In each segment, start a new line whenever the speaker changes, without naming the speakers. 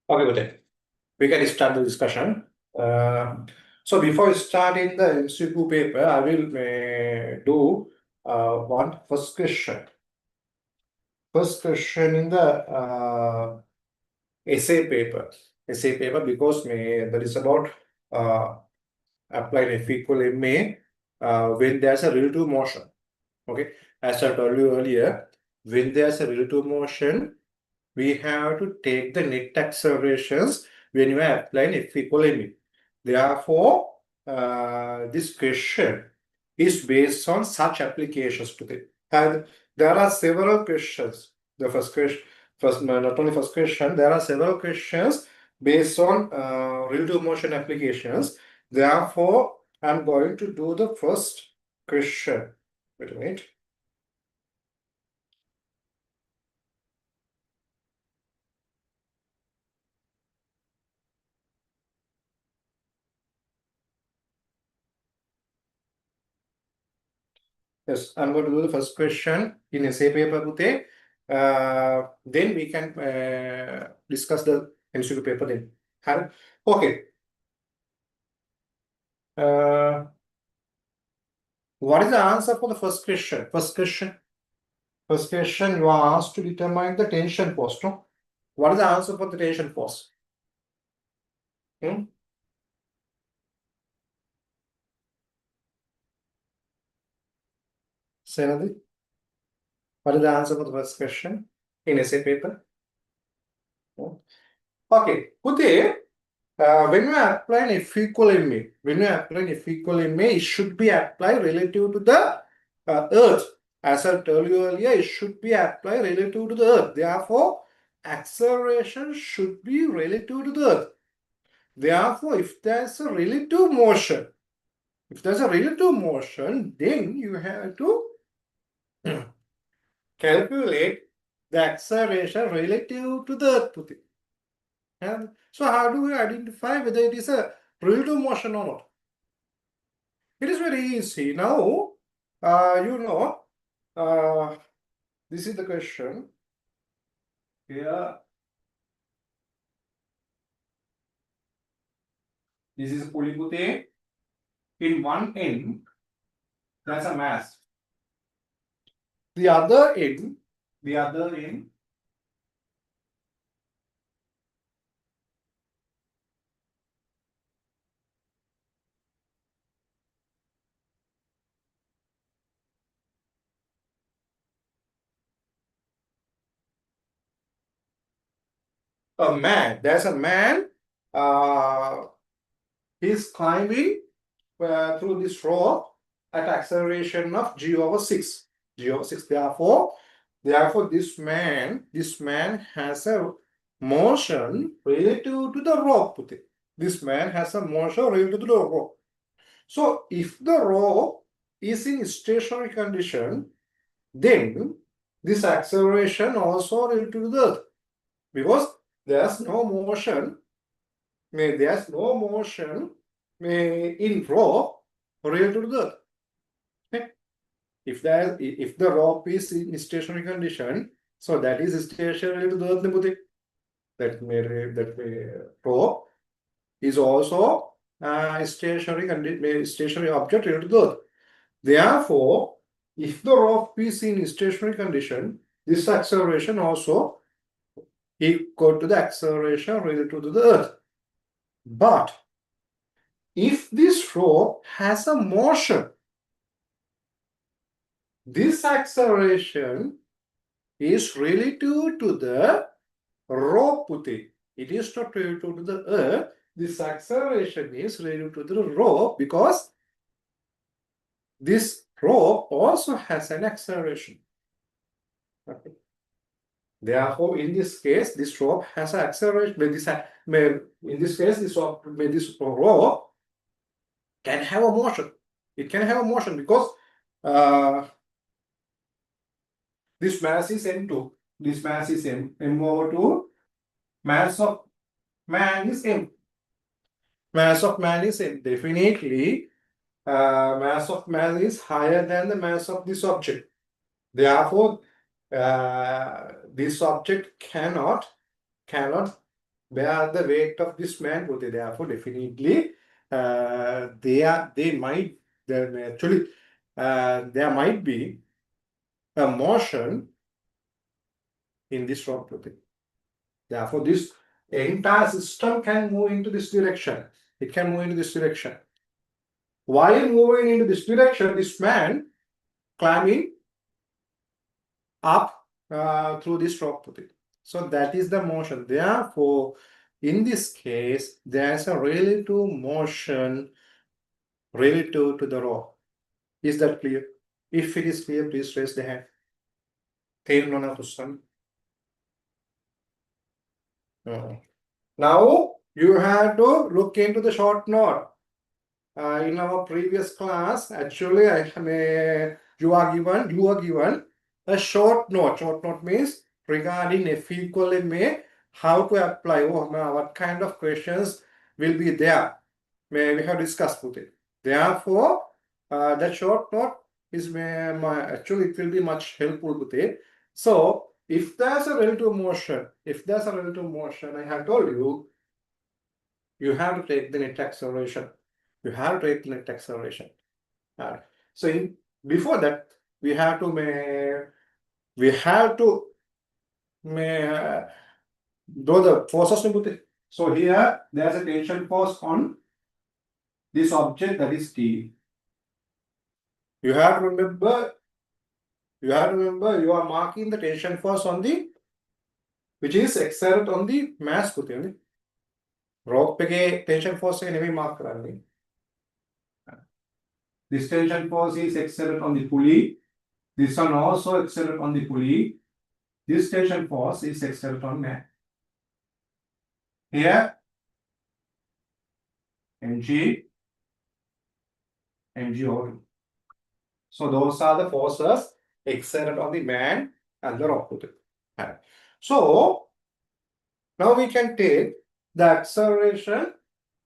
Okay, good day. We can start the discussion. So before starting the MCQ paper, I will do one first question. First question in the essay paper. Essay paper because that is about applied F equal ma when there's a relative motion. Okay, as I told you earlier, when there's a relative motion, we have to take the net accelerations when you are applying F equal ma. Therefore, this question is based on such applications to it. And there are several questions. The first question, not only first question, there are several questions based on relative motion applications. Therefore, I'm going to do the first question. Wait a minute. Yes, I'm going to do the first question in essay paper, Pute. Then we can discuss the MCQ paper then. Okay. What is the answer for the first question? First question, you are asked to determine the tension force, no? What is the answer for the tension force? Say another. What is the answer for the first question in essay paper? Okay, Pute. When you apply an F equal ma, it should be applied relative to the earth. As I told you earlier, it should be applied relative to the earth. Therefore, acceleration should be relative to the earth. Therefore, if there's a relative motion, then you have to calculate the acceleration relative to the earth. And so how do we identify whether it is a relative motion or not? It is very easy. Now, this is the question. Here, this is Pulipute. In one end, that's a mass. The other end, there's a man, he's climbing through this rope at acceleration of g over 6. Therefore, this man has a motion relative to the rope. This man has a motion relative to the rope. So, if the rope is in stationary condition, then this acceleration also related to the earth, because there's no motion. There's no motion in rope related to the earth. Okay? If the rope is in stationary condition, so that is stationary to the earth. That rope is also stationary object related to the earth. Therefore, if the rope is in stationary condition, this acceleration also equal to the acceleration related to the earth. But if this rope has a motion, this acceleration is relative to the rope. It is not relative to the earth. This acceleration is relative to the rope because this rope also has an acceleration. Okay. Therefore, in this case, this rope has an acceleration. In this case, this rope can have a motion. It can have a motion because this mass is m2. This mass is m over 2. Mass of man is m. Mass of man is m. Definitely, mass of man is higher than the mass of this object. Therefore, this object cannot bear the weight of this man. Therefore, definitely, there might be a motion in this rock. Therefore, this entire system can move into this direction. It can move into this direction. While moving into this direction, this man climbing up through this rock. So that is the motion. Therefore, in this case, there's a relative motion relative to the rock. Is that clear? If it is clear, please raise the hand. Now you have to look into the short note. In our previous class, actually, you are given a short note. Short note means regarding F equal MA, how to apply, what kind of questions will be there. We have discussed with it. Therefore, that short note is actually it will be much helpful with it. So, if there's a relative motion, I have told you, you have to take the net acceleration. You have to take the net acceleration. So before that, we have to draw the forces. So here there's a tension force on this object, that is T. You have to remember you are marking the tension force on the, which is exerted on the mass. Rock पे tension force से नहीं mark करनी. This tension force is exerted on the pulley. This one also exerted on the pulley. This tension force is exerted on man. Here, mg, mg02. So those are the forces exerted on the man and the rock. So now we can take the acceleration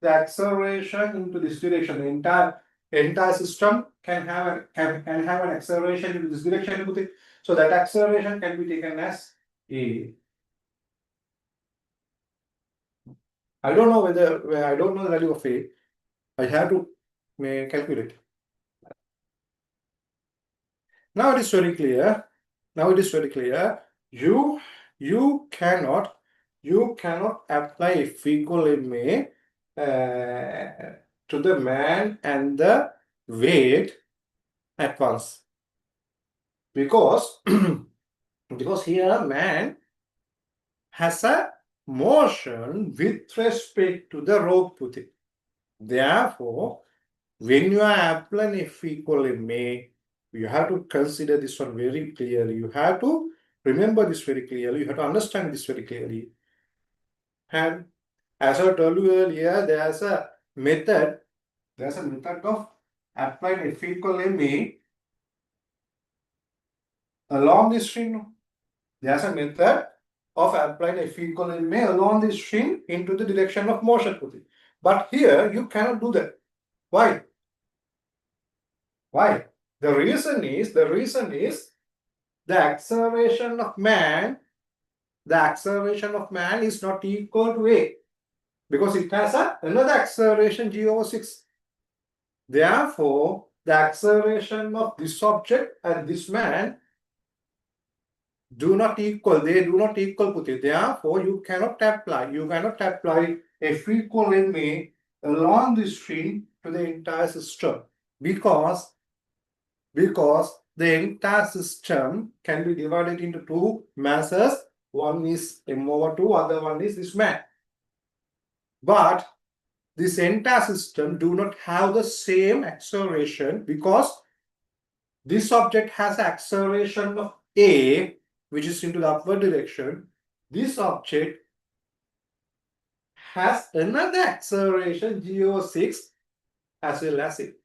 into this direction. The entire system can have an acceleration in this direction. So that acceleration can be taken as A. I don't know the value of A. I have to calculate. Now it is very clear. You cannot apply F equal MA to the man and the weight at once, because here man has a motion with respect to the rope. Therefore, when you are applying F equal MA, you have to consider this one very clearly. You have to remember this very clearly. You have to understand this very clearly. And as I told you earlier, there's a method of applying F equal MA along this string. There's a method of applying F equal MA along this string into the direction of motion. But here you cannot do that. Why? The reason is the acceleration of man is not equal to A, because it has another acceleration g/6. Therefore, the acceleration of this object and this man do not equal. They do not equal. Therefore, you cannot apply F equal MA along this string to the entire system, because the entire system can be divided into two masses. One is m/2, other one is this man. But this entire system do not have the same acceleration, because this object has acceleration of A, which is into the upward direction. This object has another acceleration g/6 as well as it.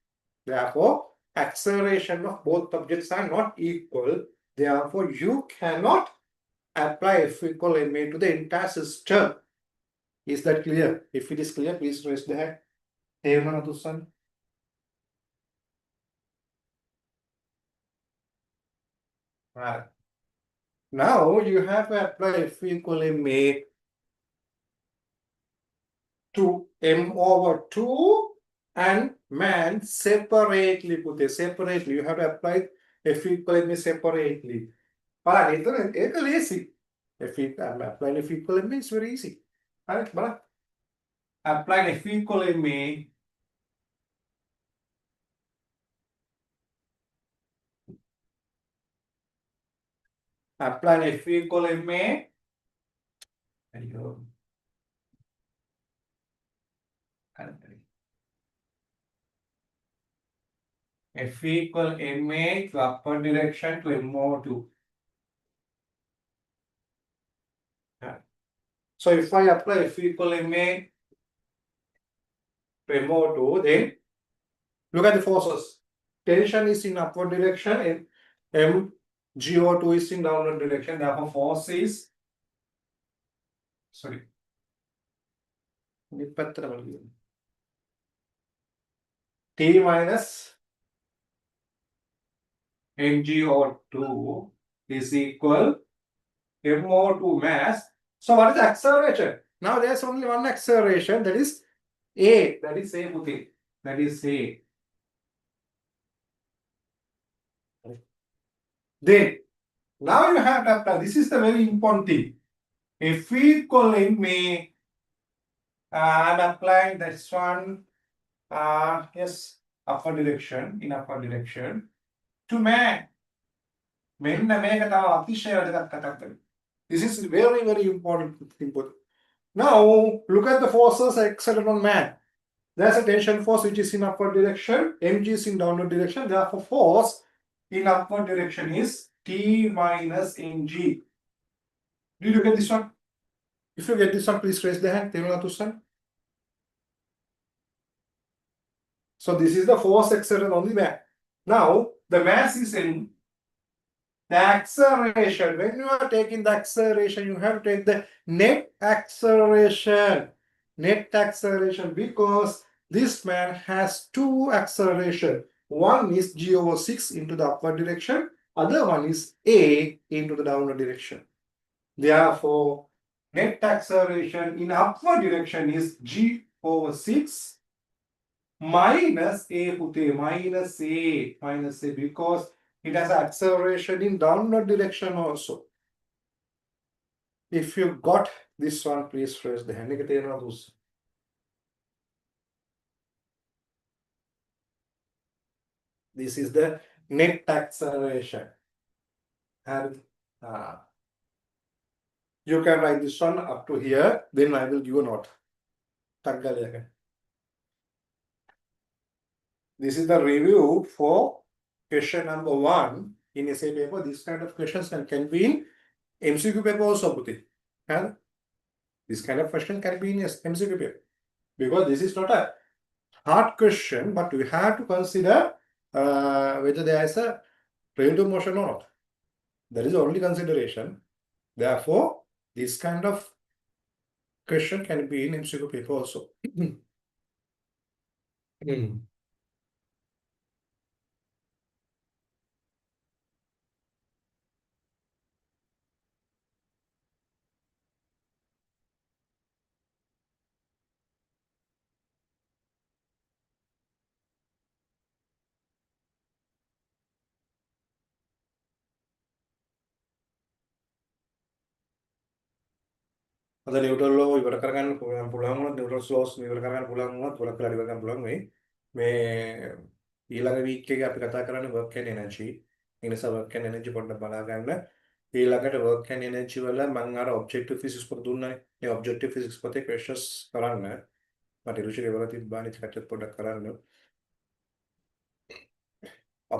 Therefore, acceleration of both objects are not equal. Therefore, you cannot apply F equal MA to the entire system. Is that clear? If it is clear, please raise the hand. Right. Now you have to apply F equal MA to m over 2 and man separately. Separately. You have to apply f equal m separately. But it's lazy. F equal, applying f equal m is very easy. Alright, but applying f equal m applying f equal ma. There you go. F equal ma to upper direction to m over 2. So if I apply F equal ma to m over 2, then look at the forces. Tension is in upward direction and mgo2 is in downward direction. Therefore, force is sorry. T minus mg over 2 is equal m over 2 mass. So what is the acceleration? Now there's only one acceleration, that is A. That is A, Puti. That is A. Then now you have to apply. This is the very important thing. F equal ma, I'm applying this one, yes, upper direction, in upper direction, to man. This is very, very important. Now, look at the forces exerted on man. There's a tension force which is in upward direction, mg is in downward direction. Therefore, force in upward direction is T minus mg. Did you get this one? If you get this one, please raise the hand. So this is the force exerted on the man. Now, the mass is in the acceleration. When you are taking the acceleration, you have to take the net acceleration. Net acceleration, because this man has two acceleration. One is g over 6 into the upward direction. Other one is a into the downward direction. Therefore, net acceleration in upward direction is g over 6 minus a, minus a, because it has acceleration in downward direction also. If you got this one, please raise the hand. This is the net acceleration. And you can write this one up to here, then I will give a note. This is the review for question number 1 in essay paper. This kind of questions can be in MCQ paper also. And this kind of question can be in MCQ paper. Because this is not a hard question, but we have to consider whether there is a relative motion or not. That is the only consideration. Therefore, this kind of question can be in MCQ paper also. අද Newton ලෝ ඉවර කරගන්න පුළුවන් වුණා නිව්ටන්ස් laws ඉවර කරගන්න පුළුවන් වුණා ගොඩක් වෙලා ඉවර කරගන්න පුළුවන් මේ ඊළඟ වීක් එකේ අපි කතා කරන්නේ work and energy. ඒ නිසා work and energy පොඩ්ඩක් බලා ගන්න. ඊළඟට work and energy වල මම අර objective physics පොත දුන්නානේ. මේ objective physics පොතේ questions කරන්න. මට ඉරුෂික ඉවර තිබ්බානේ කට්ටියත් පොඩ්ඩක් කරන්න.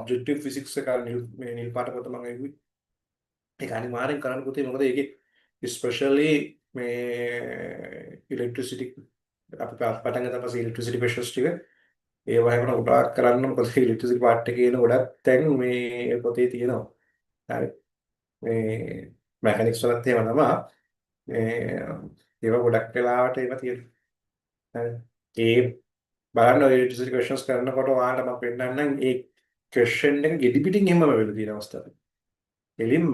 objective physics එක මේ නිල් පාට පොත මම එව්වේ. ඒක අනිවාර්යෙන් කරන්න පුතේ මොකද ඒකේ especially electricity අපි පටන් ගත්තා පස්සේ electricity questions ටික ඒ වගේම උඩක් කරන්න මොකද electricity part එකේ එන ගොඩක් තැන් මේ පොතේ තියෙනවා. හරි. මේ mechanics වලත් එහෙම තමයි. ඒවා ගොඩක් වෙලාවට ඒවා තියෙනවා. හරි. ඒ බලන්න electricity questions කරනකොට ඔයාලට මම පෙන්නන්නම් ඒ question එක ගෙඩි පිටින් එහෙමම වෙලා තියෙන අවස්ථාවක්. එලින්ම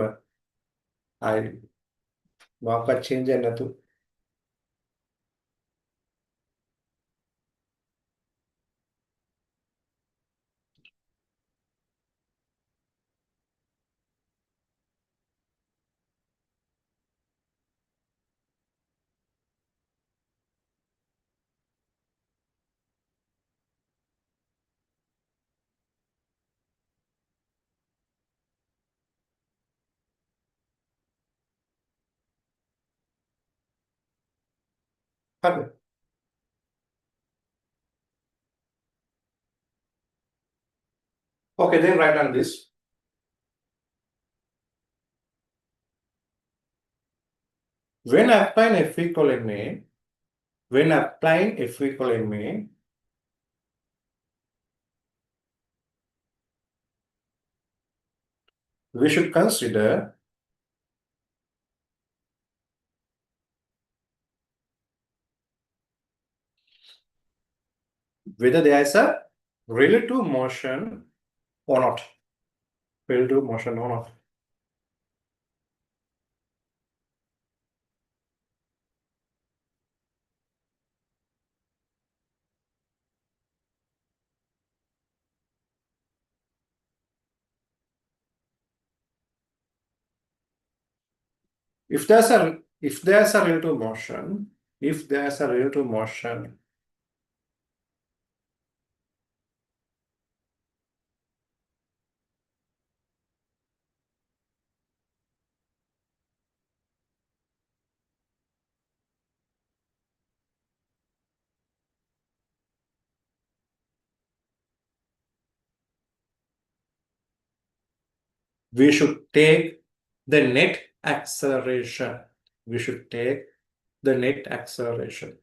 ආයි මොකක්වත් change නැතු හරිද? Okay, then write on this. When applying F equal ma, when applying F equal ma, we should consider whether there is a relative motion or not. Relative motion or not. If there's a relative motion, if there's a relative motion, we should take the net acceleration. We should take the net acceleration.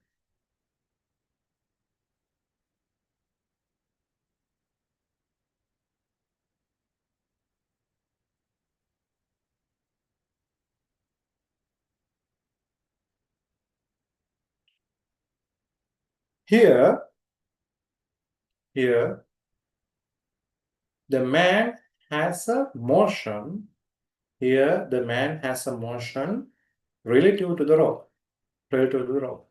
Here, the man has a motion. Here, the man has a motion relative to the rope. Relative to the rope.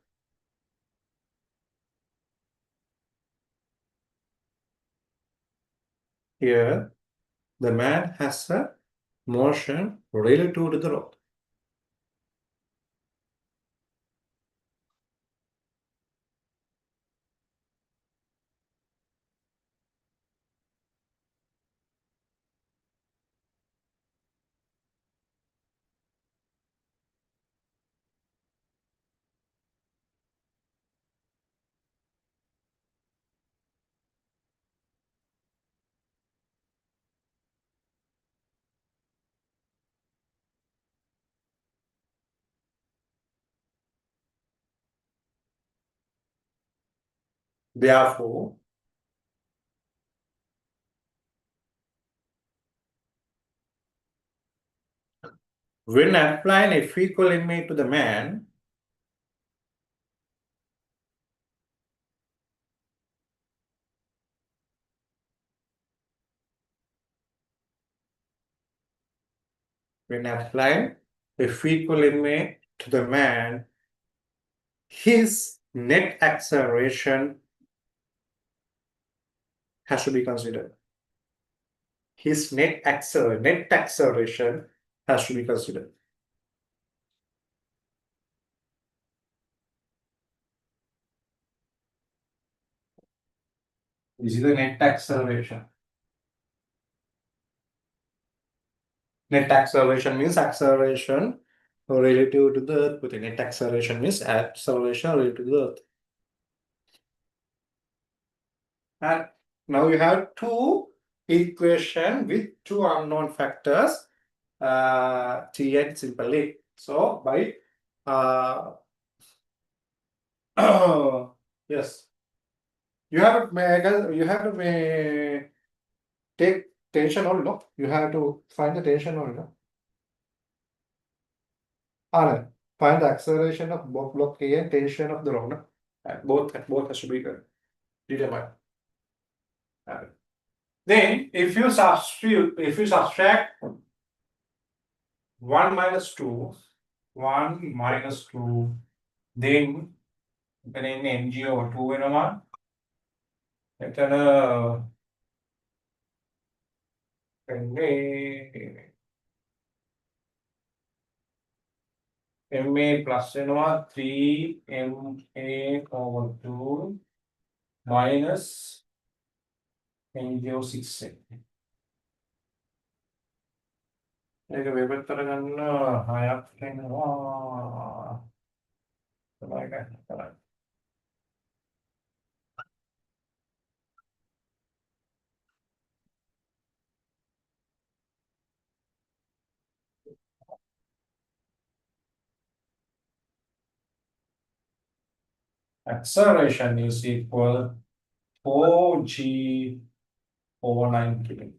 Here, the man has a motion relative to the rope. Therefore, when applying F equal ma to the man, when applying F equal ma to the man, his net acceleration has to be considered. His net acceleration has to be considered. This is the net acceleration. Net acceleration means acceleration relative to the earth. But the net acceleration means acceleration relative to the earth. And now you have two equation with two unknown factors, t and simple a. So by yes, you have to take tension only, no? You have to find the tension only, no? Find the acceleration of both block A and tension of the rock, no? And both has to be determined. Then if you subtract 1 minus 2, then you can mg over 2 වෙනවා. එතන MA plus වෙනවා 3MA over 2 minus MG over 6. ඒක වෙබත් කරගන්න 6ක් වෙනවා. Acceleration is equal 4g over 9 kg.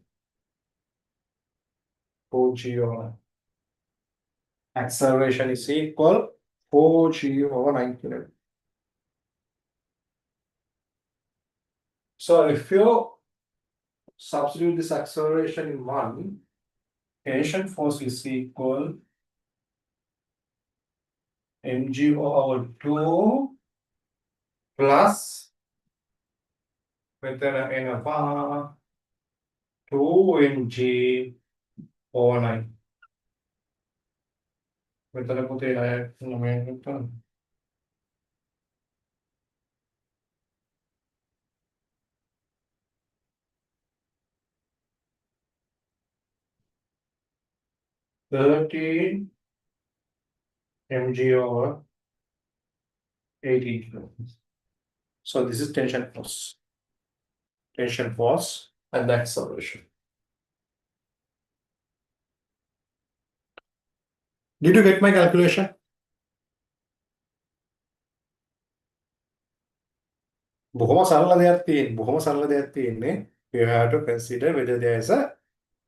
4g over 9. Acceleration is equal 4g over 9 kg. So if you substitute this acceleration in 1, tension force is equal mg over 2 plus within a 2 mg over 9. Mettere potere non 13 mg over 18 kilograms. So this is tension force and the acceleration. Did you get my calculation? බොහොම සරල දෙයක් තියෙන්නේ. You have to consider whether there is a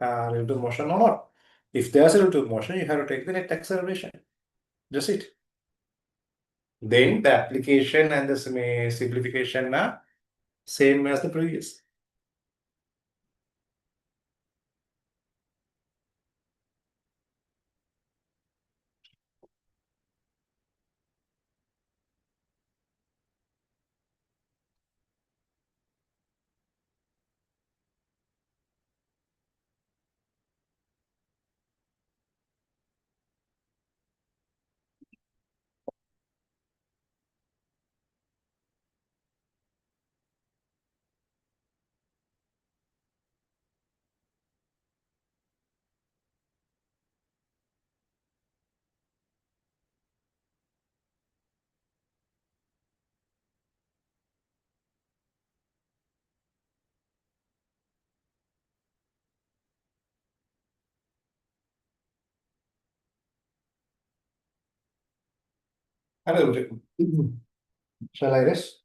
relative motion or not. If there's a relative motion, you have to take the net acceleration. Just it. Then the application and the simplification are same as the previous. Shall I rest?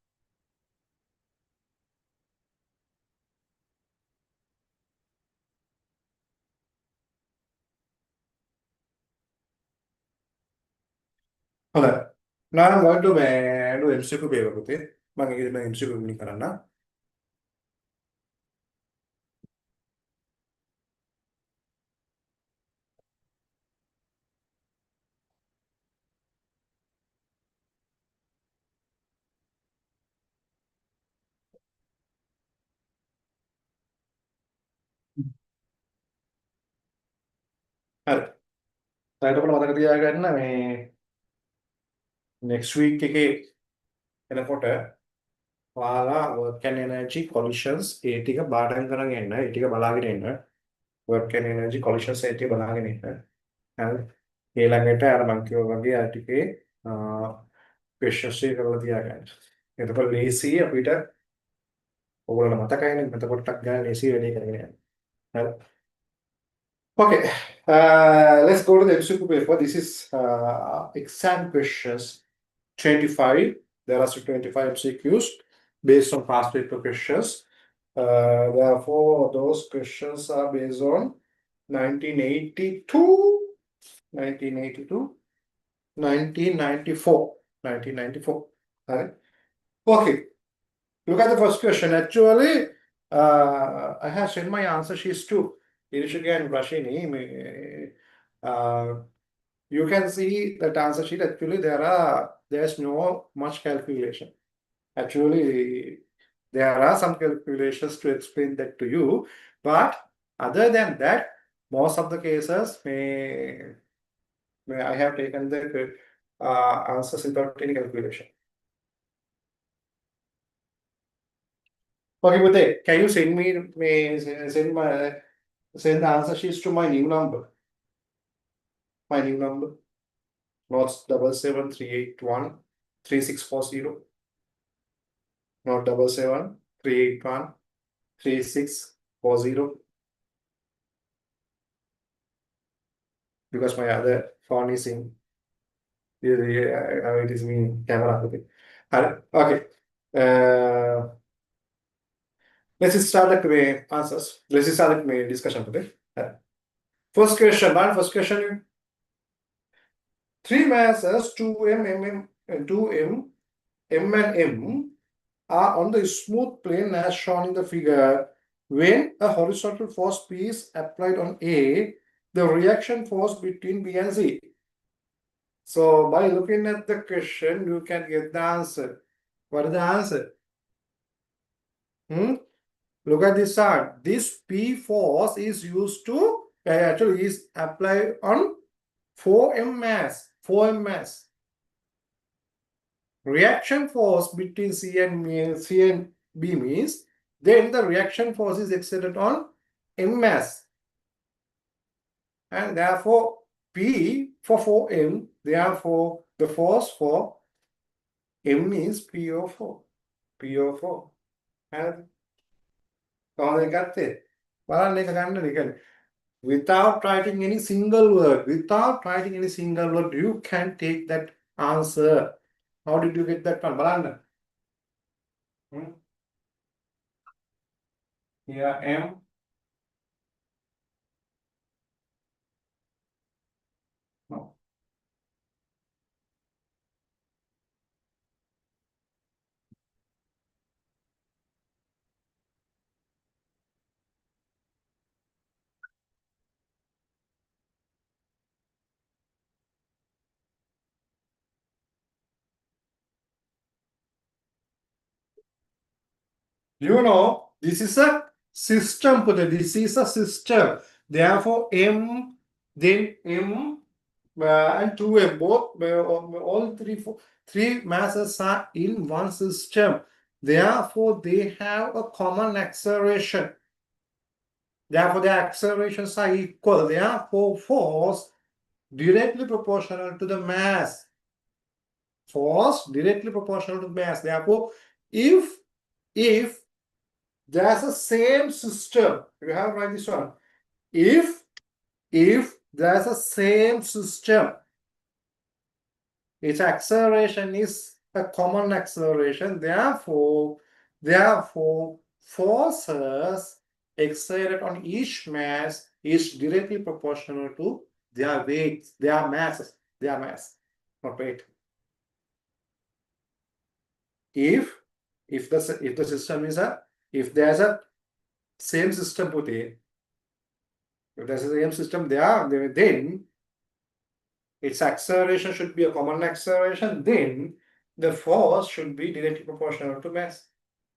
හොඳයි. Now I'm going to do MCQ paper පුතේ. මම ඒක MCQ වලින් කරන්න. හරි. එතකොට මතක තියාගන්න මේ next week එකේ එනකොට ඔයාලා work and energy collisions ඒ ටික බාඩම් කරන් එන්න. ඒ ටික බලාගෙන එන්න. work and energy collisions ඒ ටික බලාගෙන එන්න. හරි. ඊළඟට අර මම කිව්වා වගේ අර ටිකේ questions ටික කරලා තියාගන්න. එතකොට ලේසි අපිට ඕගොල්ලන්ට මතකයිනේ මත පොට්ටක් ගන්න ලේසි වැඩේ කරගෙන යන්න. හරි. Okay, let's go to the MCQ paper. This is exam questions 25. There are 25 MCQs based on past paper questions. Therefore, those questions are based on 1982, 1994. All right. Okay, look at the first question. Actually, I have sent my answer sheets too. Irishika and Rashini, you can see that answer sheet. Actually, there's no much calculation. Actually, there are some calculations to explain that to you, but other than that, most of the cases I have taken the answers without any calculation. Okay, Bhute, can you send the answer sheets to my new number? My new number, notes 77381 3640. Not 77 381 3640. Because my other phone is in. It is in camera. Okay. Okay. Let's start the answers. Let's start the discussion today. First question. First question. Three masses 2m, m and m are on the smooth plane as shown in the figure. When a horizontal force P is applied on A, the reaction force between B and C. So by looking at the question, you can get the answer. What is the answer? Look at this chart. This P force is used to actually is applied on 4m mass. 4m mass. Reaction force between C and B means then the reaction force is exerted on M mass. And therefore P for 4M, therefore the force for M is PO4. PO4. And they got it. Without writing any single word, you can take that answer. How did you get that one? Here M. No. You know, this is a system. This is a system. Therefore, M, then M, and 2M, both, all three masses are in one system. Therefore, they have a common acceleration. Therefore, their accelerations are equal. Therefore, force directly proportional to the mass. Force directly proportional to mass. Therefore, if there's a same system, you have to write this one. If there's a same system, its acceleration is a common acceleration. Therefore, forces exerted on each mass is directly proportional to their weights, their masses, their mass, not weight. If the system is if there's a same system put in, if there's a same system there, then its acceleration should be a common acceleration. Then the force should be directly proportional to mass.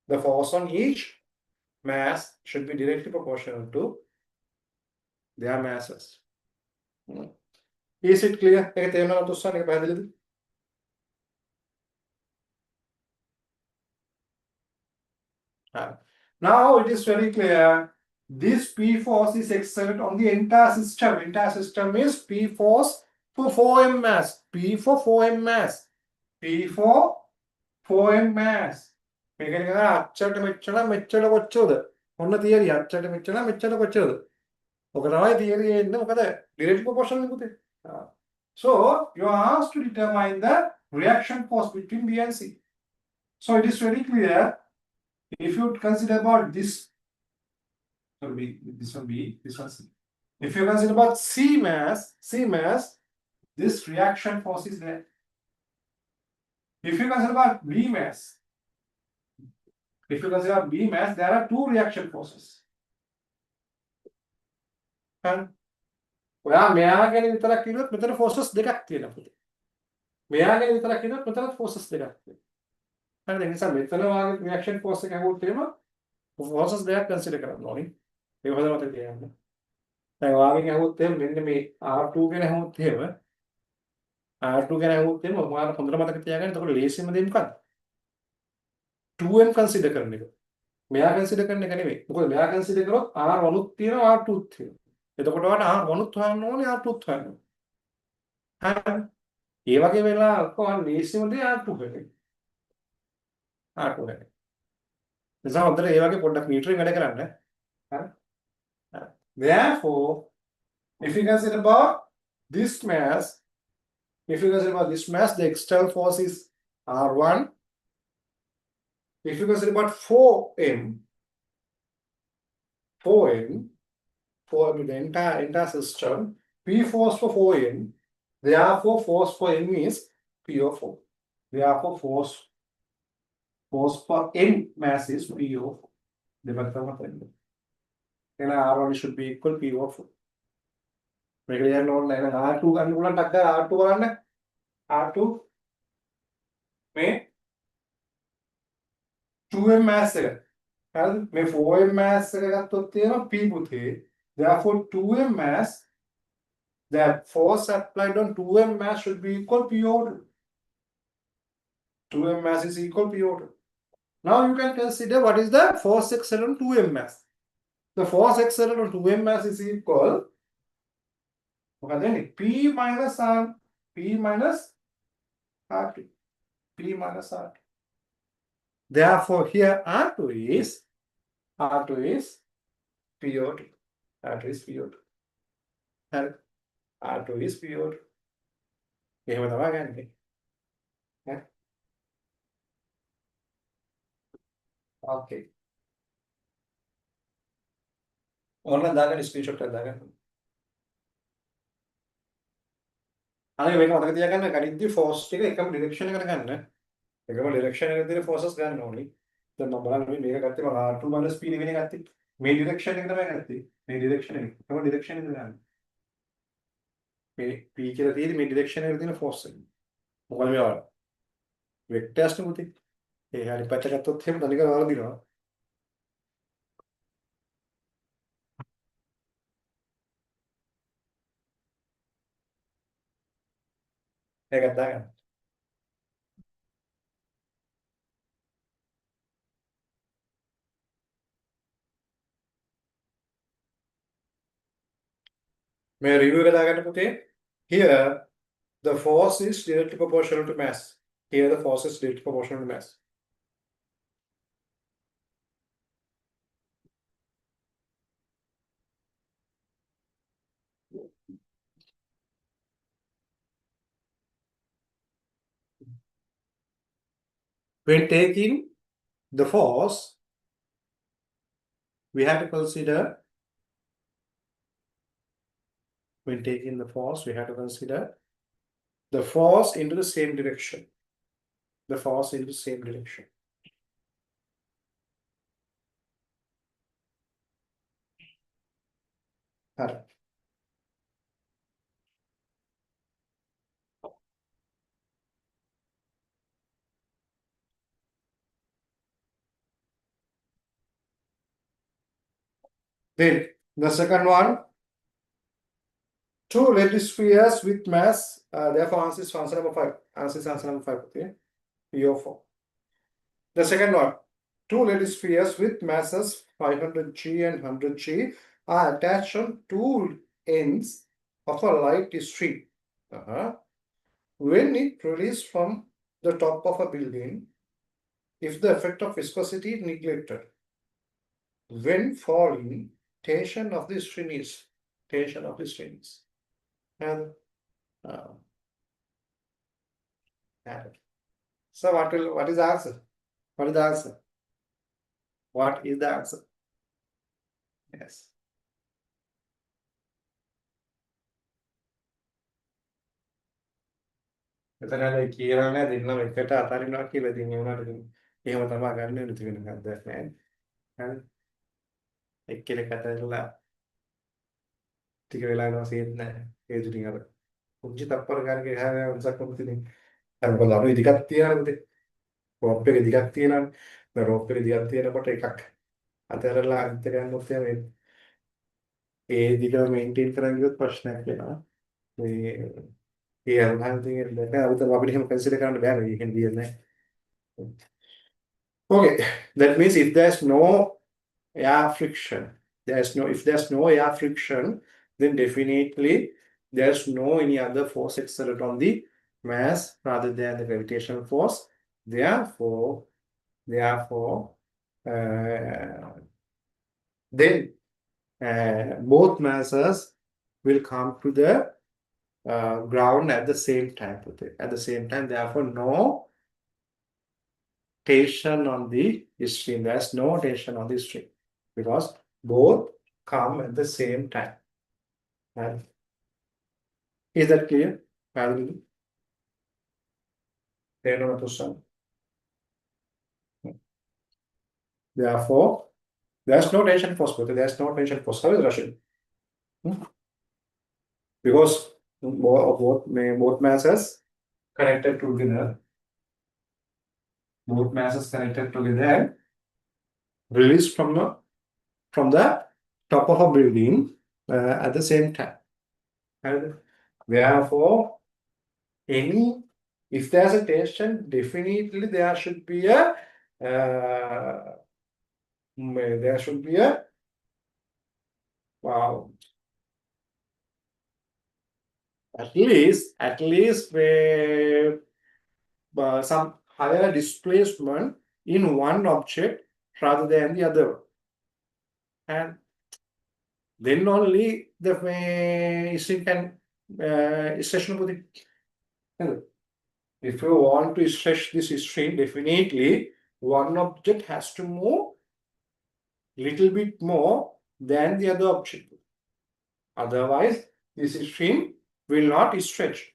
The force on each mass should be directly proportional to their masses. Is it clear? Now it is very clear. This P force is exerted on the entire system. Entire system is P force for 4m mass. P for 4m mass. P for 4m mass. අච්චරට මෙච්චර කොච්චරද? ඔන්න theory අච්චරට මෙච්චර කොච්චරද? ඔක තමයි theory එන්නේ මොකද? direct proportional පුතේ. So you are asked to determine the reaction force between B and C. So it is very clear. If you consider about this, this one B, this one C. If you consider about C mass, this reaction force is there. If you consider about B mass, there are two reaction forces. And ඔයා මෙයා ගැන විතරක් කිව්වොත් මෙතන forces දෙකක් තියෙනවා පුතේ. මෙයා ගැන විතරක් කිව්වොත් මෙතන forces දෙකක් තියෙනවා. හරිද? ඒ නිසා මෙතන වාගේ reaction force එක අහුවොත් එහෙම forces දෙකක් consider කරන්න ඕනේ. ඒක හොඳට මතක තියාගන්න. දැන් වාගෙන් අහුවොත් එහෙම මෙන්න මේ R2 ගැන අහුවොත් එහෙම R2 ගැන අහුවොත් එහෙම ඔයාලා හොඳට මතක තියාගන්න. එතකොට ලේසියම දේ මොකක්ද? 2m consider කරන එක. මෙයා consider කරන එක නෙමෙයි. මොකද මෙයා consider කරොත් R1 උත් තියෙනවා R2 උත් තියෙනවා. එතකොට ඔයාලට R1 උත් හොයන්න ඕනේ R2 උත් හොයන්න ඕනේ. හරි. ඒ වගේ වෙලාවක ඔයාලා ලේසියම දේ R2 වෙන්නේ. R2 වෙන්නේ. නිසා හොඳට ඒ වගේ පොඩ්ඩක් මීටරින් වැඩ කරන්න. හරි? හරි. Therefore, if you consider about this mass, the external force is R1. If you consider about 4m, 4m in the entire system, P force for 4m, therefore force for m is P of 4. Therefore force for m mass is P of 4. Then R1 should be equal P of 4. මේක ලියන්න ඕනේ නැහැ. R2 ගන්න පුළුවන් ටක් ගාලා R2 බලන්න. R2 මේ 2m mass එක. හරිද? මේ 4m mass එක ගත්තොත් තියෙනවා P පුතේ. Therefore 2m mass, the force applied on 2m mass should be equal P over 2. 2m mass is equal P over 2. Now you can consider what is the force exerted on 2m mass. The force exerted on 2m mass is equal P minus R, P minus R2. P minus R2. Therefore, here R2 is PO2. R2 is PO2. R2 is PO2. එහෙම තමයි ගන්නේ. Okay. ඕන්න දාගන්න screenshot එකක් දාගන්න. අනේ මේක මතක තියාගන්න ගනිද්දී ෆෝර්ස් ටික එකම ඩිරෙක්ෂන් එකට ගන්න. එකම ඩිරෙක්ෂන් එකකට තියෙන ෆෝර්සස් ගන්න ඕනේ. දැන් මම බලන්න මේක ගත්තේ මම R2 - P නෙවෙයි ගත්තේ. මේ ඩිරෙක්ෂන් එක තමයි ගත්තේ. මේ ඩිරෙක්ෂන් එක. එකම ඩිරෙක්ෂන් එකද ගන්න. මේ P කියලා තියෙදි මේ ඩිරෙක්ෂන් එකට තියෙන ෆෝර්ස් එක. මොකද මේ වල වෙක්ටර්ස් නේ පුතේ. ඒ හරි පැත්ත ගත්තොත් එහෙම තනිකර වල දිනවා. ඒකත් දාගන්න. මේ රිවිව් එක දාගන්න පුතේ. Here the force is directly proportional to mass. Here the force is directly proportional to mass. When taking the force, we have to consider the force into the same direction. The force into the same direction. හරි. Then the second one, two lattice spheres with mass, therefore answer is answer number 5. Answer is answer number 5, okay? PO4. The second one, two lattice spheres with masses 500G and 100G are attached on two ends of a light stream. When it released from the top of a building, if the effect of viscosity is neglected, when falling, tension of the string is. And so what is the answer? What is the answer? What is the answer? Yes. එතන කියලා නෑ දෙන්නම එකට අතාරිනවා කියලා ඉතින් ඒ වුණාට ඉතින් එහෙම තමයි ගන්න වෙන ඉතින් වෙන හදයක් නෑ. හරි. එක්කෙනෙක් අතරින්ලා ටික වෙලා යනවා සේත් නෑ. ඒ දුකින් අර කුංචි තප්පර ගන්න ගහනවා උන්සක් මොකද ඉතින් අර මොකද අර ඉදිකක් තියනනේ පුතේ. රෝප් එක දිගක් තියෙනවානේ. දැන් රෝප් එක දිගක් තියෙනකොට එකක් අතහැරලා අනිත් එක යනකොට මේ ඒ දිග මේන්ටේන් කරන් ගියොත් ප්‍රශ්නයක් වෙනවා. මේ ඒ අරහන් තියෙන දැන් අපිට එහෙම කන්සිඩර් කරන්න බෑ මේ එකෙන් දියන්නේ නැහැ. Okay, that means if there's no air friction, if there's no air friction, then definitely there's no any other force exerted on the mass rather than the gravitational force. Therefore, then both masses will come to the ground at the same time. At the same time, therefore, no tension on the string. There's no tension on the string because both come at the same time. And is that clear? Therefore, there's no tension force. There's no tension force. How is Russian? Because both masses connected together. Both masses connected together and released from the top of a building at the same time. And therefore, if there's a tension, definitely there should be a wow. At least some higher displacement in one object rather than the other. And then only the string can stretch. If you want to stretch this string, definitely one object has to move little bit more than the other object. Otherwise, this string will not stretch.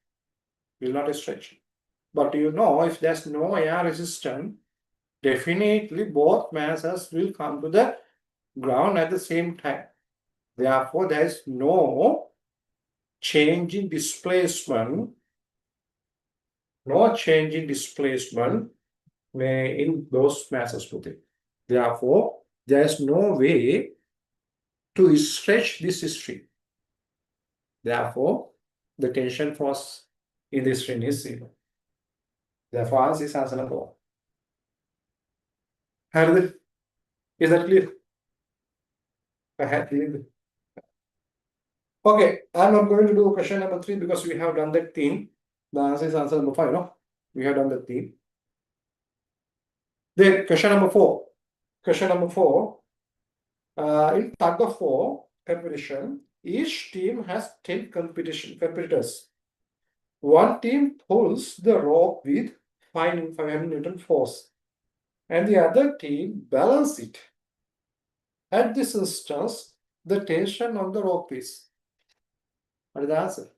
But you know, if there's no air resistance, definitely both masses will come to the ground at the same time. Therefore, there is no change in displacement. In those masses. Therefore, there is no way to stretch this string. Therefore, the tension force in this string is zero. Therefore, answer is answer number 1. Is that clear? Okay, I'm not going to do question number 3 because we have done that thing. The answer is answer number 5, no? We have done that thing. Then question number 4. In tug of war competition, each team has 10 competitors. One team pulls the rope with 500 Newton force, and the other team balances it. At this instance, the tension on the rope is. What is the answer?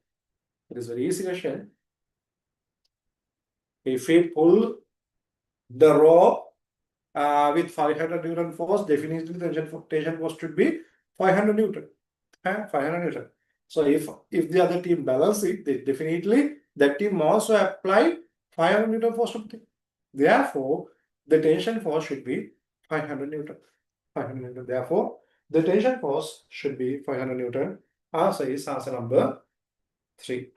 It is very easy question. If we pull the rope with 500 Newton force, definitely the tension force should be 500 Newton. 500 Newton. So if the other team balance it, definitely that team also apply 500 Newton force to the. Therefore, the tension force should be 500 Newton. 500 Newton. Therefore, the tension force should be 500 Newton. Answer is answer number 3.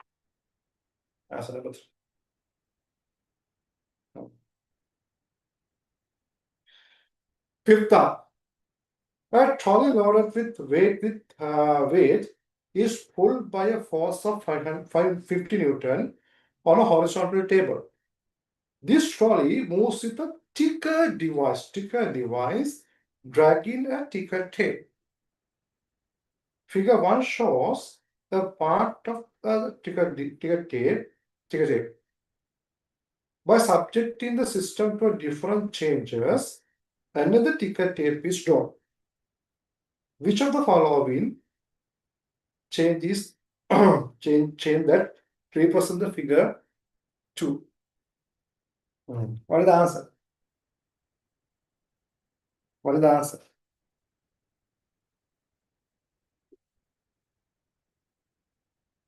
Answer number 3. Fifth up. A trolley loaded with weight is pulled by a force of 550 Newton on a horizontal table. This trolley moves with a ticker device, dragging a ticker tape. Figure 1 shows a part of the ticker tape. By subjecting the system to different changes, another ticker tape is drawn. Which of the following changes change that represent the figure 2? What is the answer? What is the answer?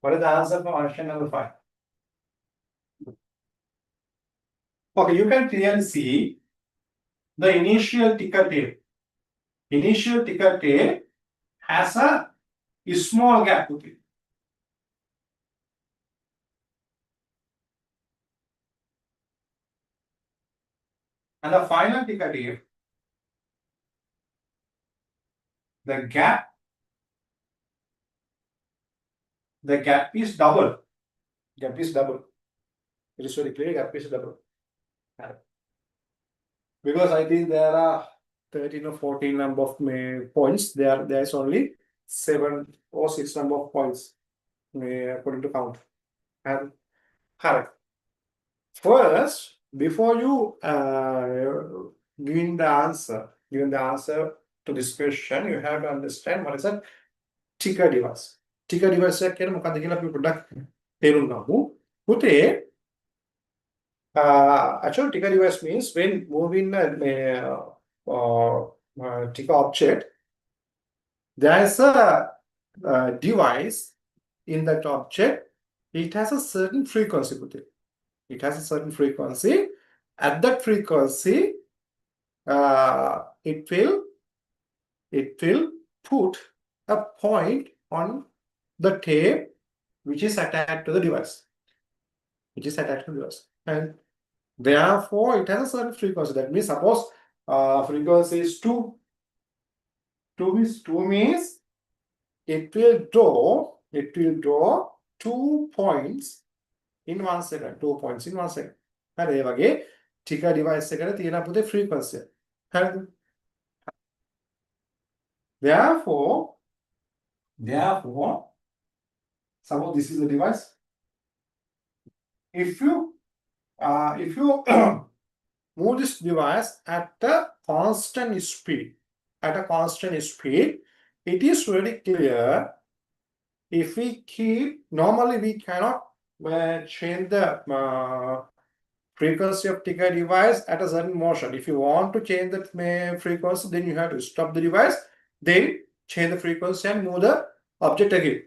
What is the answer for question number 5? Okay, you can clearly see the initial ticker tape. Initial ticker tape has a small gap with it. And the final ticker tape, the gap is double. It is very clear, gap is double. Because I think there are 13 or 14 number of points. There is only 7 or 6 number of points according to count. And correct. First, before you giving the answer to this question, you have to understand what is a ticker device. Ticker device එක කියන්නේ මොකක්ද කියලා අපි පොඩ්ඩක් තේරුම් ගමු. පුතේ actually ticker device means when moving a ticker object, there is a device in that object. It has a certain frequency. It has a certain frequency. At that frequency, it will put a point on the tape which is attached to the device. And therefore, it has a certain frequency. That means, suppose frequency is 2. 2 means it will draw 2 points in 1 second. 2 points in 1 second. හරි ඒ වගේ ticker device එකකට තියෙන පුතේ frequency. හරිද? Therefore, suppose this is the device. If you move this device at a constant speed, it is very clear. If we keep, normally we cannot change the frequency of ticker device at a certain motion. If you want to change the frequency, then you have to stop the device, then change the frequency and move the object again.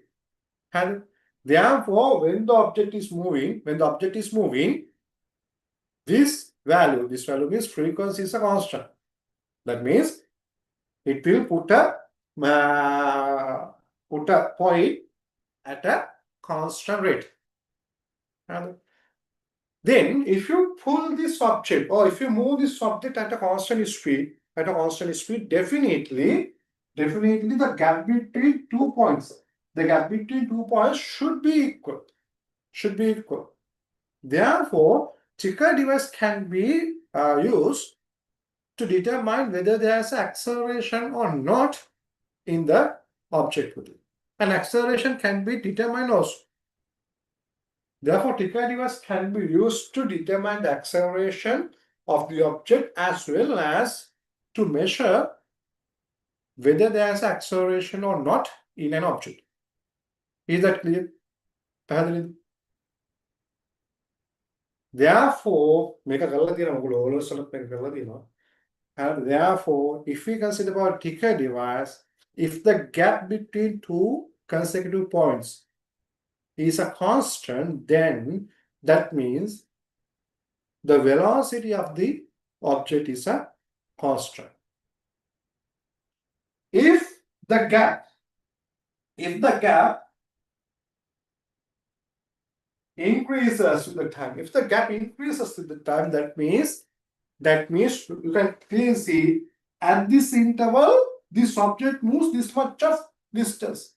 And therefore, when the object is moving, this value means frequency is a constant. That means it will put a point at a constant rate. And then if you pull this object or if you move this object at a constant speed, definitely the gap between 2 points, should be equal. Therefore, ticker device can be used to determine whether there is acceleration or not in the object. And acceleration can be determined also. Therefore, ticker device can be used to determine the acceleration of the object as well as to measure whether there is acceleration or not in an object. Is that clear? Therefore, if we consider about ticker device, if the gap between 2 consecutive points is a constant, then that means the velocity of the object is a constant. If the gap increases with the time, that means you can clearly see at this interval, this object moves this much of distance.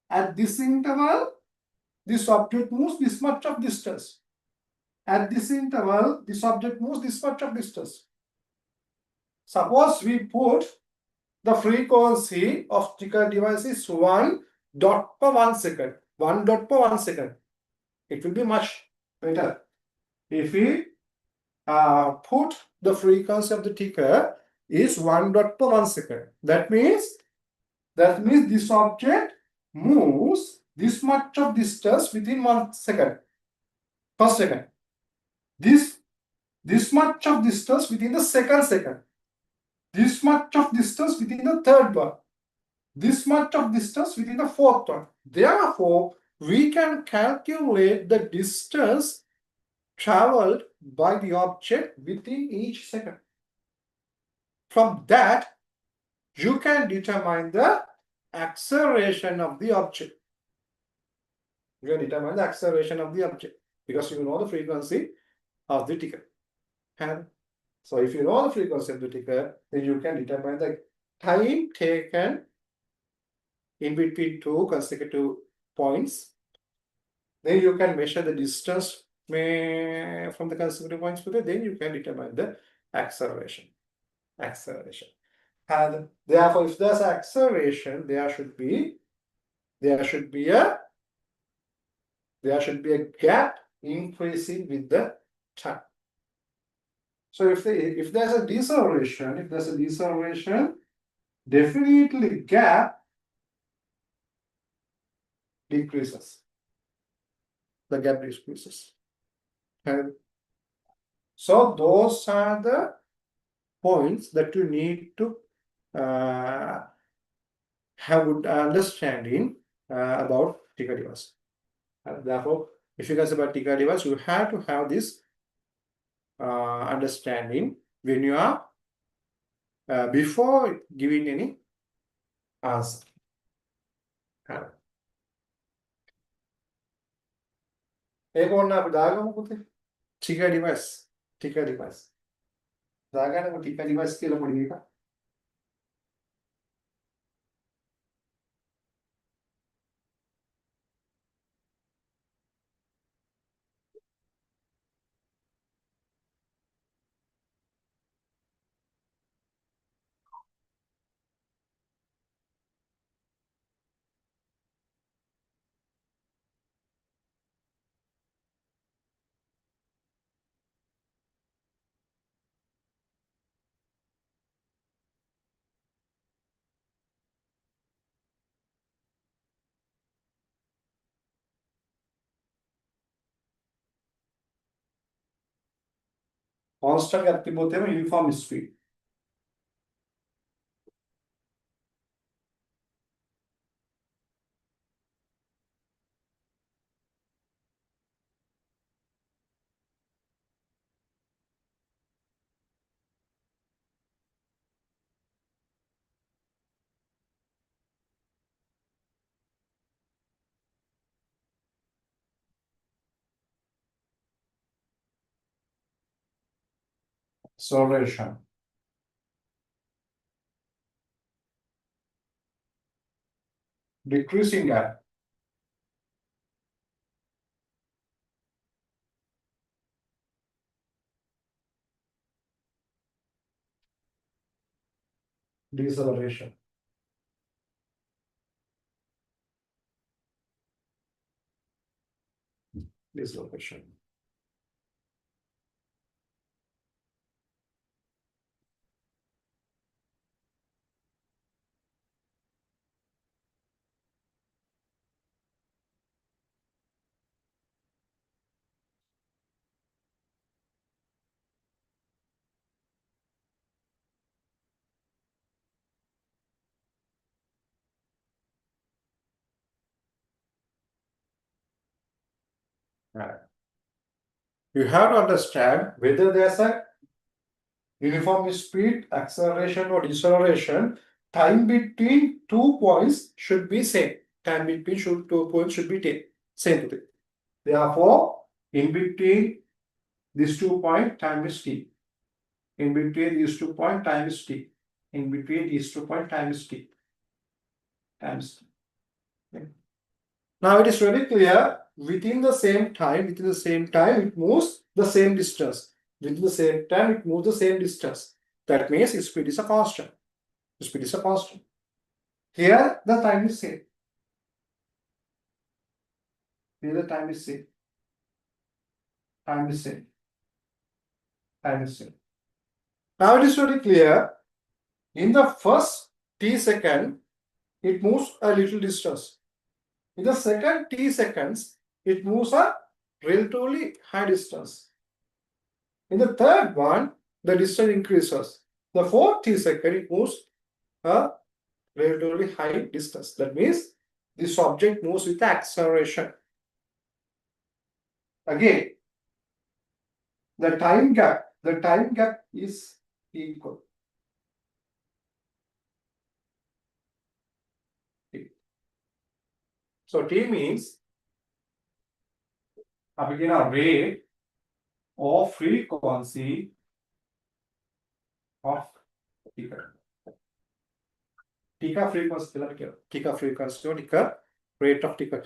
At this interval, this object moves this much of distance. At this interval, this object moves this much of distance. Suppose we put the frequency of ticker device is 1 dot per 1 second. 1 dot per 1 second. It will be much better if we put the frequency of the ticker is 1 dot per 1 second. That means this object moves this much of distance within 1 second. Per second. This much of distance within the second. This much of distance within the third one. This much of distance within the fourth one. Therefore, we can calculate the distance traveled by the object within each second. From that, you can determine the acceleration of the object. You can determine the acceleration of the object because you know the frequency of the ticker. And so if you know the frequency of the ticker, then you can determine the time taken in between 2 consecutive points. Then you can measure the distance from the consecutive points to the, then you can determine the acceleration. And therefore, if there's acceleration, there should be a gap increasing with the time. So if there's a deceleration, definitely gap decreases. The gap decreases. And so those are the points that you need to have good understanding about Tika device. Therefore, if you guys about Tika device, you have to have this understanding when you are before giving any answer. ඒක ඕන්න අපි දාගමු පුතේ. Tika device. දාගන්නකො Tika device කියලා පොඩි එකක්. Constant එකක් තිබ්බොත් එහෙම uniform speed. Acceleration. Decreasing gap. Deceleration. Right. You have to understand whether there's a uniform speed, acceleration or deceleration. Time between 2 points should be same. Time between 2 points should be same. Therefore, in between these 2 points, time is t. In between these 2 points, time is t. In between these 2 points, time is t. Okay. Now it is very clear. Within the same time, it moves the same distance. Within the same time, it moves the same distance. That means its speed is a constant. Here, the time is same. Here, the time is same. Now it is very clear. In the first t second, it moves a little distance. In the second t seconds, it moves a relatively high distance. In the third one, the distance increases. The fourth t second, it moves a relatively high distance. That means this object moves with acceleration. Again, the time gap is equal. So T means we get a rate or frequency of Tika. Tika frequency or Tika rate of Tika.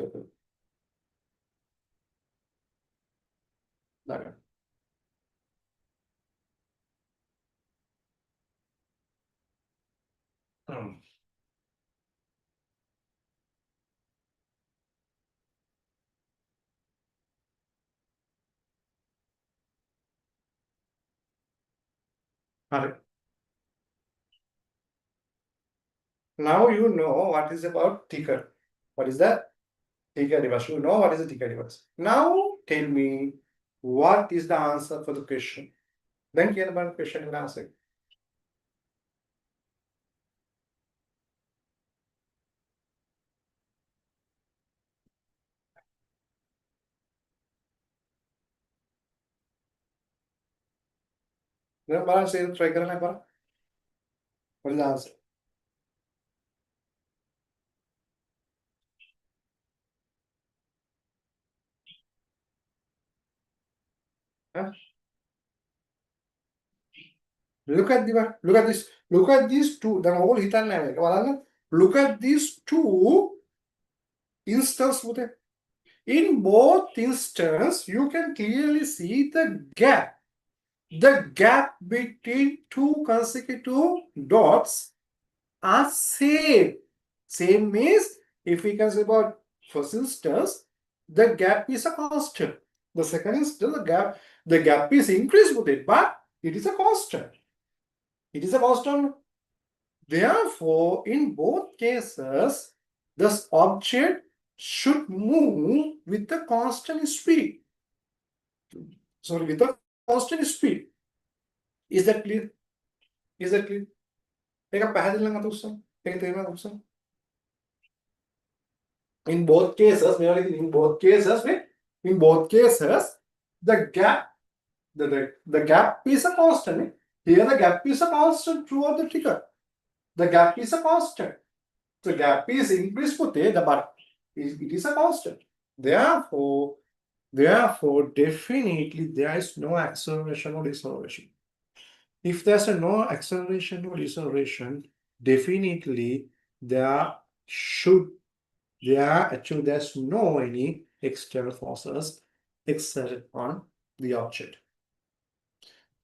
Alright. Now you know what is about ticker. What is that? Ticker device. You know what is a ticker device. Now tell me what is the answer for the question. Then care about the question and answer. Then balance say try karna para. What is the answer? Huh? Look at this. Look at these two. The whole hitan name. Look at these two instances. In both instances, you can clearly see the gap. The gap between two consecutive dots are same. Same means if we can say about first instance, the gap is a constant. The second instance, the gap is increased with it, but it is a constant. It is a constant. Therefore, in both cases, this object should move with the constant speed. Sorry, with the constant speed. Is that clear? Is that clear? In both cases, the gap is a constant. Here the gap is a constant throughout the figure. The gap is a constant. The gap is increased but it is a constant. Therefore, definitely there is no acceleration or deceleration. If there's no acceleration or deceleration, definitely there's no any external forces exerted on the object.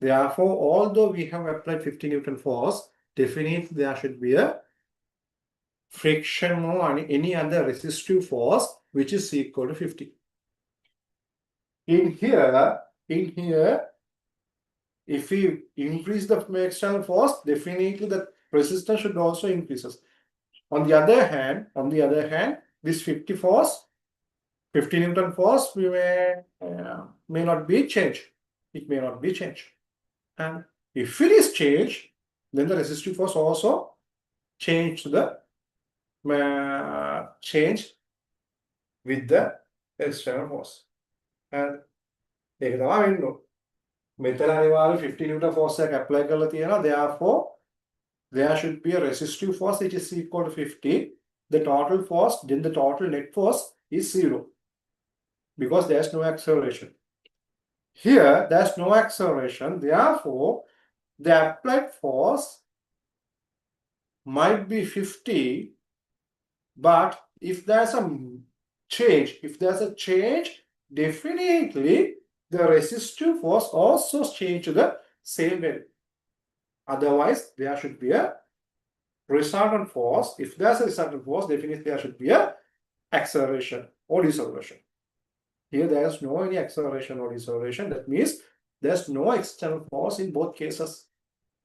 Therefore, although we have applied 50 Newton force, definitely there should be a friction or any other resistive force which is equal to 50. In here, if we increase the external force, definitely the resistance should also increases. On the other hand, this 50 Newton force may not be changed. It may not be changed. And if it is changed, then the resistive force also change with the external force. And ඒක තමයි වෙන්නේ. මෙතන අනිවාර්ය 50 Newton force එක apply කරලා තියෙනවා. Therefore, there should be a resistive force which is equal to 50. The total force, then the total net force is 0. Because there's no acceleration. Here, there's no acceleration. Therefore, the applied force might be 50, but if there's a change, definitely the resistive force also change to the same way. Otherwise, there should be a resultant force. If there's a resultant force, definitely there should be a acceleration or deceleration. Here, there's no any acceleration or deceleration. That means there's no external force in both cases.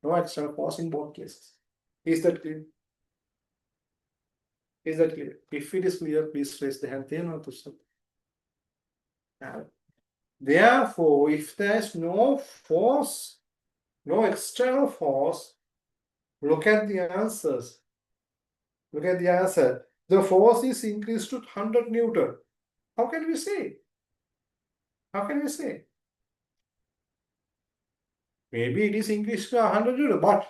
No external force in both cases. Is that clear? Is that clear? If it is clear, please raise the hand. Therefore, if there's no force, no external force, look at the answers. Look at the answer. The force is increased to 100 Newton. How can we say? How can we say? Maybe it is increased to 100 Newton, but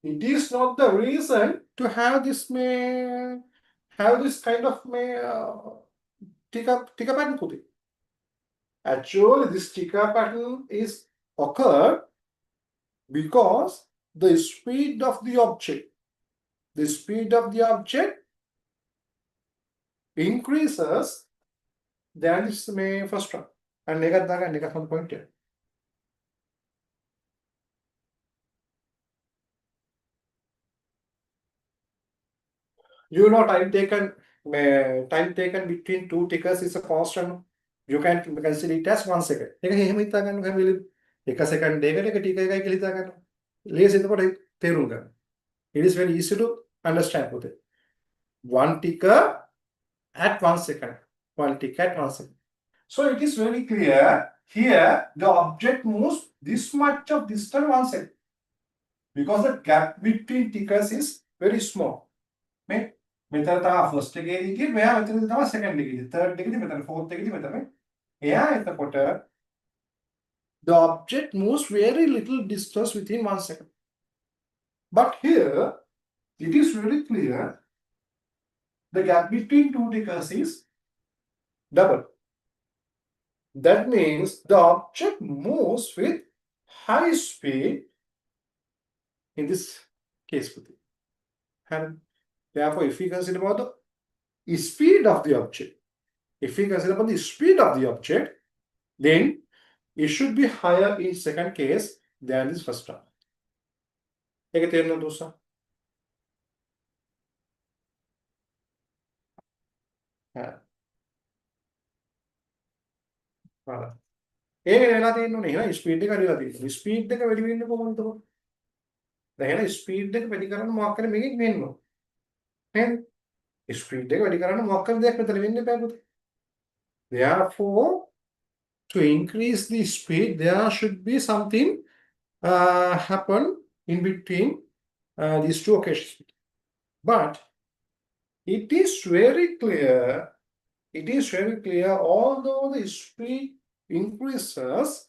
it is not the reason to have this kind of ticker pattern put it. Actually, this ticker pattern is occurred because the speed of the object increases than this first one. And negative one point here. You know, time taken between two tickers is a constant. You can consider it as 1 second. එක එහෙම හිතා ගන්න හැම එක second එකකට එක ටික එකයි කියලා හිතා ගන්න. ලේසි එතකොට තේරුම් ගන්න. It is very easy to understand පුතේ. One ticker at 1 second. One tick at 1 second. So it is very clear here the object moves this much of distance 1 second. Because the gap between tickers is very small. මෙතන තමයි first එකේදී ගියේ මෙයා මෙතනදී තමයි second එකේදී third එකේදී මෙතන fourth එකේදී මෙතන එයා එතකොට the object moves very little distance within 1 second. But here it is very clear the gap between two tickers is double. That means the object moves with high speed in this case. And therefore, if we consider about the speed of the object, if we consider about the speed of the object, then it should be higher in second case than this first one. ඒක තේරෙනවද දෝස්තා? ඒක වෙලා තියෙන්නේ එහෙනම් speed එක අඩු වෙලා තියෙනවා. ස්පීඩ් එක වැඩි වෙන්නේ කොහොමද එතකොට? දැන් එහෙනම් ස්පීඩ් එක වැඩි කරන්න මොකක් කරේ මේකෙන් වෙන්න ඕන. නේද? ස්පීඩ් එක වැඩි කරන්න මොකක් කරේ දෙයක් මෙතන වෙන්න බෑ පුතේ. Therefore, to increase the speed, there should be something happen in between these two occasions. But it is very clear, although the speed increases,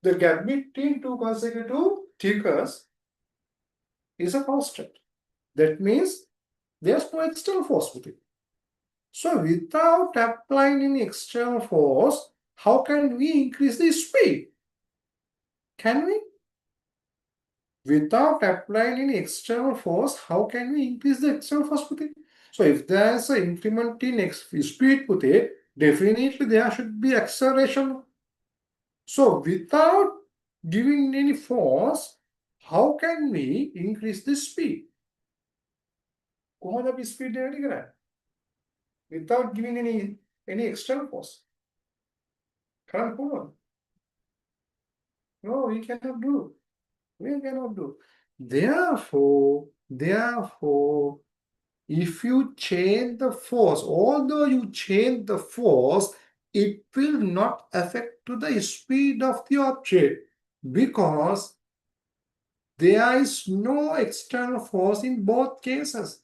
the gap between two consecutive tickers is a constant. That means there's no external force with it. So without applying any external force, how can we increase the speed? Can we? Without applying any external force, how can we increase the external force with it? So if there's an increment in speed with it, definitely there should be acceleration. So without giving any force, how can we increase the speed? කොහොමද අපි speed එක වැඩි කරන්නේ? Without giving any external force. කරන්න පුළුවන්? No, we cannot do. We cannot do. Therefore, if you change the force, although you change the force, it will not affect to the speed of the object because there is no external force in both cases.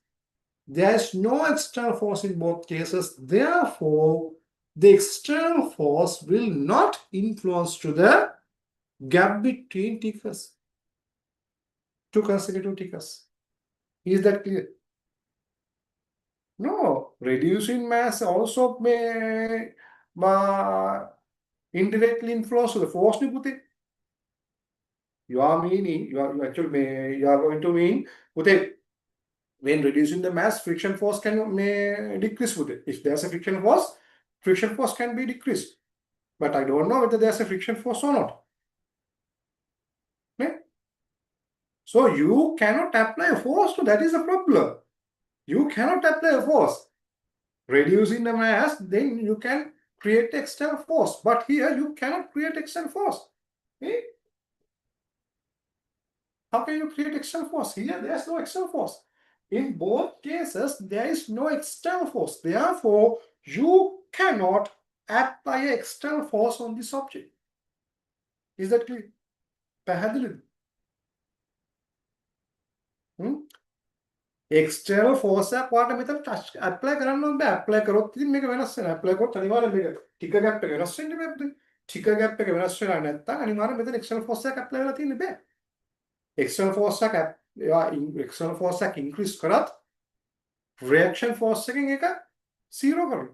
There is no external force in both cases. Therefore, the external force will not influence to the gap between tickers. Two consecutive tickers. Is that clear? No, reducing mass also may indirectly influence the force you put it. You are going to mean put it. When reducing the mass, friction force may decrease with it. If there's a friction force can be decreased. But I don't know whether there's a friction force or not. Okay? So you cannot apply a force, so that is a problem. You cannot apply a force. Reducing the mass, then you can create external force. But here you cannot create external force. Okay? How can you create external force? Here there's no external force. In both cases, there is no external force. Therefore, you cannot apply an external force on this object. Is that clear? පැහැදිලිද? External force එකක් වාට මෙතන apply කරන්න ඕනේ බෑ. apply කරොත් ඉතින් මේක වෙනස් වෙනවා. apply කරොත් අනිවාර්යෙන් මේක ticker gap එක වෙනස් වෙන්නේ බෑ. ticker gap එක වෙනස් වෙලා නැත්නම් අනිවාර්යෙන් මෙතන external force එකක් apply වෙලා තියෙන්නේ බෑ. external force එකක් increase කරත් reaction force එකෙන් ඒක zero කරනවා.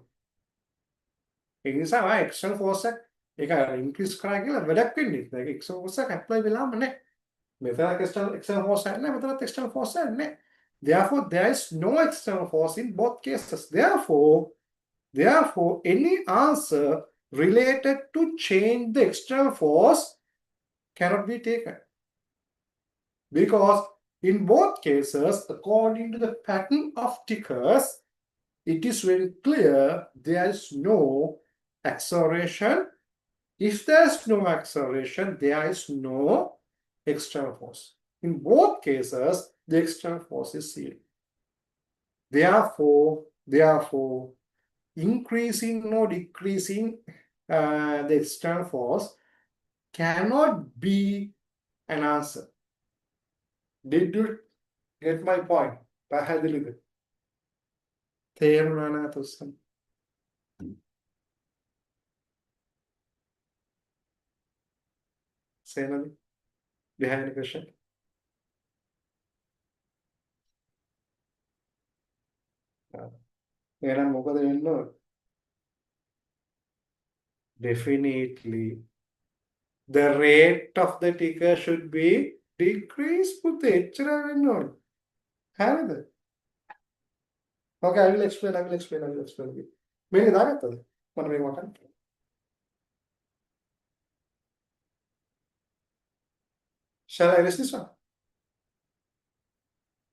ඒ නිසා external force එක increase කරා කියලා වැඩක් වෙන්නේ නැහැ. ඒක external force එක apply වෙලාම නැහැ. මෙතන external force එක නැහැ. මෙතනත් external force එක නැහැ. Therefore, there is no external force in both cases. Therefore, any answer related to change the external force cannot be taken. Because In both cases, according to the pattern of tickers, it is very clear there is no acceleration. If there is no acceleration, there is no external force. In both cases, the external force is zero. Therefore, increasing or decreasing the external force cannot be an answer. Did you get my point? පැහැදිලිද? තේරුණා නේද උස්සන්? Senadi, do you have any question? එහෙනම් මොකද වෙන්න ඕන? Definitely the rate of the ticker should be decreased පුතේ එච්චර වෙන්න ඕන. හරිද? Okay, I will explain. මේක දාගත්තද? මම මේක වටන්න. Shall I erase this one?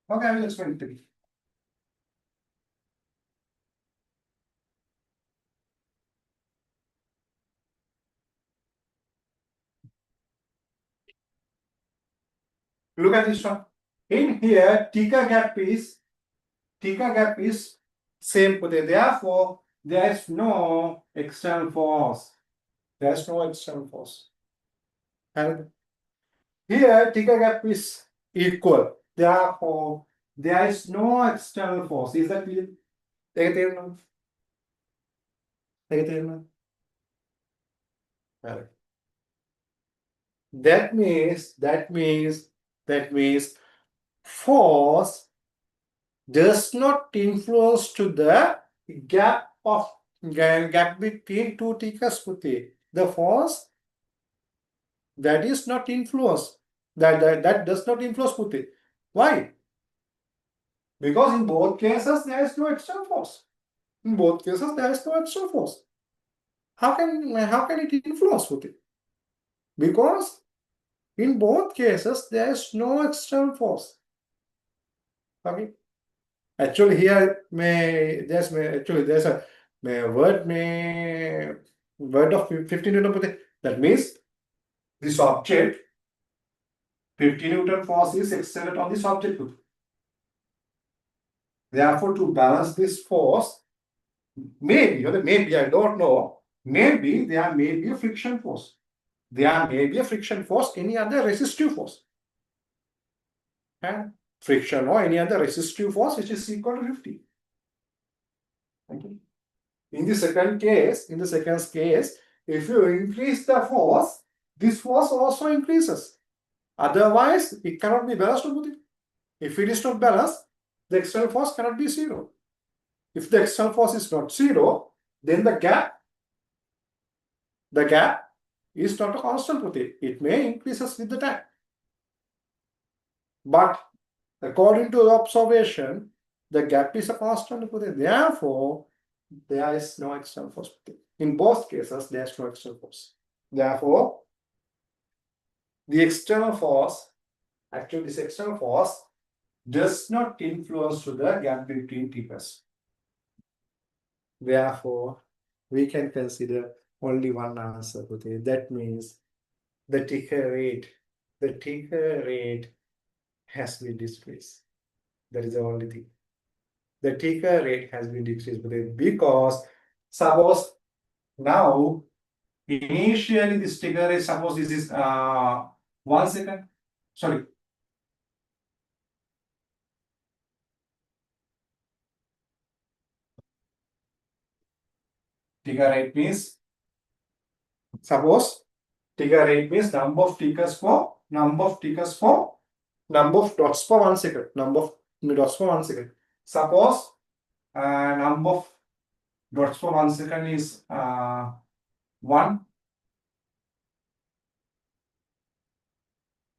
Okay, I will explain it to you. Look at this one. In here, ticker gap is same putte. Therefore, there is no external force. There is no external force. And here, ticker gap is equal. Therefore, there is no external force. Is that clear? That means force does not influence to the gap between two tickers. The force that is not influence. That does not influence. Why? Because in both cases there is no external force. In both cases there is no external force. How can it influence? Because in both cases there is no external force. Okay. Actually, here there's a word of 50 Newton. That means this object 50 Newton force is exerted on this object. Therefore, to balance this force, maybe I don't know. Maybe there may be a friction force. There may be a friction force, any other resistive force. And friction or any other resistive force which is equal to 50. Okay. In the second case, if you increase the force, this force also increases. Otherwise, it cannot be balanced. If it is not balanced, the external force cannot be zero. If the external force is not zero, then the gap is not a constant. It may increases with the time. But according to the observation, the gap is a constant. Therefore, there is no external force. In both cases, there is no external force. Therefore, the external force, actually this external force does not influence to the gap between tickers. Therefore, we can consider only one answer. That means the ticker rate has been decreased. That is the only thing. The ticker rate has been decreased because suppose now initially this ticker rate, suppose this is 1 second. Sorry. Ticker rate means, suppose ticker rate means number of dots for 1 second. Number of dots for 1 second. Suppose number of dots for 1 second is 1.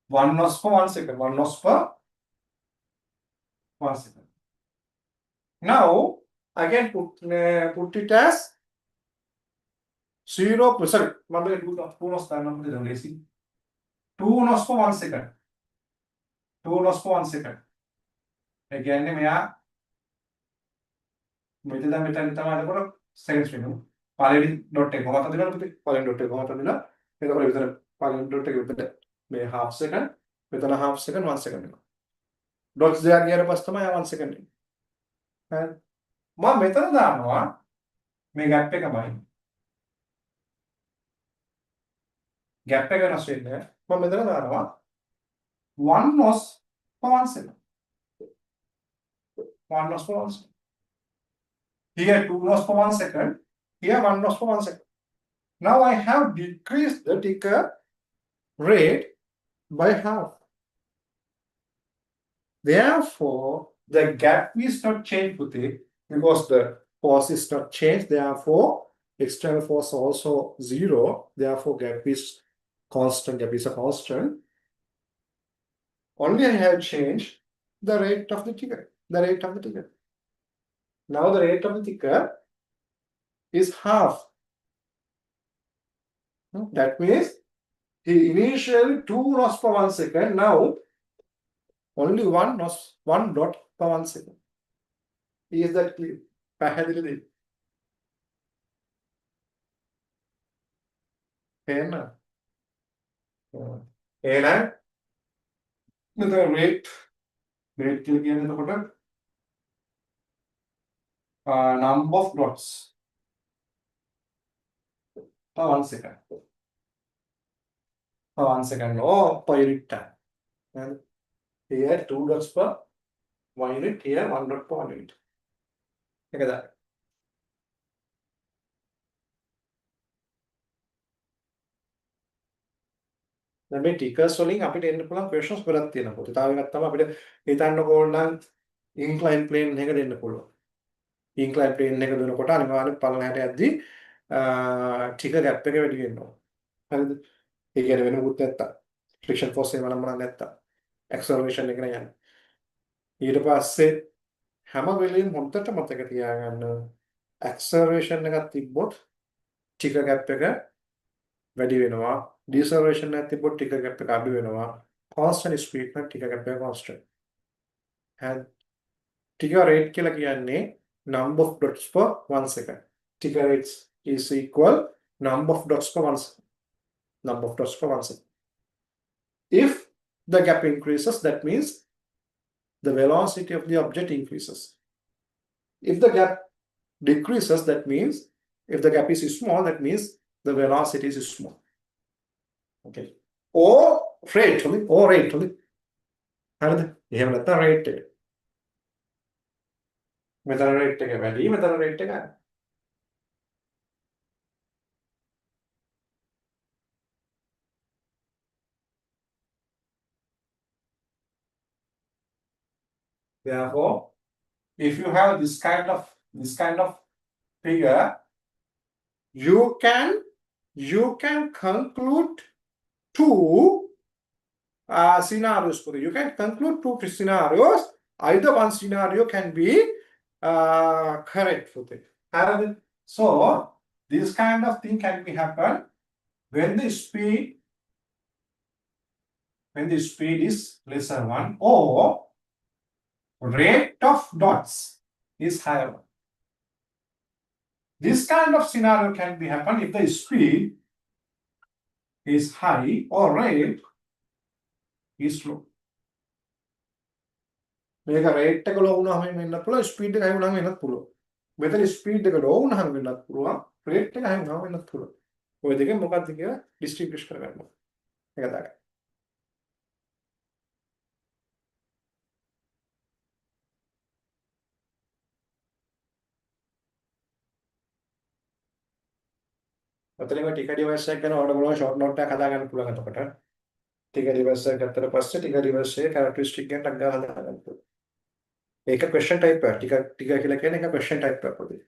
1 dots for 1 second. 1 dots for 1 second. Now again put it as 0. Sorry, 2 dots for 1 second. 2 knots per 1 second. ඒ කියන්නේ මෙයා මෙතන තමයි එතකොට seconds වෙනවා. පළවෙනි dot එක කොහොමද දෙනවද පුතේ? පළවෙනි dot එක කොහොමද දෙනවා? එතකොට විතර පළවෙනි dot එක විතර මේ half second, මෙතන half second 1 second වෙනවා. dots දෙකක් ගියාට පස්සේ තමයි 1 second එන්නේ. හරි. මම මෙතන දානවා මේ gap එක බහින්න. gap එක වෙනස් වෙන්නේ නැහැ. මම මෙතන දානවා 1 knots per 1 second. 1 knots per 1 second. Here 2 knots per 1 second. Here 1 knots per 1 second. Now I have decreased the ticker rate by half. Therefore, the gap is not changed because the force is not changed. Therefore, external force also 0. Therefore, gap is constant. Gap is a constant. Only I have changed the rate of the ticker. The rate of the ticker. Now the rate of the ticker is half. That means he initially 2 knots per 1 second. Now only 1 knots, 1 dot per 1 second. Is that clear? පැහැදිලිද? එහෙනම් එහෙනම් මෙතන rate කියලා කියන්නේ එතකොට number of dots per 1 second. Per 1 second or per unit time. And here 2 dots per 1 unit, here 1 dot per 1 unit. Okay, that. දැන් මේ ටිකර්ස් වලින් අපිට එන්න පුළුවන් questions ගොඩක් තියෙනවා පොතේ. තව එකක් තමයි අපිට හිතන්නකෝ නම් incline plane එක දෙන්න පුළුවන්. incline plane එක දෙනකොට අනිවාර්යෙන් පල්ලෙහාට යද්දී ටිකර් gap එක වැඩි වෙනවා. හරිද? ඒ කියන්නේ වෙන මොකුත් නැත්තම්. friction force එක නම් නැත්තම්. acceleration එක නෑ යන්නේ. ඊට පස්සේ හැම වෙලෙම හොඳට මතක තියාගන්න acceleration එකක් තිබ්බොත් ටිකර් gap එක වැඩි වෙනවා. deceleration එකක් තිබ්බොත් ටිකර් gap එක අඩු වෙනවා. constant speed නම් ටිකර් gap එක constant. and ටිකර් rate කියලා කියන්නේ number of dots per 1 second. Ticker rate is equal number of dots per 1 second. Number of dots per 1 second. If the gap increases, that means the velocity of the object increases. If the gap decreases, that means if the gap is small, that means the velocity is small. Okay. Or rate only. Or rate only. හරිද? එහෙම නැත්නම් rate එක. මෙතන rate එක වැඩි, මෙතන rate එක අඩු. Therefore, if you have this kind of figure, you can conclude two scenarios for you. You can conclude two scenarios. Either one scenario can be correct for it. So this kind of thing can be happen when the speed is less than 1 or rate of dots is higher. This kind of scenario can be happen if the speed is high or rate is low. මේක rate එක ලෝ වුණාම වෙන්නත් පුළුවන් speed එක හයි වුණාම වෙන්නත් පුළුවන්. මෙතන ස්පීඩ් එක ලෝ වුණාම වෙන්නත් පුළුවන් රේට් එක හයි වුණාම වෙන්නත් පුළුවන්. ඔය දෙකෙන් මොකක්ද කියලා ඩිස්ට්‍රිබියුට් කරගන්නවා. ඒක තමයි. ඔතන මේ ටික ඩිවයිස් එක ගැන ඔයාලට බලන්න ෂෝට් නෝට් එකක් හදාගන්න පුළුවන් එතකොට. ටික ඩිවයිස් එක ගත්තට පස්සේ ටික ඩිවයිස් එකේ කැරක්ටරිස්ටික් ගැන ටක් ගාලා හදාගන්න පුළුවන්. ඒක question type එක. ටික කියලා කියන්නේ ඒක question type එකක් පොතේ.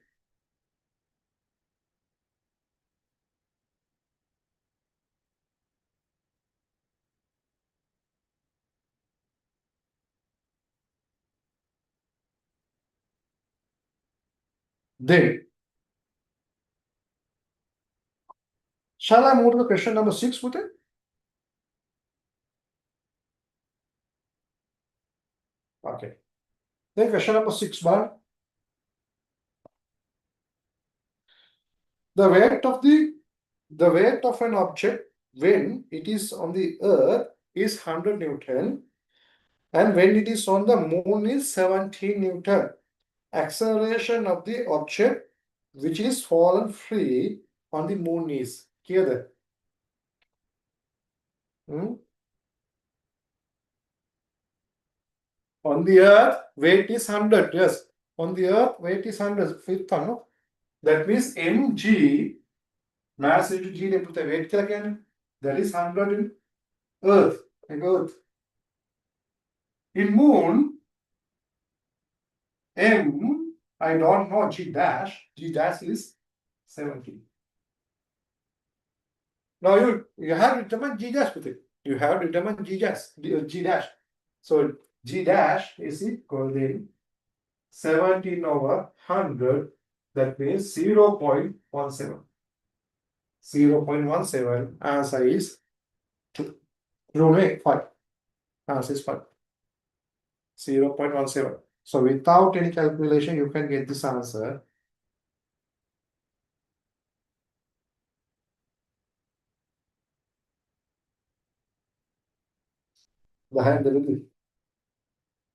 Then shall I move to the question number 6 with it? Okay. Then question number 6. The weight of an object when it is on the earth is 100 Newton, and when it is on the moon is 17 Newton. Acceleration of the object which is fallen free on the moon is. Clear that? On the earth, weight is 100. Yes. On the earth, weight is 100. Fifth one, no? That means mg, mass into g, they put the weight again. That is 100 in earth. In moon, m, I don't know g dash. G dash is 70. Now you have to determine g dash with it. You have to determine g dash. So g dash is equal to 17 over 100. That means 0.17. 0.17. Answer is 2. No, 5. Answer is 5. 0.17. So without any calculation, you can get this answer.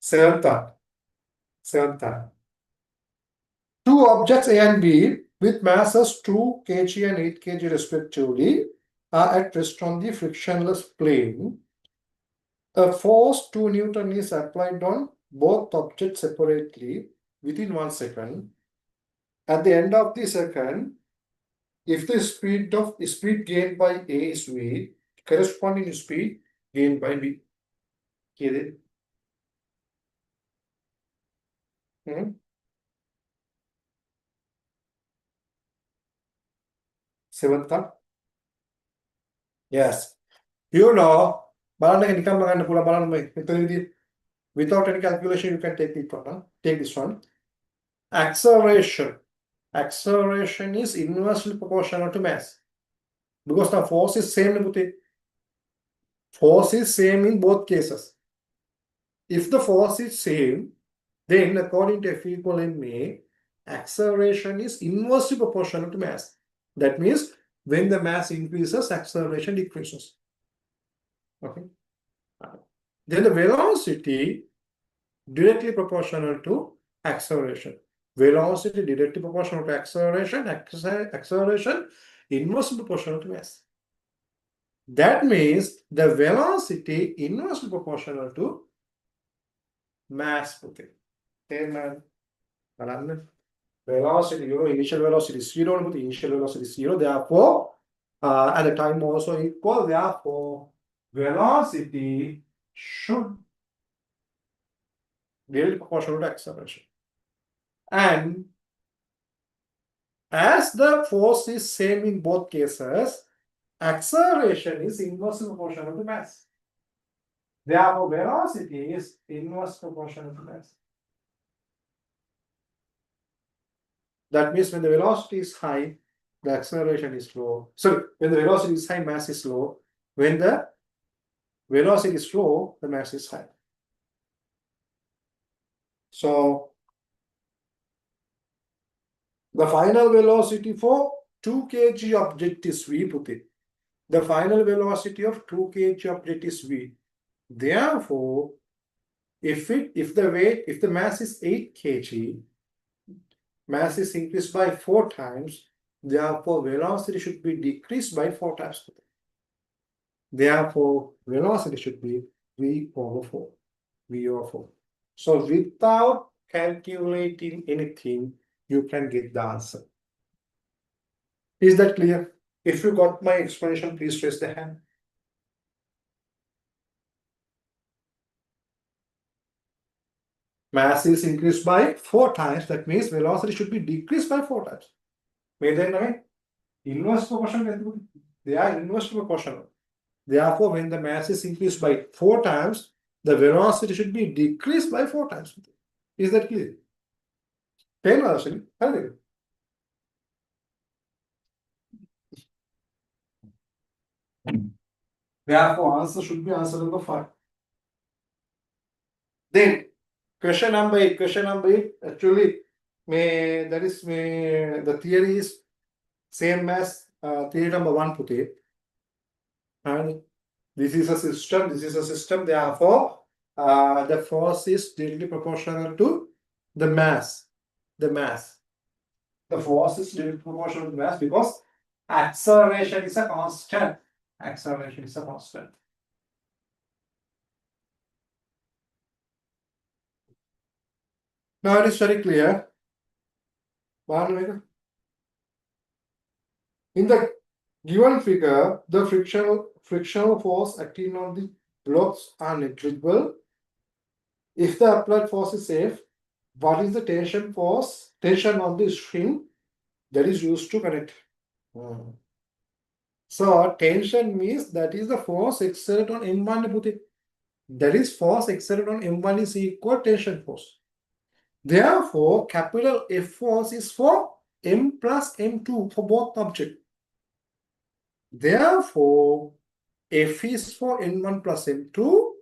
Seventh one. Two objects A and B with masses 2 kg and 8 kg respectively are at rest on the frictionless plane. A force 2 Newton is applied on both objects separately within 1 second. At the end of the second, if the speed gained by A is V, corresponding speed gained by B. Get it? Seventh one? Yes. You know, without any calculation, you can take this one. Acceleration is inversely proportional to mass. Because the force is same. Force is same in both cases. If the force is same, then according to F equal ma, acceleration is inversely proportional to mass. That means when the mass increases, acceleration decreases. Okay. Then the velocity directly proportional to acceleration. Velocity directly proportional to acceleration. Acceleration inversely proportional to mass. That means the velocity inversely proportional to mass. Velocity, initial velocity is 0, initial velocity is 0. Therefore, at the time also equal. Therefore, velocity should be proportional to acceleration. And as the force is same in both cases, acceleration is inversely proportional to mass. Therefore, velocity is inversely proportional to mass. That means when the velocity is high, the acceleration is low. Sorry, when the velocity is high, mass is low. When the velocity is low, the mass is high. So the final velocity for 2 kg object is V, put it. The final velocity of 2 kg object is V. Therefore, if the mass is 8 kg, mass is increased by 4 times, therefore velocity should be decreased by 4 times. Therefore, velocity should be V over 4. V over 4. So without calculating anything, you can get the answer. Is that clear? If you got my explanation, please raise the hand. Mass is increased by 4 times. That means velocity should be decreased by 4 times. Inverse proportional. They are inverse proportional. Therefore, when the mass is increased by 4 times, the velocity should be decreased by 4 times. Is that clear? Therefore, answer should be answer number 5. Then, Question number 8. Question number 8. Actually, the theory is same as theory number 1 pute. And this is a system. This is a system. Therefore, the force is directly proportional to the mass. The mass. The force is directly proportional to the mass because acceleration is a constant. Acceleration is a constant. Now it is very clear. In the given figure, the frictional force acting on the blocks are negligible. If the applied force is safe, what is the tension on the string that is used to connect? So tension means that is the force exerted on M1. That is force exerted on M1 is equal tension force. Therefore, capital F force is for M plus M2 for both objects. Therefore, F is for N1 plus M2.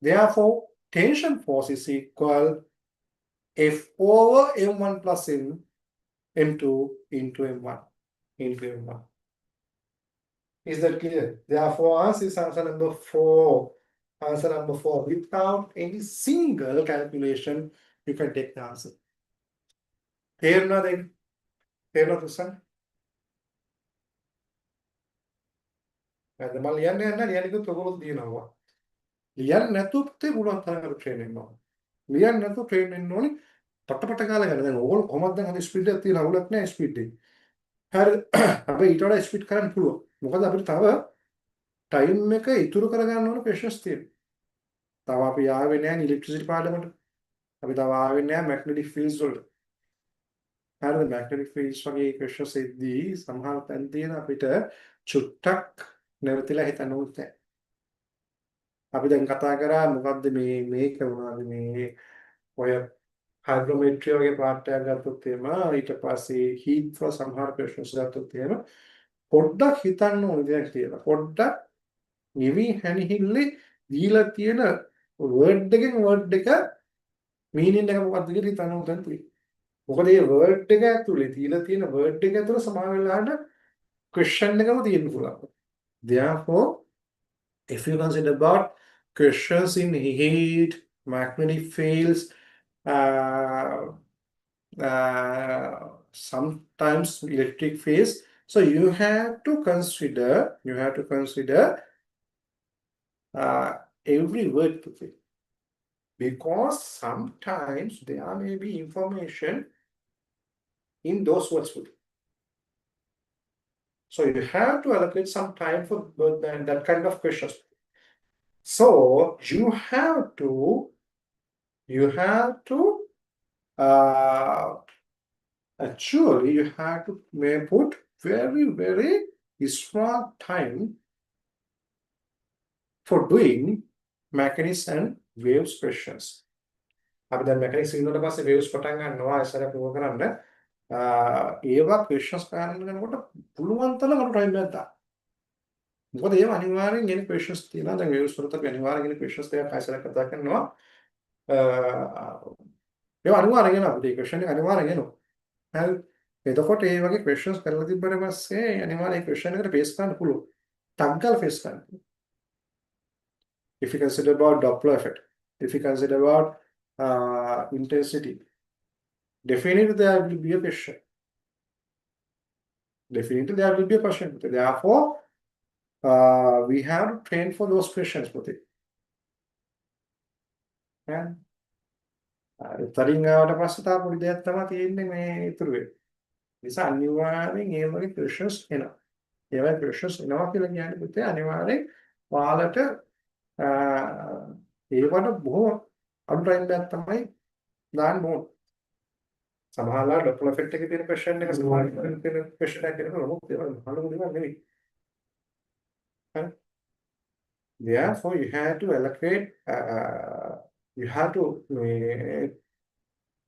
Therefore, tension force is equal F over M1 plus M2 into M1. Is that clear? Therefore, answer is answer number 4. Answer number 4. Without any single calculation, you can take the answer. තේරුණාද ඒක? තේරුණාද උස්සන්න? මම ලියන්න යන්න ලියන්නකොත් ඔයගොල්ලෝ දිනනවා. ලියන්න නැතුව පුළුවන් තරම් ට්‍රේන් වෙන්න ඕනේ. ලියන්න නැතුව ට්‍රේන් වෙන්න ඕනේ. පටපට කාලේ ගන්න. දැන් ඕගොල්ලෝ කොහොමද දැන් අද ස්පීඩ් එකක් තියෙන අවුලක් නැහැ ස්පීඩ් එක. හරි. අපි ඊට වඩා ස්පීඩ් කරන්න පුළුවන්. මොකද අපිට තව ටයිම් එක ඉතුරු කරගන්න ඕන ප්‍රෙෂර්ස් තියෙනවා. තව අපි ආවේ නැහැ ඉලෙක්ට්‍රිසිටි පාඩමට. අපි තව ආවේ නැහැ මැග්නටික් ෆීල්ඩ්ස් වලට. හරිද? මැග්නටික් ෆීල්ඩ්ස් වගේ ප්‍රෙෂර්ස් එද්දී සමහර තැන් තියෙන අපිට චුට්ටක් නැවතිලා හිතන්න ඕනේ. අපි දැන් කතා කරා මොකද්ද මේක මොනවද මේ ඔය හයිඩ්‍රොමෙට්‍රි වගේ පාර්ට් එකක් ගත්තොත් එහෙම ඊට පස්සේ හීට් ෆෝ සමහර ප්‍රෙෂර්ස් ගත්තොත් එහෙම පොඩ්ඩක් හිතන්න ඕනේ දෙයක් කියලා. පොඩ්ඩක් නිවි හැනිහිල්ලේ දීලා තියෙන වර්ඩ් එකෙන් වර්ඩ් එක මීනින් එක මොකක්ද කියලා හිතන්න උතන් තියෙන්නේ. මොකද මේ වර්ඩ් එක ඇතුලේ දීලා තියෙන වර්ඩ් එක ඇතුලේ සමහර වෙලාවට ක්වෙස්චන් එකම තියෙන්න පුළුවන්. Therefore, if you consider about questions in heat, magnetic fields, sometimes electric fields, so you have to consider every word to it, because sometimes there may be information in those words. So you have to allocate some time for that kind of questions. So you have to actually you have to put very, very small time for doing mechanics and waves questions. අපි දැන් mechanics ඉන්නකොට පස්සේ waves පටන් ගන්නවා ඉස්සර programme කරන්න. ඒවා questions කරන්න යනකොට පුළුවන් තරම් අර time එකක් දාන්න. මොකද ඒවා අනිවාර්යෙන් එන questions තියෙනවා. දැන් waves වලට අපි අනිවාර්යෙන් එන questions දෙකක් ඉස්සර කතා කරනවා. ඒවා අනිවාර්යෙන් එනවා. අපිට question එක අනිවාර්යෙන් එනවා. හරි. එතකොට ඒ වගේ questions කරලා තිබ්බට පස්සේ අනිවාර්යෙන් question එකට face කරන්න පුළුවන්. ටග්ගල් face කරන්න. If you consider about Doppler effect, if you consider about intensity, definitely there will be a question. Therefore, we have to train for those questions. තරින් ආවට පස්සේ තා පොඩි දෙයක් තමයි තියෙන්නේ මේ ඉතුරු වෙන්නේ. නිසා අනිවාර්යෙන් ඒ වගේ questions එනවා. ඒ වගේ questions එනවා කියලා කියන්නේ පුතේ අනිවාර්යෙන් ඔයාලට ඒවට බොහොම අඩු time එකක් තමයි දාන්න ඕන. සමහරවල් Doppler effect එකේ තියෙන question එක සමහරවල් තියෙන question එකක් කරනකොට මොකද ඒවා හලු දෙයක් නෙවෙයි. හරි. Therefore, you have to allocate, you have to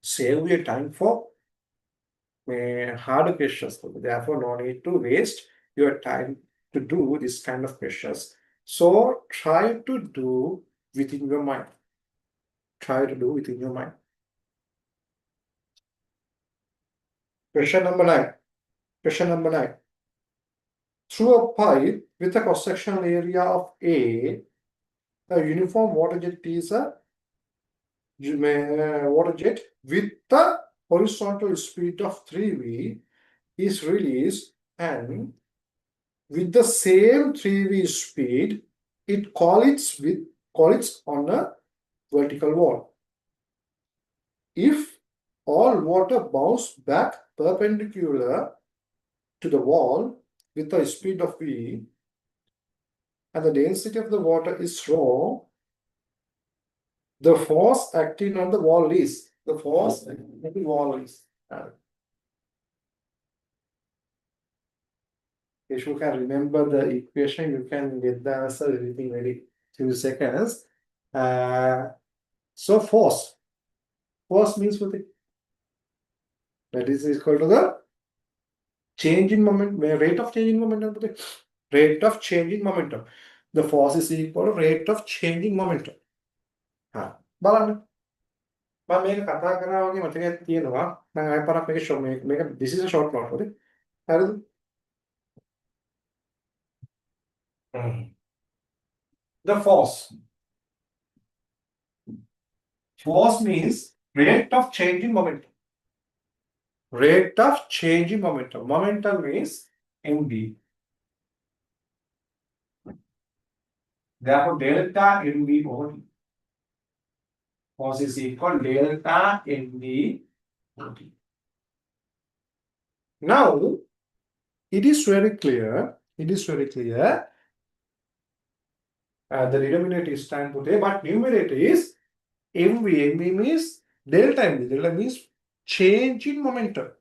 save your time for harder questions. Therefore, no need to waste your time to do this kind of questions. So, try to do within your mind. try to do within your mind. Question number 9. Question number 9. Through a pipe with a cross-sectional area of A, uniform water jet is a water jet with the horizontal speed of 3V is released, and with the same 3V speed, it collides on a vertical wall. If all water bounce back perpendicular to the wall with a speed of V, and the density of the water is rho, the force acting on the wall is if you can remember the equation, you can get the answer within very few seconds. So force means what? That is equal to the change in moment, rate of change in momentum. Rate of change in momentum. The force is equal to rate of change in momentum. බලන්න. මම මේක කතා කරනවා වගේ මතකයක් තියෙනවා. මම ආයෙ පාරක් මේක this is a short note හරි. හරිද? The force. Force means rate of change in momentum. Rate of change in momentum. Momentum means mv. Therefore, delta mv over t. Force is equal to delta mv over t. Now, it is very clear. The denominator is time put A, but numerator is mv. Mv means delta mv. Delta means change in momentum.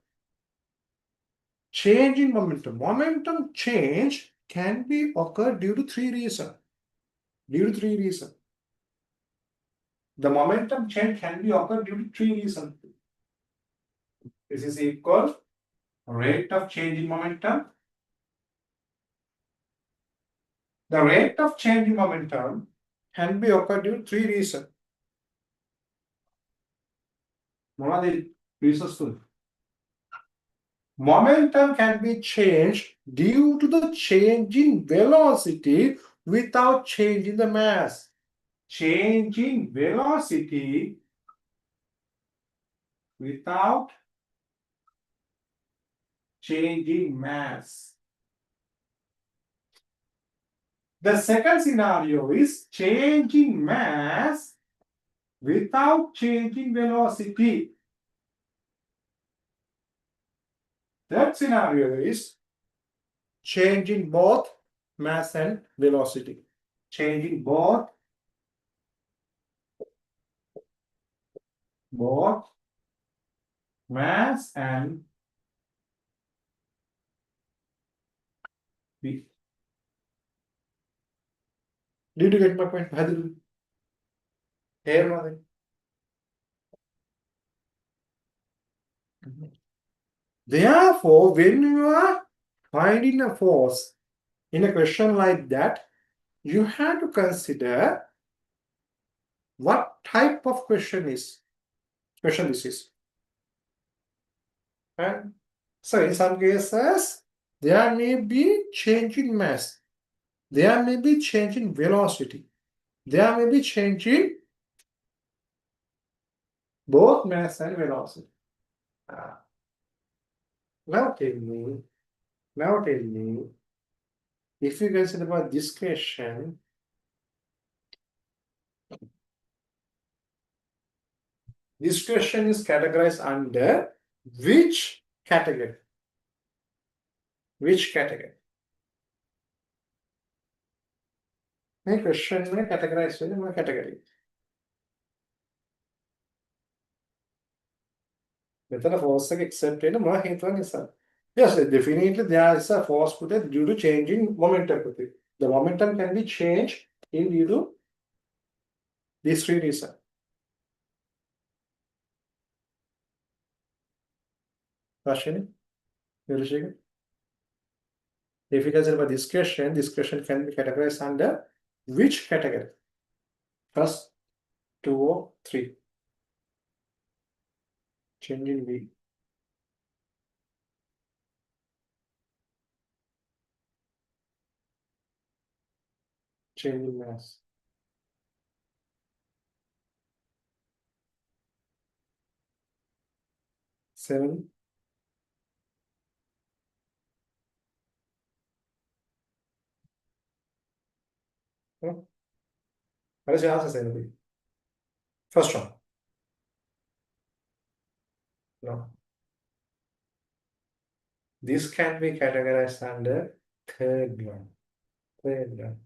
Change in momentum. Momentum change can be occurred due to 3 reasons. The momentum change can be occurred due to 3 reasons. This is equal rate of change in momentum. The rate of change in momentum can be occurred due to 3 reasons. What are the reasons? Momentum can be changed due to the change in velocity without changing the mass. Change in velocity without changing mass. The second scenario is changing mass without changing velocity. Third scenario is changing both mass and velocity. Changing both mass and speed. Did you get my point? Here, therefore, when you are finding a force in a question like that, you have to consider what type of question this is. And so in some cases, there may be change in mass. There may be change in velocity. There may be change in both mass and velocity. Now tell me, if you consider about this question, this question is categorized under which category? Which category? My question is categorized in my category. Method of force except in my hate. Yes, definitely there is a force put due to changing momentum. The momentum can be changed in due to these 3 reasons. Rashini? If you consider about this question can be categorized under which category? First, 203. Change in V. Change in mass. 7. What is your answer, Sainabi? First one. No. This can be categorized under third one. Third one.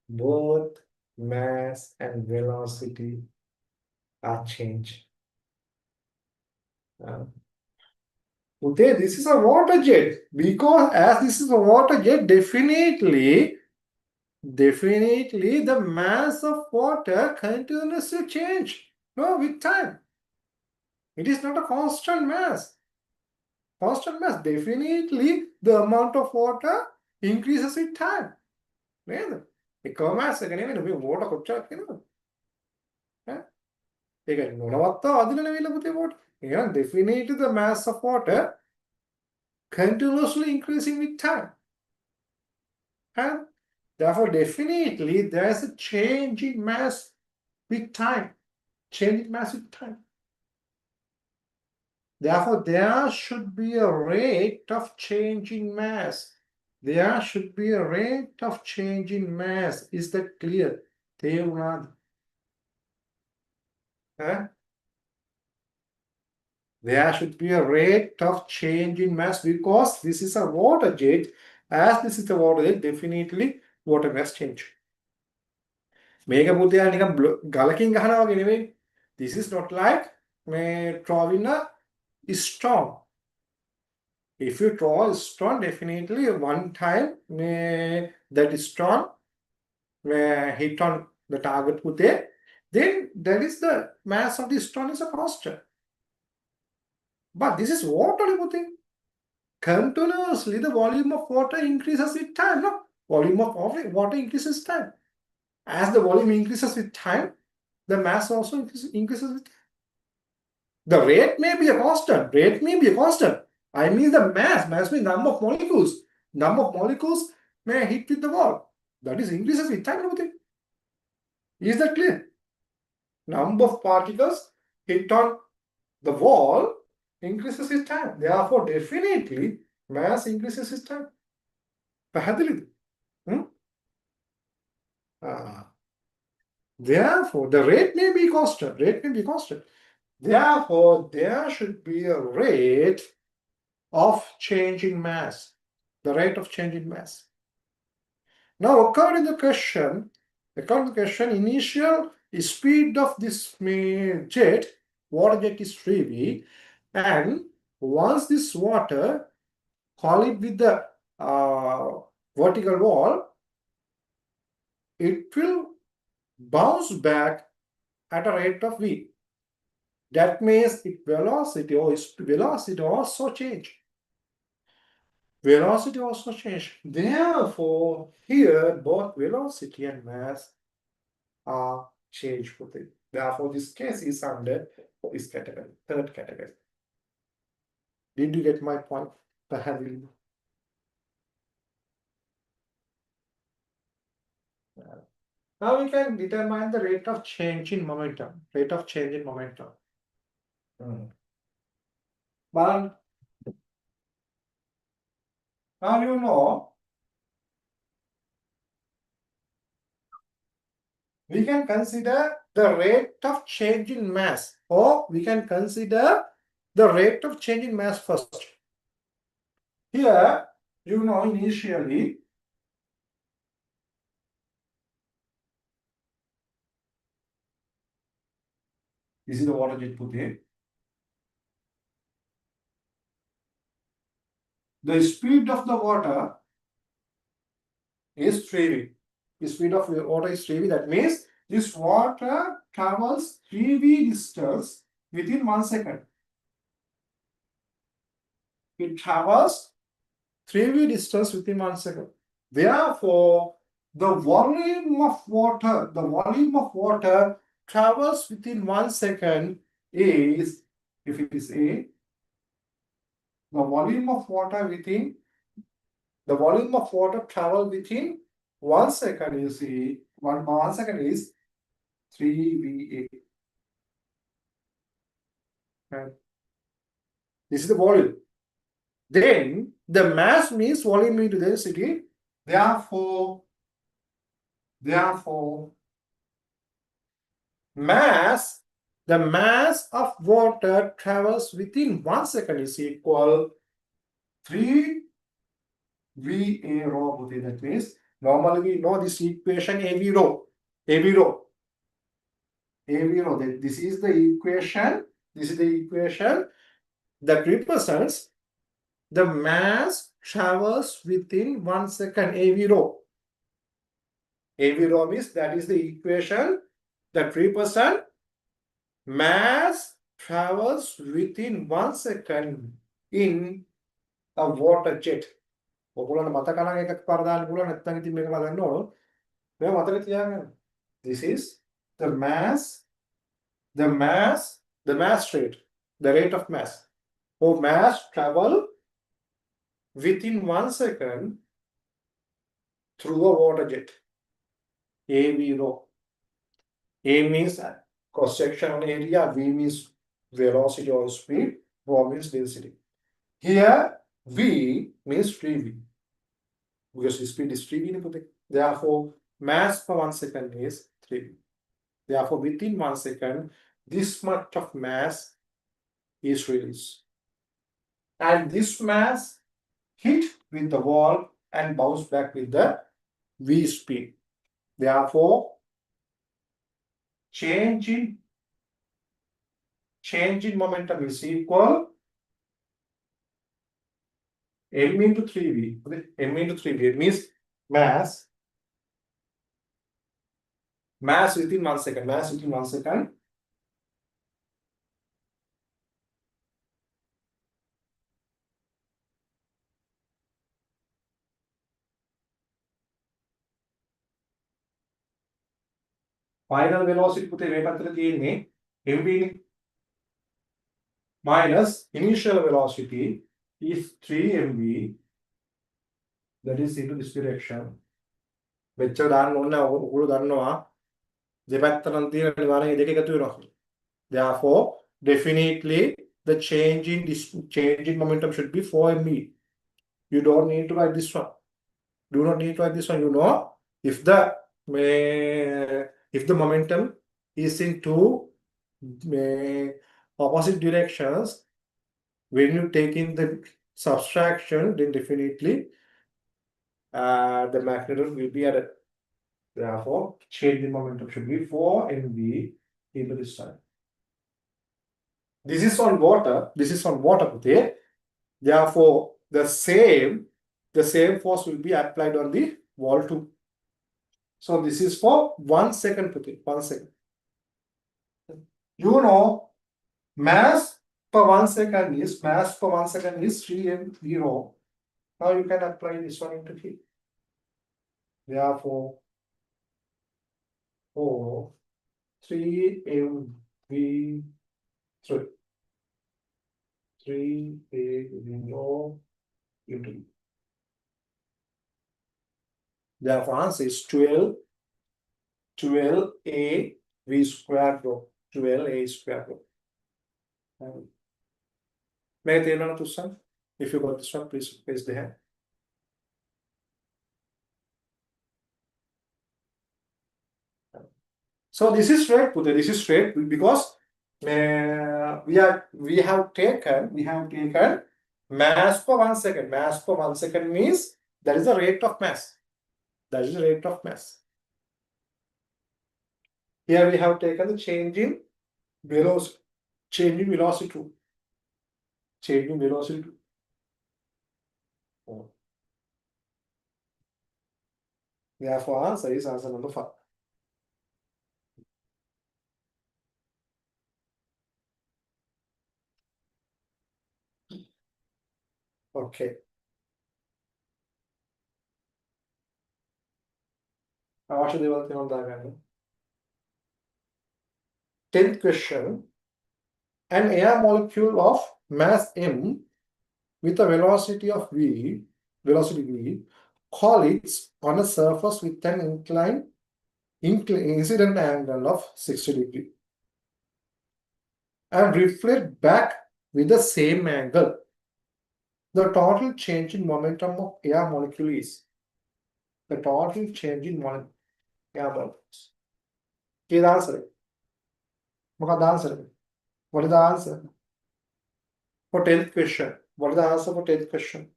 Both mass and velocity are changed. Okay, this is a water jet. Because as this is a water jet, definitely the mass of water continuously change. No, with time. It is not a constant mass. Constant mass, definitely the amount of water increases with time. නේද? එකම mass එක නෙවෙයි මේ water කොච්චරක් වෙනවද? ඈ? ඒක මොනවත් අදින නෙවෙයිලා පුතේ water. එහෙනම් definitely the mass of water continuously increasing with time. And therefore, definitely there is a change in mass with time. Change in mass with time. Therefore, there should be a rate of change in mass. There should be a rate of change in mass. Is that clear? Huh? There should be a rate of change in mass because this is a water jet. As this is a water jet, definitely water mass change. මේක පුතේ නිකන් ගලකින් ගහනවා වගේ නෙවෙයි. This is not like මේ drawing a stone. If you draw a stone, definitely one time that stone hit on the target පුතේ, then that is the mass of the stone is a constant. But this is water පුතේ. Continuously the volume of water increases with time. No? Volume of water increases with time. As the volume increases with time, the mass also increases with time. The rate may be a constant. Rate may be a constant. I mean the mass. Mass means number of molecules. Number of molecules may hit with the wall. That is increases with time. Is that clear? Number of particles hit on the wall increases with time. Therefore, definitely mass increases with time. Therefore, the rate may be constant. Rate may be constant. Therefore, there should be a rate of change in mass. The rate of change in mass. Now, according to the question, initial speed of this jet, water jet is 3v, and once this water collide with the vertical wall, it will bounce back at a rate of v. That means its velocity also change. Velocity also change. Therefore, here both velocity and mass are changed. Therefore, this case is under this category, third category. Did you get my point? Now we can determine the rate of change in momentum. Rate of change in momentum. But now you know we can consider the rate of change in mass, or we can consider the rate of change in mass first. Here, you know, initially this is the water jet put here. The speed of the water is 3v. The speed of water is 3v. That means this water travels 3v distance within 1 second. It travels 3v distance within 1 second. Therefore, the volume of water travels within 1 second is, if it is A, the volume of water travel within 1 second is E. 1 second is 3 VA. And this is the volume. Then the mass means volume into density. Therefore, mass, the mass of water travels within 1 second is equal 3 VA rho. That means normally we know this equation AV rho. AV rho. This is the equation. This is the equation that represents the mass travels within 1 second. AV rho. AV rho means that is the equation that represents mass travels within 1 second in a water jet. ඔයගොල්ලන්ට මතක නම් එකක් පාර දාන්න පුළුවන් නැත්නම් ඉතින් මේක බලන්න ඕන. මේක මතක තියාගන්න. This is the mass rate, the rate of mass. For mass travel within 1 second through a water jet. AV rho. A means cross-sectional area, V means velocity or speed, rho means density. Here, V means 3V. Because the speed is 3V. Therefore, mass per 1 second is 3V. Therefore, within 1 second, this much of mass is released. And this mass hit with the wall and bounce back with the V speed. Therefore, change in momentum is equal m into 3v. Okay? M into 3v. It means mass within 1 second. Mass within 1 second. Final velocity පුතේ මේ පැත්තට තියෙන්නේ mv minus initial velocity is 3 mv, that is into this direction. මෙච්චර දාන්න ඕනේ නැහැ. ඔයගොල්ලෝ දන්නවා දෙපැත්තටම තියෙන නිවාරණය දෙක එකතු වෙනවා. Therefore, definitely the change in momentum should be 4 mv. You don't need to write this one. Do not need to write this one. You know, if the momentum is in two opposite directions, when you take in the subtraction, then definitely the magnitude will be added. Therefore, change in momentum should be 4 mv into this side. This is on water. This is on water. Therefore, the same force will be applied on the wall too. So this is for 1 second. 1 second. You know, mass per 1 second is 3 mv rho. Now you can apply this one into here. Therefore, 3 mv 3 mv rho into. Therefore, answer is 12 a v square rho. 12 a square rho. May I tell you to some? If you got this one, please raise the hand. So this is straight, Pute. This is straight because we have taken mass per 1 second. Mass per 1 second means that is the rate of mass. That is the rate of mass. Here we have taken the change in velocity. Change in velocity too. Change in velocity too. Therefore, answer is answer number 5. Okay. අවශ්‍ය දේවල් තියෙනවා දාගන්න. 10th question. An air molecule of mass m with a velocity v, collides on a surface with an incident angle of 60 degree and reflect back with the same angle. The total change in momentum of air molecule is the total change in air molecules. Okay, the answer. What is the answer? What is the answer for 10th question? What is the answer for 10th question?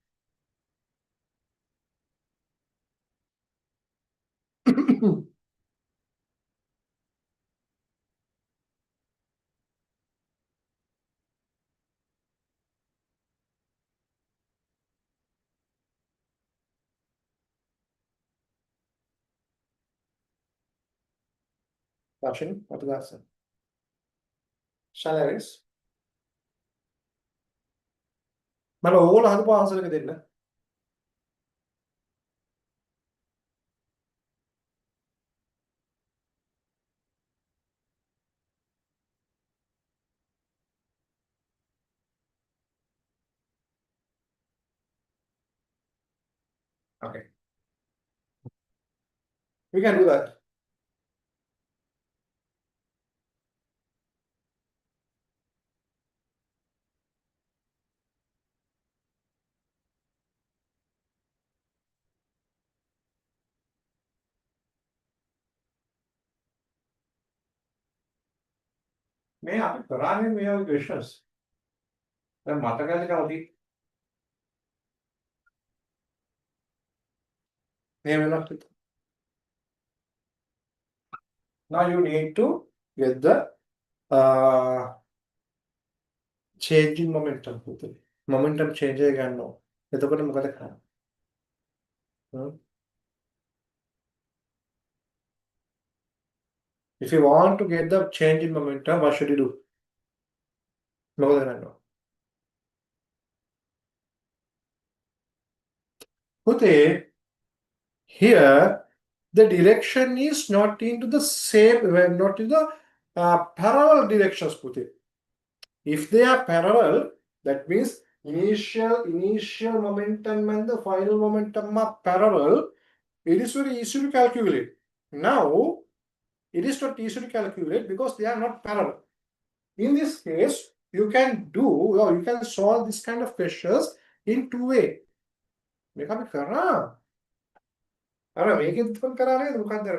Watching, what is the answer? Shall I raise? මම ඕගොල්ලෝ හදපු answer එක දෙන්න. Okay. We can do that. මේ අපි කරන්නේ මේ වගේ questions. දැන් මතකද කවුද? මේ වෙනකොට. Now you need to get the change in momentum. Momentum change එක ගන්න ඕන. එතකොට මොකද කරන්නේ? If you want to get the change in momentum, what should you do? මොකද කරන්න ඕන? පුතේ, here the direction is not into the same, not in the parallel directions, Puti. If they are parallel, that means initial momentum and the final momentum are parallel, it is very easy to calculate. Now, it is not easy to calculate because they are not parallel. In this case, you can do or you can solve this kind of questions in two ways. මේක අපි කරා අර මේකෙත් තුන් කරා නේද මොකක්ද අර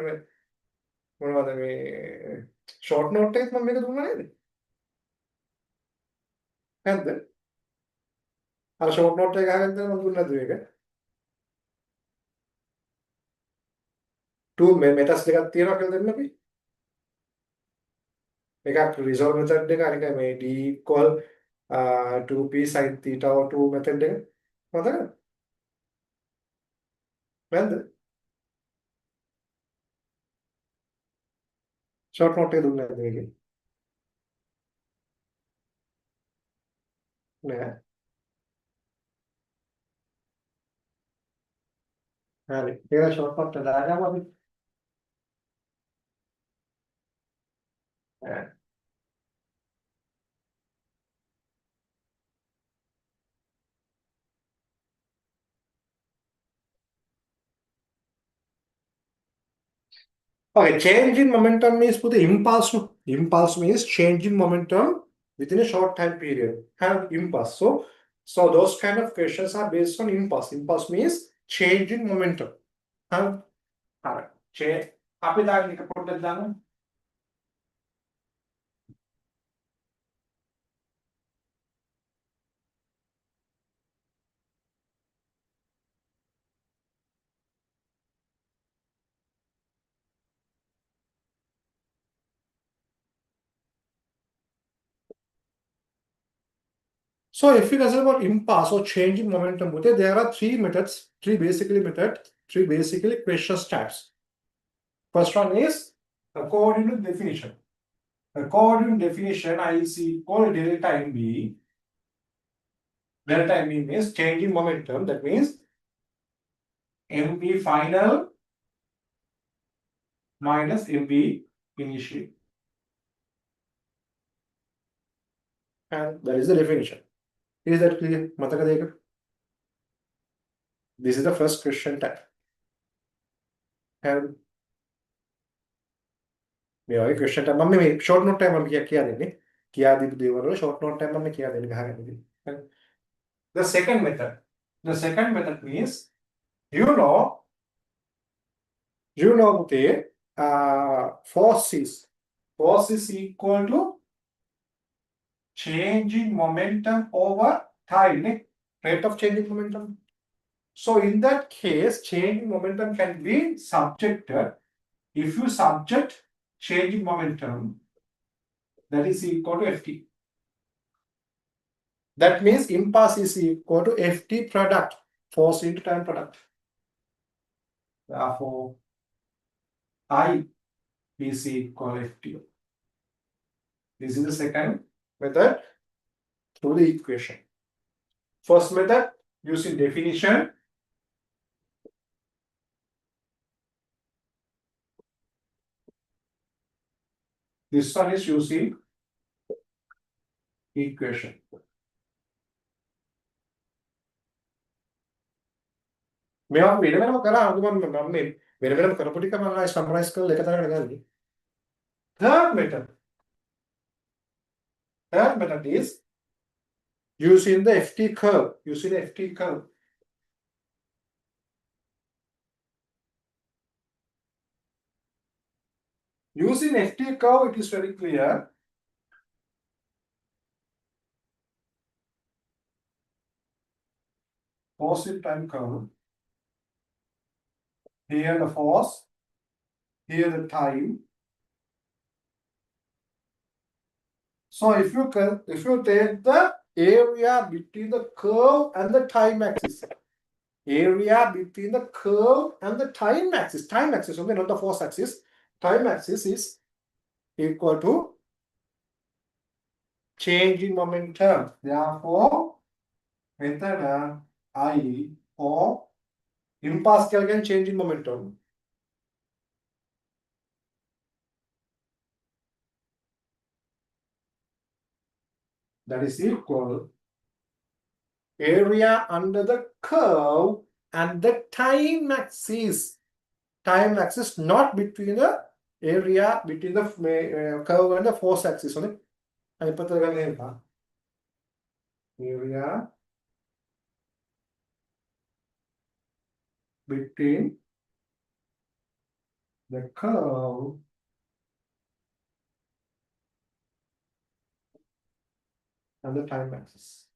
මොනවද මේ ෂෝට් නෝට් එකත් මම මේක දුන්නා නේද නැද්ද අර ෂෝට් නෝට් එක ගහගෙන මම දුන්නාද මේක two මෙතස් දෙකක් තියෙනවා කියලා දෙන්න අපි එකක් රිසෝල්ව් මෙතඩ් එක අනික මේ d equal 2p sin theta or 2 method එක මතකද නැද්ද ෂෝට් නෝට් එක දුන්නා නේද මේකේ නෑ හරි ඒක ෂෝට් නෝට් එක දාගමු අපි Okay, change in momentum means put the impulse. Impulse means change in momentum within a short time period. Have impulse. So those kind of questions are based on impulse. Impulse means change in momentum. Have change. අපි දාගෙන එක පොඩ්ඩක් දාන්න. So if you consider about impulse or change in momentum, there are three basically question types. First one is according to definition. According to definition, I is equal delta MB. Delta MB means change in momentum. That means MB final minus MB initial. And that is the definition. Is that clear? මතකද ඒක? This is the first question type. And මේ වගේ question type මම මේ short note time මම කියා දෙන්නේ. කියා දීපු දේවල් වල short note time මම කියා දෙන්නේ ගහගෙන ඉතින්. The second method. The second method means you know පුතේ force is equal to change in momentum over time, ne? Rate of change in momentum. So in that case, change in momentum can be subjected. If you subject change in momentum, that is equal to Ft. That means impulse is equal to Ft product, force into time product. Therefore, I is equal to Ft. This is the second method through the equation. First method using definition. This one is using equation. මේවා වෙන වෙනම කරා අනුගමන මම මේ වෙන වෙනම කරපු ටික මම ආයෙ සම්මරයිස් කරලා එක තැනකට ගන්නේ. Third method is using the FT curve. Using the FT curve. Using FT curve, it is very clear. Force in time curve. Here the force, here the time. So if you take the area between the curve and the time axis, area between the curve and the time axis, okay, not the force axis, time axis is equal to change in momentum. Therefore, method I or impulse can change in momentum. That is equal area under the curve and the time axis. Time axis not between the area between the curve and the force axis. Area between the curve and the time axis.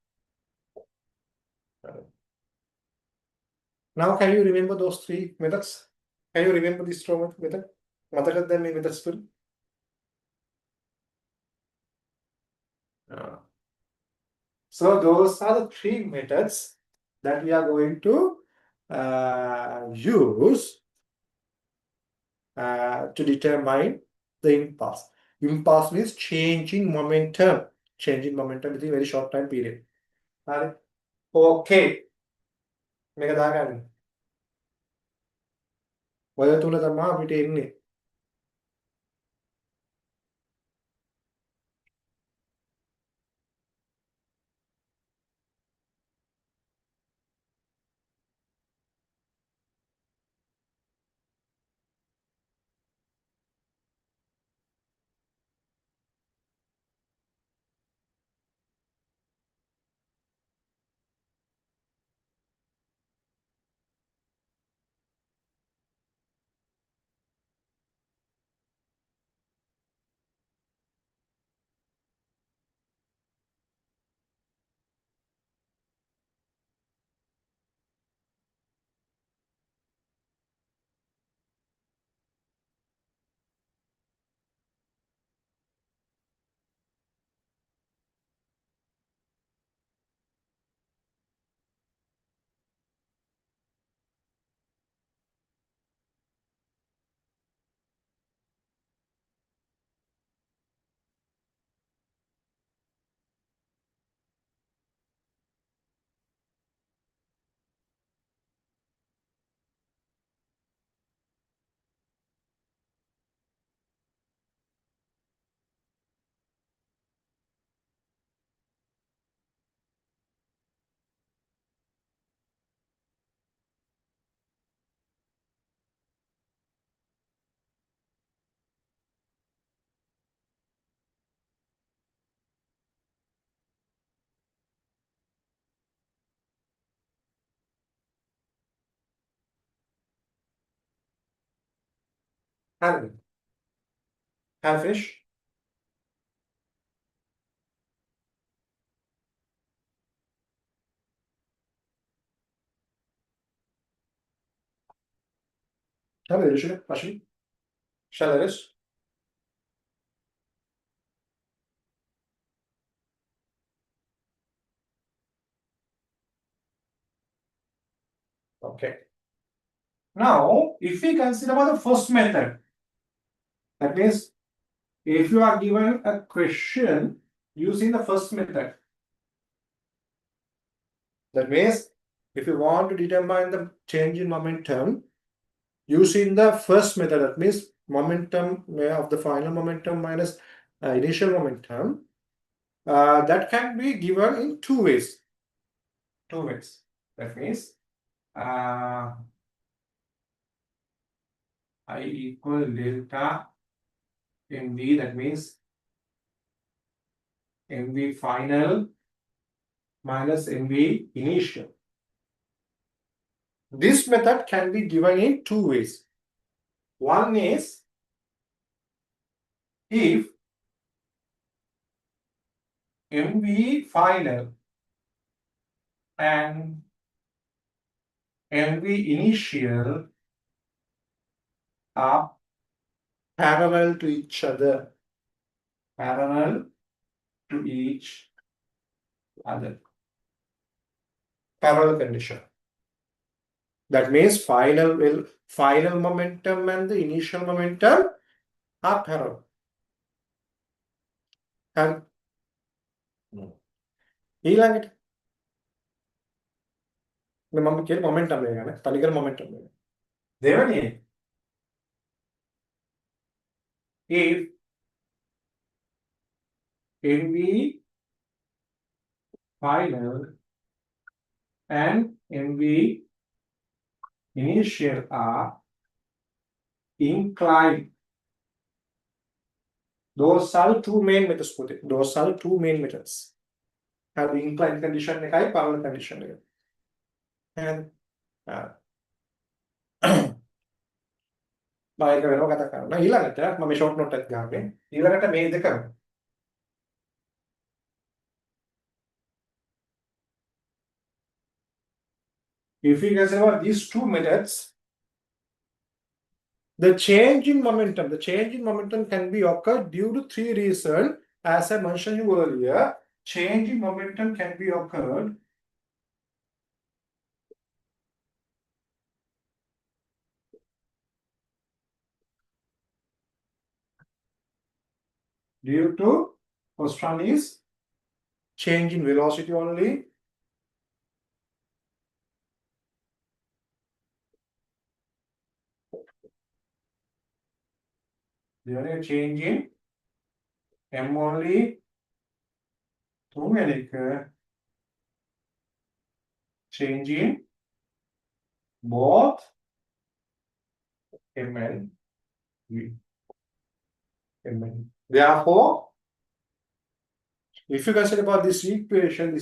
Now, can you remember those three methods? Can you remember this method? මතකද දැන් මේ methods තුන? So those are the three methods that we are going to use to determine the impulse. Impulse means changing momentum. Changing momentum within a very short time period. Okay. මේක දාගන්න. ඔය තුල තමයි අපිට එන්නේ. Have finished? Have you finished? Shall I rest? Okay. Now, if we consider about the first method, that means if you are given a question using the first method, that means if you want to determine the change in momentum using the first method, that means momentum of the final momentum minus initial momentum, that can be given in two ways. Two ways. That means I equal delta mv, that means mv final minus mv initial. This method can be given in two ways. One is if mv final and mv initial are parallel to each other. Parallel to each other. Parallel condition. That means final momentum and the initial momentum are parallel. And ඊළඟට මම කියන momentum එක ගන්න. තනිකර momentum එක. දෙවෙනි if mv final and mv initial are inclined. Those are two main methods. Those are two main methods. Have inclined condition එකයි parallel condition එක. And මම ඒක වෙනම කතා කරනවා. ඊළඟට මම short note එකක් ගන්නෙ. ඊළඟට මේ දෙකම if we consider these two methods, the change in momentum can be occurred due to three reasons. As I mentioned you earlier, change in momentum can be occurred due to, first one is change in velocity only. There is a change in M only. තුන්වෙනි change in both M and V. Therefore, if you consider about this equation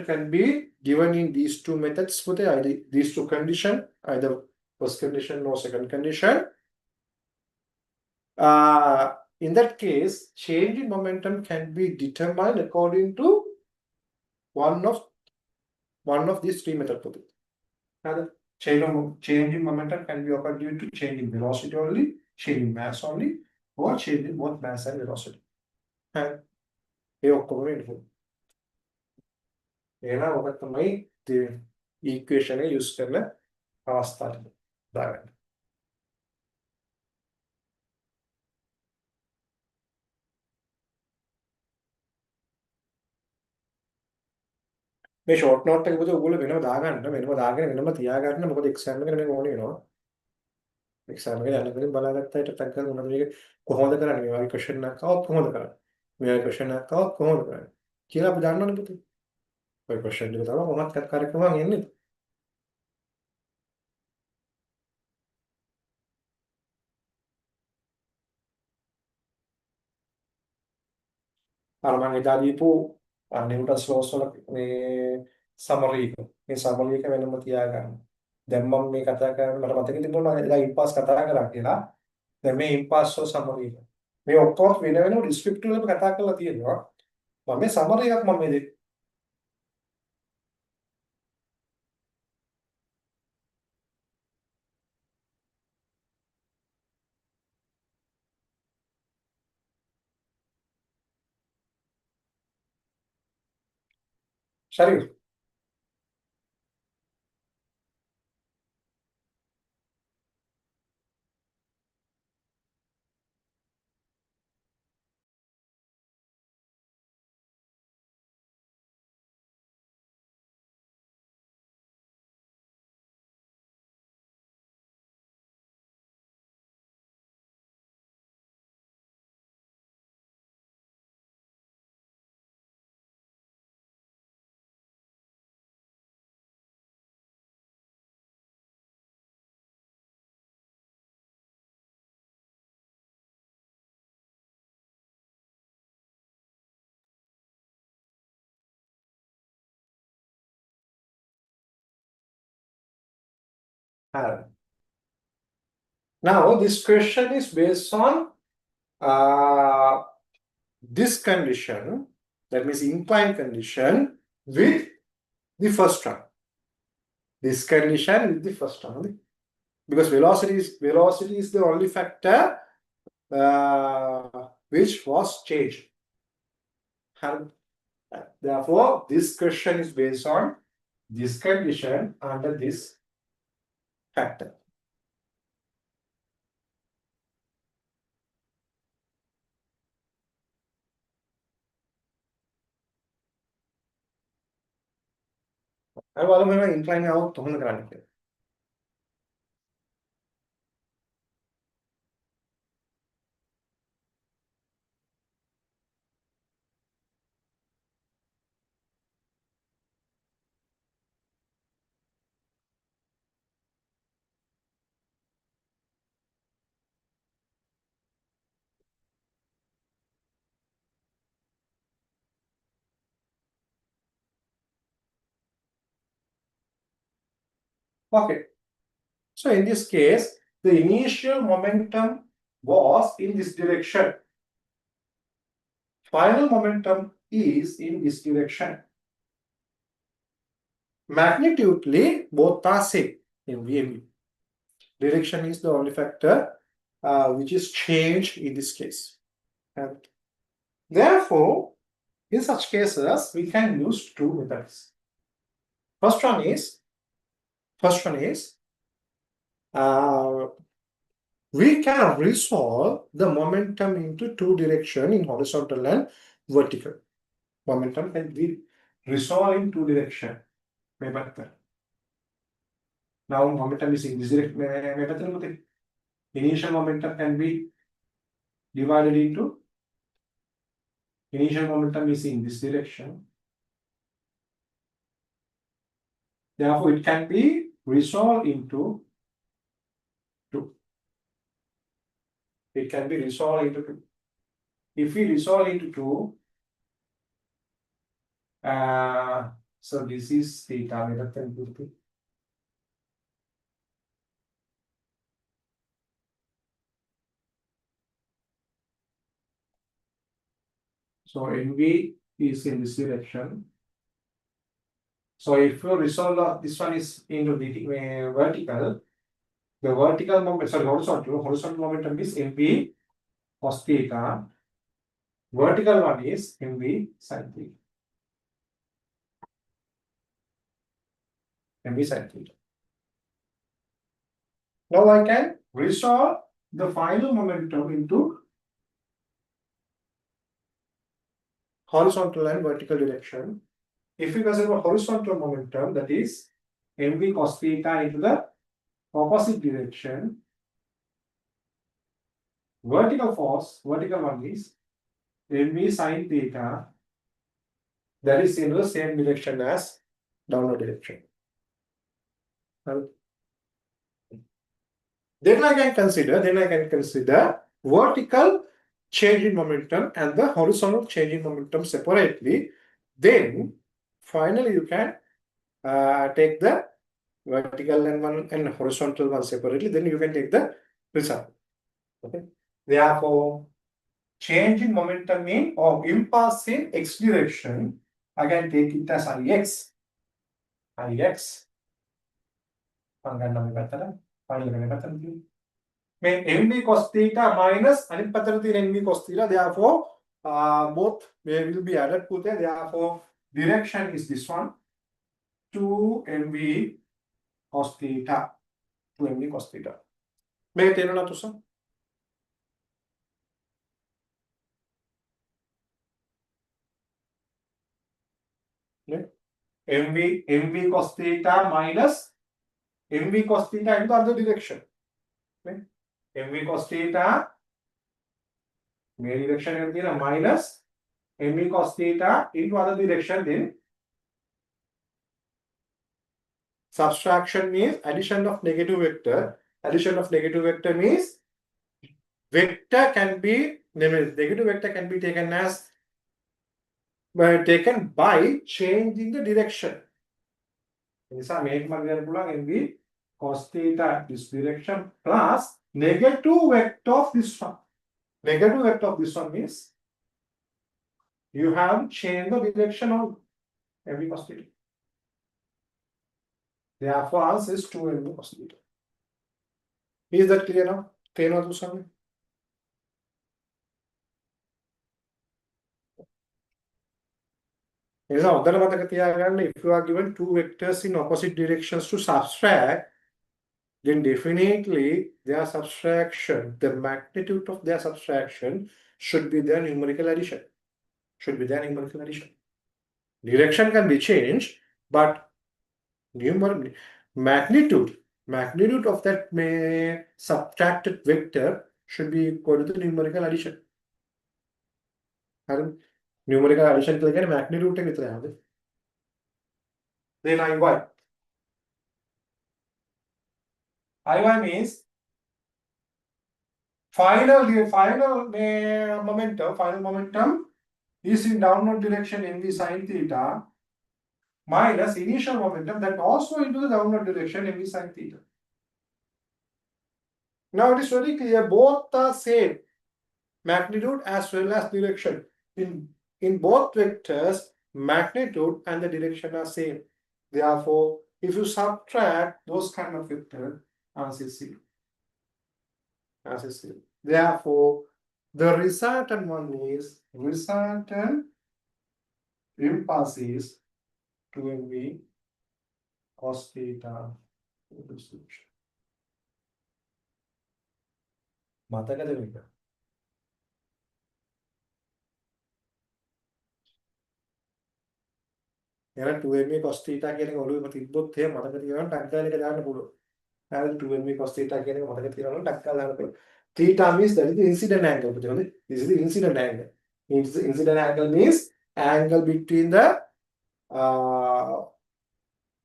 can be given in these two methods for these two conditions, either first condition or second condition. In that case, change in momentum can be determined according to one of these three methods. Change in momentum can be occurred due to change in velocity only, change in mass only, or change in both mass and velocity. ඒ ඔක්කොම වෙන්න පුළුවන්. එහෙනම් ඔබ තමයි equation එක use කරන අවස්ථාව දාගන්න. මේ short note එක පුතේ ඔයගොල්ලෝ වෙනම දාගන්න වෙනම දාගෙන වෙනම තියාගන්න මොකද exam එකට මේක ඕනේ වෙනවා. exam එකට යනකම් බලාගත්ත හිට ටක් කරලා මොනවද මේක කොහොමද කරන්නේ මේ වගේ question එකක් ආවොත් කොහොමද කරන්නේ මේ වගේ question එකක් ආවොත් කොහොමද කරන්නේ කියලා අපි දන්නවනේ පුතේ. ඔය question ටික තමයි මොනවත් කාර්යක්‍රමයන් එන්නේ. අර මම එදා දීපු නිව්ටන්ස් ලෝස් වල මේ summary එක. මේ summary එක වෙනම තියාගන්න. දැන් මම මේ කතා කරන්නේ මට මතක තිබුණා එදා ඉම්පාස් කතා කරා කියලා. දැන් මේ ඉම්පාස්ටෝ සමරි එක. මේ ඔක්කොම වෙන වෙනම ඩිස්ක්‍රිප්ටිව් වල කතා කරලා තියෙනවා. මම මේ සමරි එකක් මම මේ දෙන්නේ. ශරීර. Now this question is based on this condition, that means inclined condition with the first one. This condition with the first one. Because velocity is the only factor which was changed. Therefore, this question is based on this condition under this factor. I will incline out to the Okay. So in this case, the initial momentum was in this direction. Final momentum is in this direction. Magnitudely, both are same in VMU. Direction is the only factor which is changed in this case. And therefore, in such cases, we can use two methods. First one is we can resolve the momentum into two directions in horizontal and vertical. Momentum can be resolved in two directions. Now momentum is in this direction. Initial momentum can be divided into, initial momentum is in this direction. Therefore, it can be resolved into two. It can be resolved into two. If we resolve into two, so this is theta. So NV is in this direction. So if you resolve this one is into the vertical, the vertical moment, sorry, horizontal momentum is MV cos theta. Vertical one is MV sin theta. MV sin theta. Now I can resolve the final momentum into horizontal and vertical direction. If we consider horizontal momentum, that is MV cos theta into the opposite direction. Vertical force, vertical one is MV sin theta, that is in the same direction as downward direction. Then I can consider vertical change in momentum and the horizontal change in momentum separately. Then finally you can take the vertical and horizontal one separately. Then you can take the result. Okay. Therefore, change in momentum in or impulse in x direction, I can take it as Ix. Ix. MV cos theta minus MV cos theta. Therefore, both will be added to there. Therefore, direction is this one. 2 MV cos theta. 2 MV cos theta. Make it to some. MV cos theta minus MV cos theta into other direction. MV cos theta direction minus MV cos theta into other direction. Then subtraction means addition of negative vector. Addition of negative vector means vector can be negative vector can be taken as taken by changing the direction. නිසා මේක මම කියන්න පුළුවන් MV cos theta this direction plus negative vector of this one. Negative vector of this one means you have changed the direction of MV cos theta. Therefore, answer is 2 MV cos theta. Is that clear now? තේරෙනවද උසන්නේ? If you are given two vectors in opposite directions to subtract, then definitely their subtraction, the magnitude of their subtraction should be their numerical addition. Should be their numerical addition. Direction can be changed, but magnitude of that subtracted vector should be equal to the numerical addition. Numerical addition to the magnitude එක විතරයි. Then IY. IY means final momentum is in downward direction in the sin theta minus initial momentum that also into the downward direction in the sin theta. Now it is very clear both are same magnitude as well as direction. In both vectors, magnitude and the direction are same. Therefore, if you subtract those kind of vectors, answer is 0. Answer is 0. Therefore, the resultant one is resultant impulse is 2MV cos theta distribution. මතකද මේක? එහෙනම් 2MV cos theta කියන එක ඔළුවේම තිබ්බොත් එහෙම මතක තියාගන්න ටක් ගාලා එක දාන්න පුළුවන්. හරිද 2MV cos theta කියන එක මතක තියාගන්න ටක් ගාලා දාන්න පුළුවන්. Theta means that is the incident angle. This is the incident angle. Incident angle means angle between the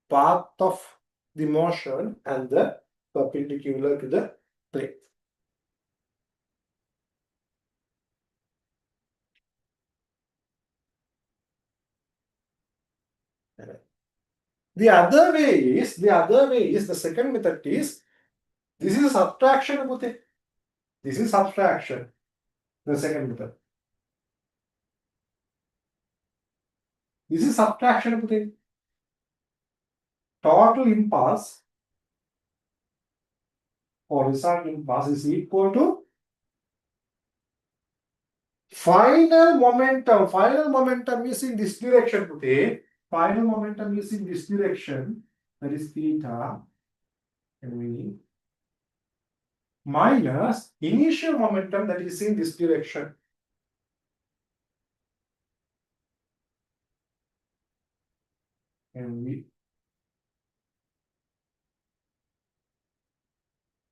path of the motion and the perpendicular to the plane. The other way is the second method is this is a subtraction. This is subtraction. The second method. This is subtraction. Total impulse or result impulse is equal to final momentum. Final momentum is in this direction. Final momentum is in this direction, that is theta, minus initial momentum that is in this direction.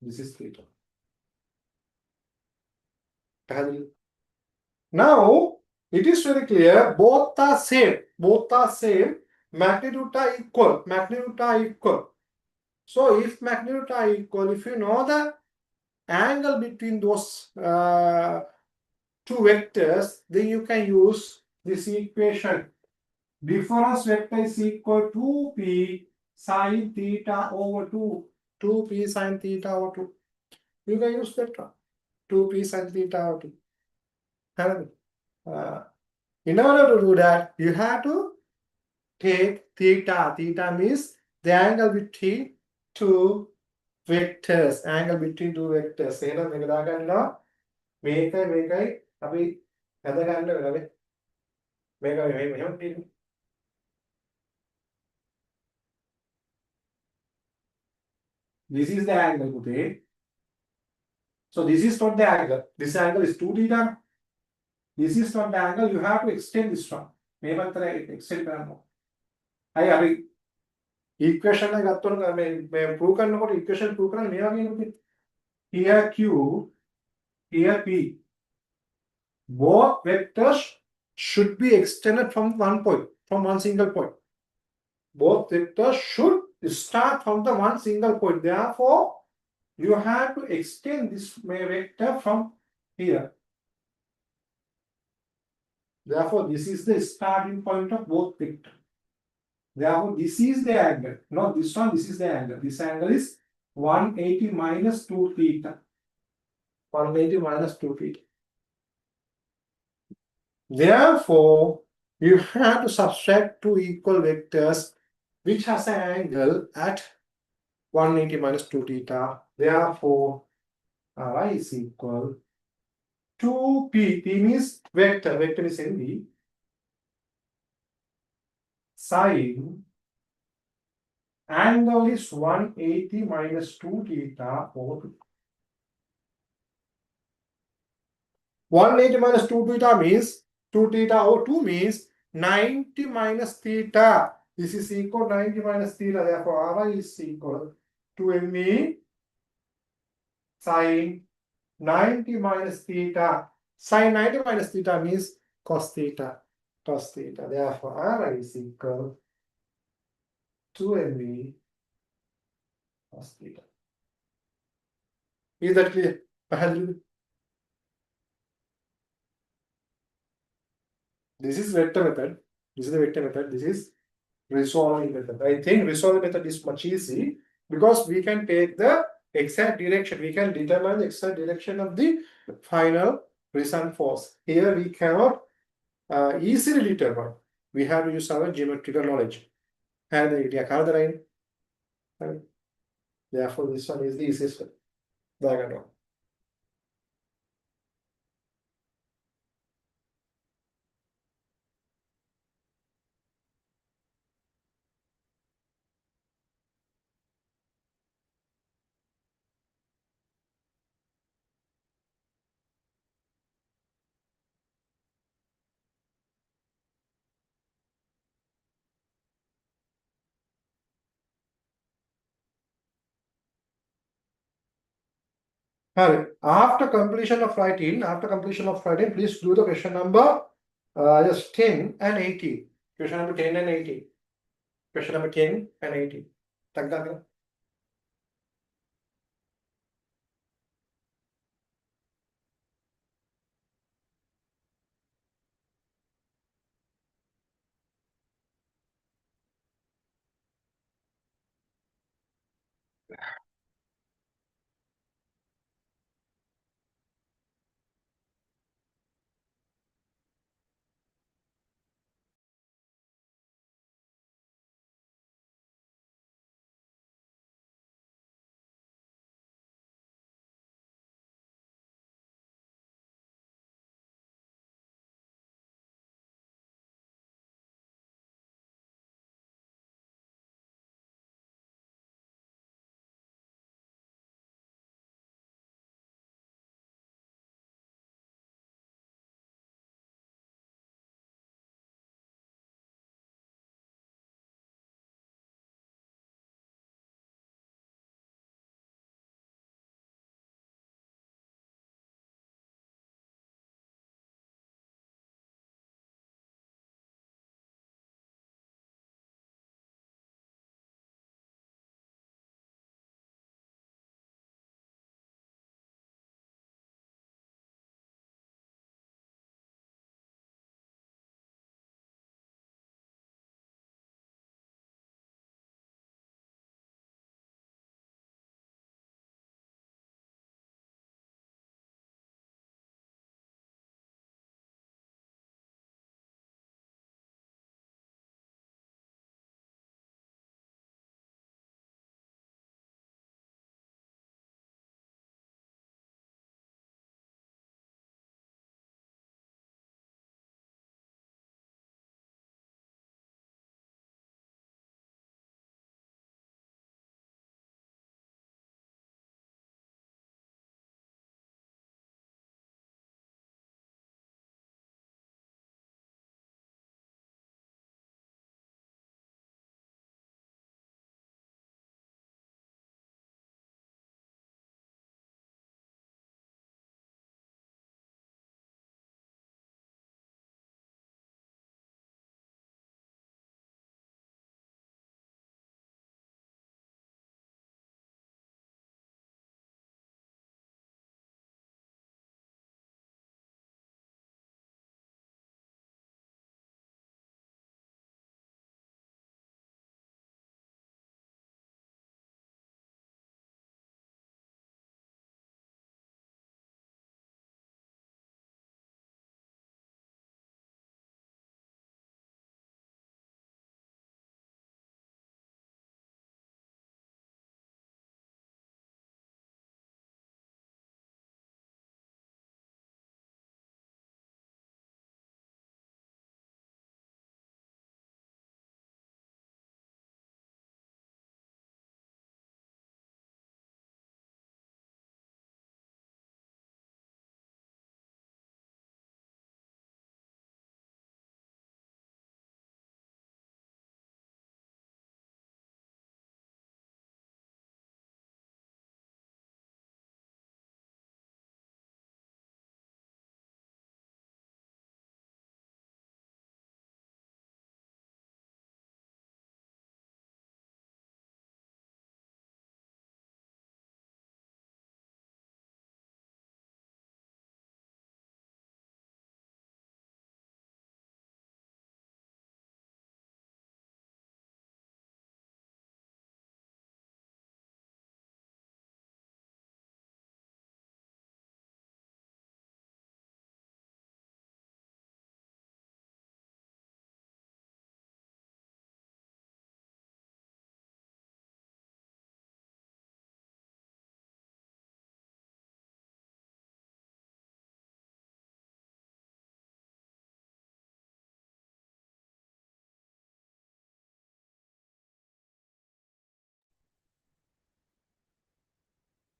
This is theta. Now, it is very clear, both are same, magnitude are equal. So, if magnitude are equal, if you know the angle between those two vectors, then you can use this equation. Difference vector is equal to 2p sin theta over 2. 2p sin theta over 2. You can use that one. 2p sin theta out. In order to do that, you have to take theta. Theta means the angle between two vectors. Angle between two vectors. එහෙනම් මේක දාගන්නවා. මේකයි අපි හද ගන්න වෙලාවේ. මේක මෙහෙම තියෙන්නේ. This is the angle, Pute. So this is not the angle. This angle is 2 theta. This is not the angle. You have to extend this one. මේ මතර extend කරනවා. අය අපි equation එක ගත්තොත් මේ prove කරනකොට equation prove කරන්නේ මේ වගේ නේ. Here Q, here P. Both vectors should be extended from one point, from one single point. Both vectors should start from the one single point. Therefore, you have to extend this vector from here. Therefore, this is the starting point of both vectors. Therefore, this is the angle. Not this one, this is the angle. This angle is 180 minus 2 theta. 180 minus 2 theta. Therefore, you have to subtract two equal vectors which has an angle at 180 minus 2 theta. Therefore, y is equal 2p. P means vector. Vector is NV. Sin angle is 180 minus 2 theta over 180 minus 2 theta means 2 theta over 2 means 90 minus theta. This is equal 90 minus theta. Therefore, Ry is equal to MV sin 90 minus theta. Sin 90 minus theta means cos theta. Cos theta. Therefore, Ry is equal to MV cos theta. Is that clear? This is vector method. This is the vector method. This is resolving method. I think resolving method is much easy because we can take the exact direction. We can determine the exact direction of the final result force. Here we cannot easily determine. We have to use our geometrical knowledge. And the area the line. Therefore, this one is the easiest one. After completion of writing, please do the question number just 10 and 18. Question number 10 and 18. Question number 10 and 18.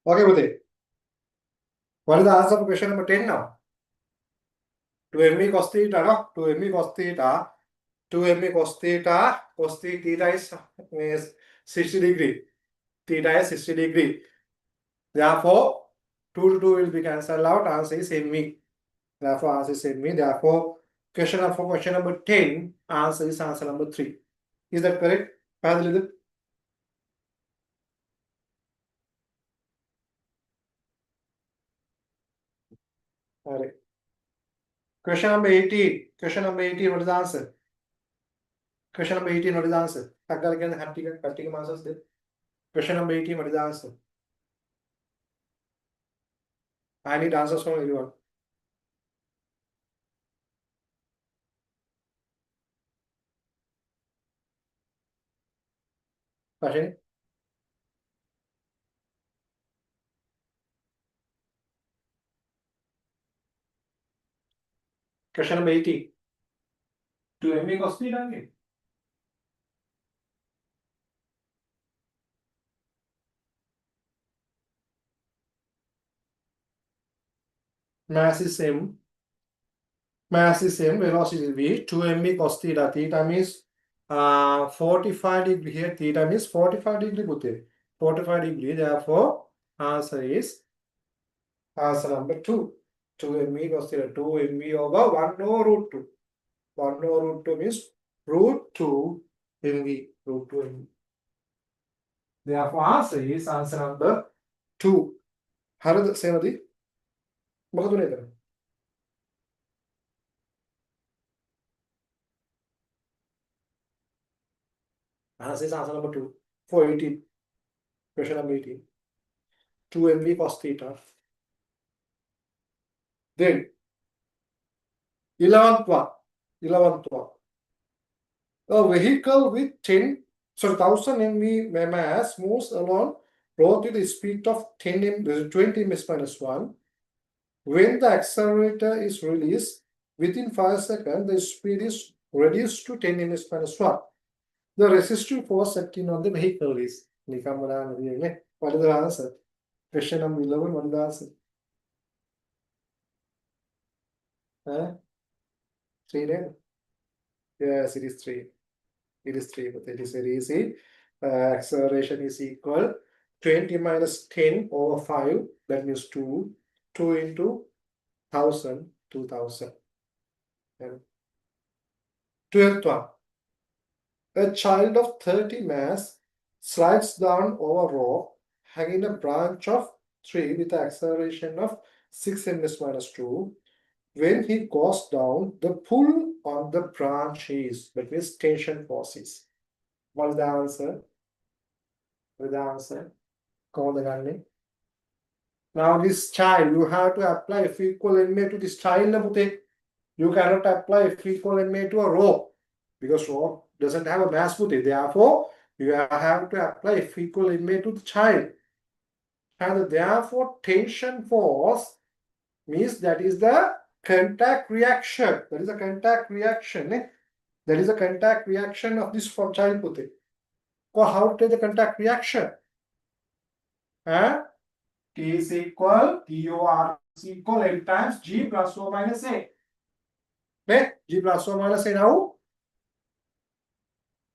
Okay, Bhute. What is the answer for question number 10 now? 2 me cos theta, no? 2me cos theta. 2me cos theta. Cos theta is 60 degree. Theta is 60 degree. Therefore, 2 to 2 will be cancelled out. Answer is me. Therefore, answer is me. Therefore, question number 10, answer is answer number 3. Is that correct? Alright. Question number 18. Question number 18, what is the answer? Question number 18, what is the answer? Answers there. Question number 18, what is the answer? I need answers from everyone. Question? Question number 18. To MV cos theta again. Mass is same. Mass is same. Velocity is v. 2mv cos theta. Theta means 45 degree here. Theta means 45 degree. 45 degree. Therefore, answer is answer number 2. 2mv cos theta. 2mv over 1 over root 2. 1 over root 2 means root 2 mv. Root 2 mv. Therefore, answer is answer number 2. Harad Senadi. Bakatu neta. Answer is answer number 2. 480. Question number 18. 2mv cos theta. Then 11th one. 11th one. A vehicle with 1000 mv mass moves along road with a speed of 20 ms minus 1. When the accelerator is released, within 5 seconds, the speed is reduced to 10 ms minus 1. The resistive force acting on the vehicle is. What is the answer? Question number 11, what is the answer? 3 then? Yes, it is 3. It is 3, but it is very easy. Acceleration is equal 20 minus 10 over 5, that means 2. 2 into 1000, 2000. 12th one. A child of 30 mass slides down over rock hanging a branch of 3 with acceleration of 6 ms minus 2. When he goes down, the pull on the branch is, that means tension forces. What is the answer? What is the answer? Call the gunning. Now this child, you have to apply F equal ma to this child. You cannot apply F equal ma to a rope because rope doesn't have a mass. Therefore, you have to apply F equal ma to the child. And therefore, tension force means that is the contact reaction. That is a contact reaction. That is a contact reaction of this for child. So how to take the contact reaction? T is equal, TOR is equal L times G plus or minus A. Okay? G plus or minus A now.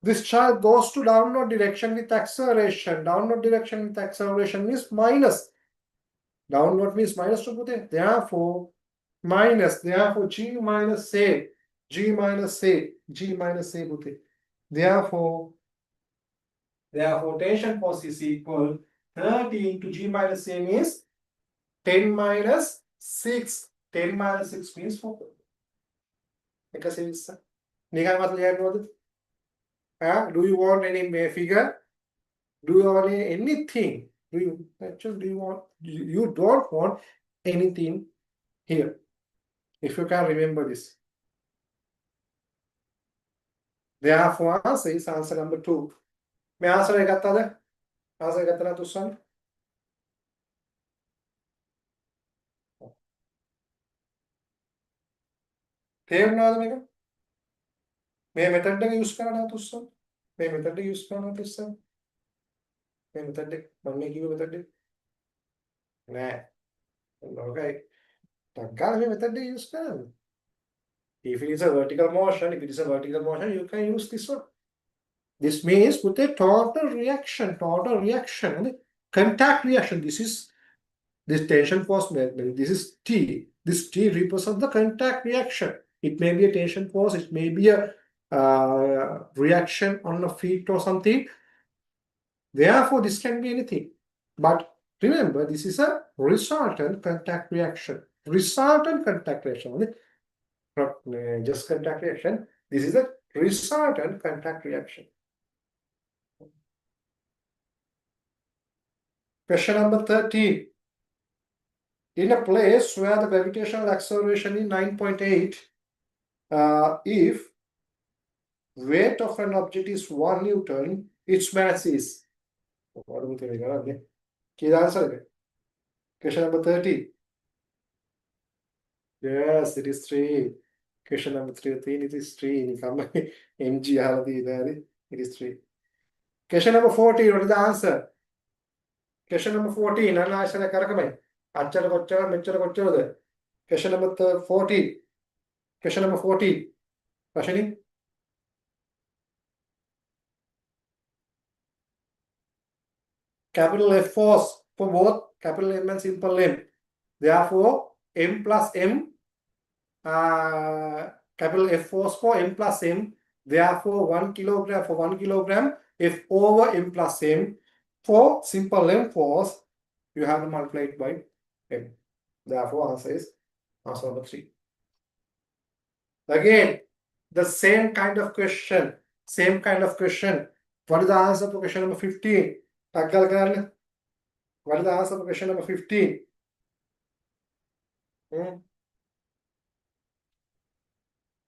This charge goes to downward direction with acceleration. Downward direction with acceleration means minus. Downward means minus to put it. Therefore, minus. Therefore, G minus A. G minus A. G minus A put it. Therefore, tension force is equal 30 into G minus A means 10 minus 6. 10 minus 6 means 4. Do you want any figure? Do you want anything? You don't want anything here. If you can remember this. Therefore, answer is answer number 2. May answer I got that? Answer I got that to son? තේරුණාද මේක? මේ method එක use කරන්න තුස්සන්. මේ method එක use කරන්න තුස්සන්. මේ method එක මම මේ කිව්ව මෙතඩ් එක. Nah. Okay. Takkan method use කරන්න. If it is a vertical motion, you can use this one. This means with a total reaction, contact reaction. This is this tension force. This is T. This T represents the contact reaction. It may be a tension force. It may be a reaction on a feet or something. Therefore, this can be anything. But remember, this is a resultant contact reaction. Resultant contact reaction. Not just contact reaction. This is a resultant contact reaction. Question number 13. In a place where the gravitational acceleration is 9.8, if weight of an object is 1 Newton, its mass is. What do you think? Key answer. Question number 13. Yes, it is 3. Question number 13, it is 3. MG it is 3. Question number 14, what is the answer? Question number 14, answer correct. Question number 14. Question number 14. Rashini? Capital F force for both capital M and simple M. Therefore, M plus M, capital F force for M plus M. Therefore, 1 kilogram for 1 kilogram, F over M plus M. For simple M force, you have to multiply it by M. Therefore, answer is answer number 3. Again, the same kind of question. What is the answer for question number 15? What is the answer for question number 15?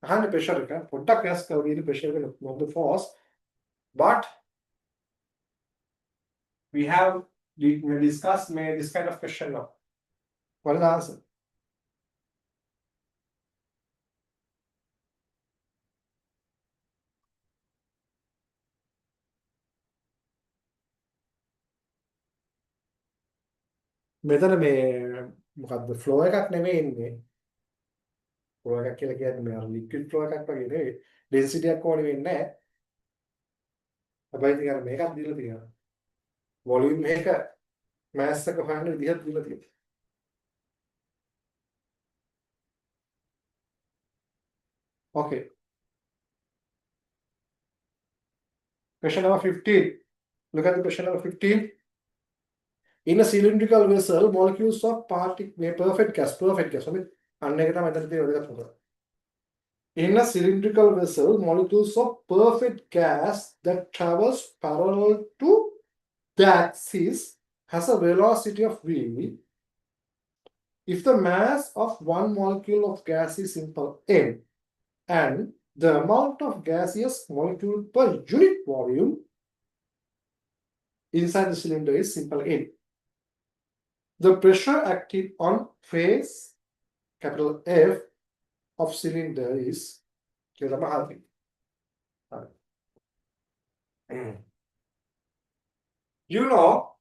Pressure pressure of the force, but we have discussed this kind of question now. What is the answer? මෙතන මේ මොකද්ද flow එකක් නෙමෙයි ඉන්නේ. Flow එකක් කියලා කියන්නේ මේ අර ලික්විඩ් ෆ්ලෝ එකක් වගේ නෙවෙයි. ඩෙන්සිටි එකක් ඕනේ වෙන්නේ නැහැ. හැබැයි ඉතින් අර මේකක් දීලා තියෙනවා. වොලියුම් එක මෑස් එක හොයන්න විදිහක් දීලා තියෙනවා. Okay. Question number 15. Look at the question number 15. In a cylindrical vessel, molecules of perfect gas. In a cylindrical vessel, molecules of perfect gas that travels parallel to the axis has a velocity of v. If the mass of one molecule of gas is simple m and the amount of gaseous molecule per unit volume inside the cylinder is simple n. The pressure acting on face capital F of cylinder is you know,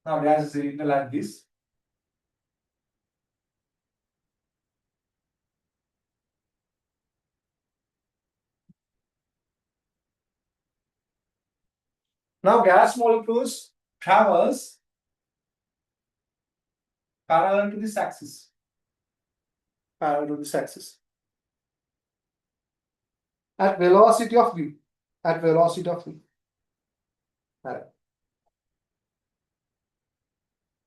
now there's a cylinder like this. Now gas molecules travels parallel to this axis. At velocity of v. Right.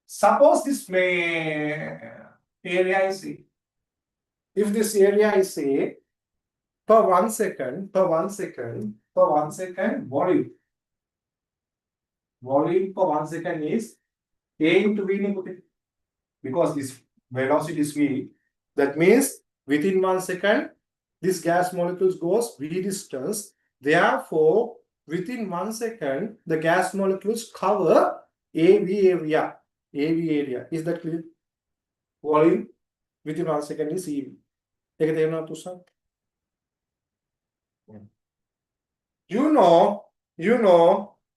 Suppose this area is A. If this area is A, per 1 second, volume. Volume per 1 second is A into V, because this velocity is V. That means within 1 second, this gas molecules goes V distance. Therefore, within 1 second, the gas molecules cover AV area. Is that clear? Volume within 1 second is EV. You know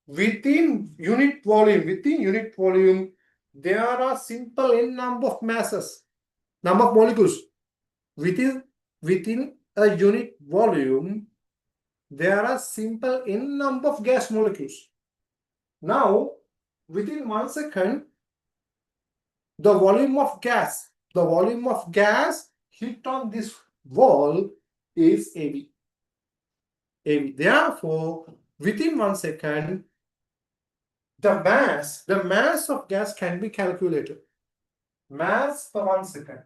within unit volume, there are simple n number of masses, number of molecules. Within a unit volume, there are simple n number of gas molecules. Now, within 1 second, the volume of gas hit on this wall is AB. Therefore, within 1 second, the mass of gas can be calculated. Mass per 1 second.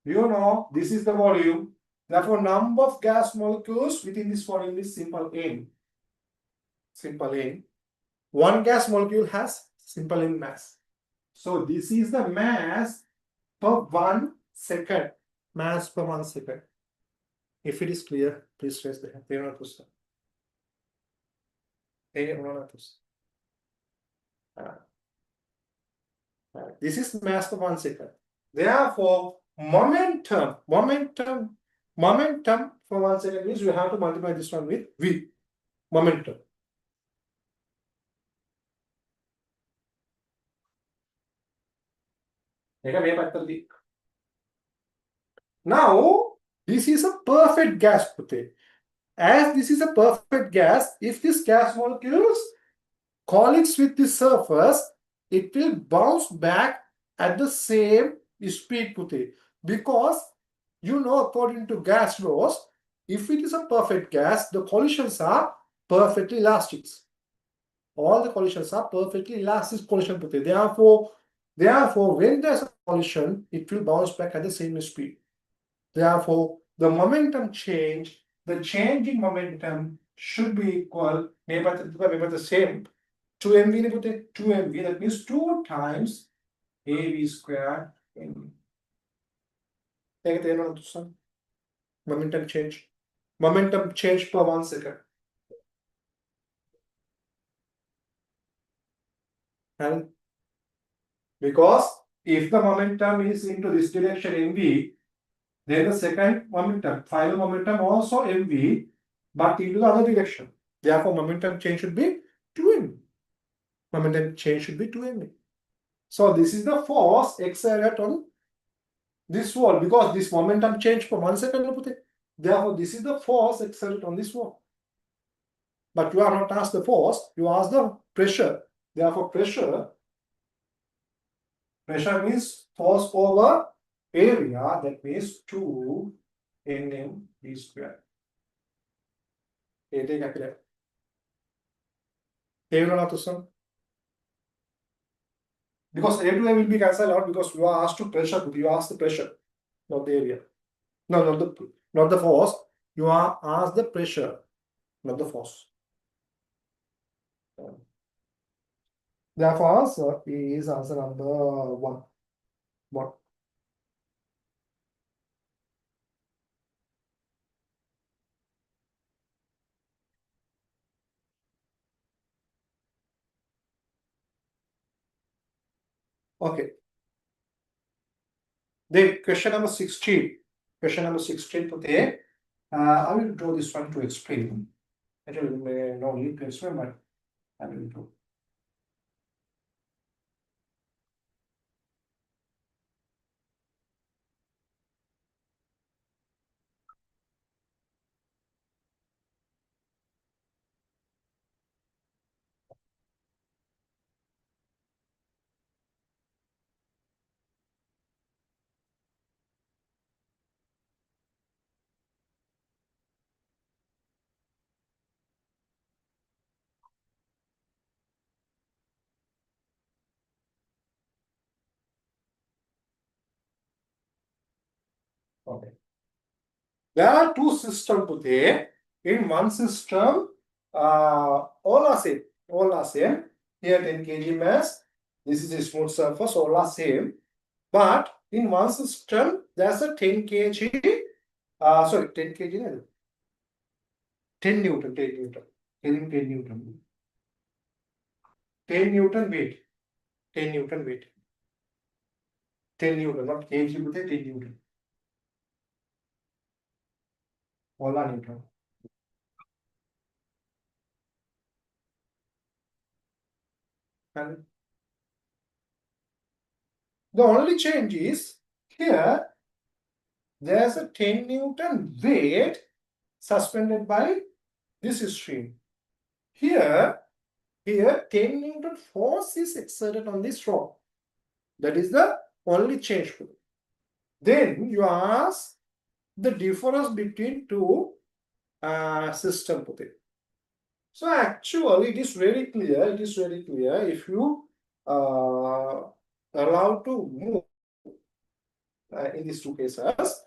You know, this is the volume. Therefore, number of gas molecules within this volume is simple N. Simple N. One gas molecule has simple N mass. So this is the mass per 1 second. Mass per 1 second. If it is clear, please raise the hand. This is mass per 1 second. Therefore, momentum for 1 second means you have to multiply this one with V. Momentum. Now, this is a perfect gas. As this is a perfect gas, if this gas molecules collides with the surface, it will bounce back at the same speed. Because you know, according to gas laws, if it is a perfect gas, the collisions are perfectly elastic. All the collisions are perfectly elastic collision. Therefore, when there's a collision, it will bounce back at the same speed. Therefore, the momentum change, the change in momentum should be equal, maybe the same. 2mv, 2mv, that means 2 times AV squared mv. Momentum change. Momentum change per 1 second. And because if the momentum is into this direction mv, then the second momentum, final momentum also mv, but into the other direction. Therefore, momentum change should be 2mv. Momentum change should be 2mv. So this is the force exerted on this wall, because this momentum change for 1 second. Therefore, this is the force exerted on this wall. But you are not asked the force, you ask the pressure. Therefore, pressure means force over area, that means 2 nmv square. Because A to A will be cancelled out, because you are asked to pressure, you ask the pressure, not the area. No, not the force. You are asked the pressure, not the force. Therefore, answer is answer number 1. Okay. Then question number 16. Question number 16 today. I will draw this one to explain. Actually, no need to explain, but I will draw. Okay. There are two systems there. In one system, all are same. Here 10 kg mass. This is a smooth surface. All are same. But in one system, there's a 10 kg. 10 kg. 10 Newton. 10 Newton. 10 Newton. 10 Newton weight. 10 Newton weight. 10 Newton, not kg, but 10 Newton. All are Newton. And the only change is here there's a 10 Newton weight suspended by this string. Here 10 Newton force is exerted on this rod. That is the only change. Then you ask the difference between two system. So actually it is very clear. It is very clear if you allow to move in these two cases.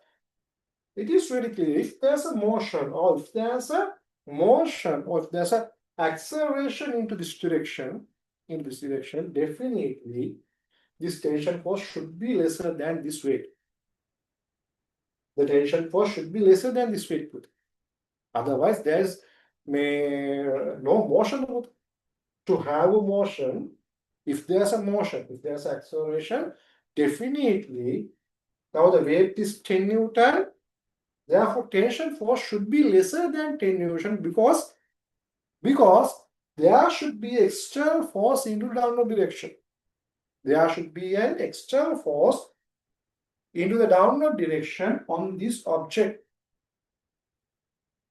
It is very clear if there's a motion or if there's a motion or if there's a acceleration into this direction, definitely this tension force should be lesser than this weight. The tension force should be lesser than this weight. Otherwise, there's no motion. To have a motion, if there's a motion, if there's acceleration, definitely now the weight is 10 Newton. Therefore, tension force should be lesser than 10 Newton because there should be external force into downward direction. There should be an external force into the downward direction on this object.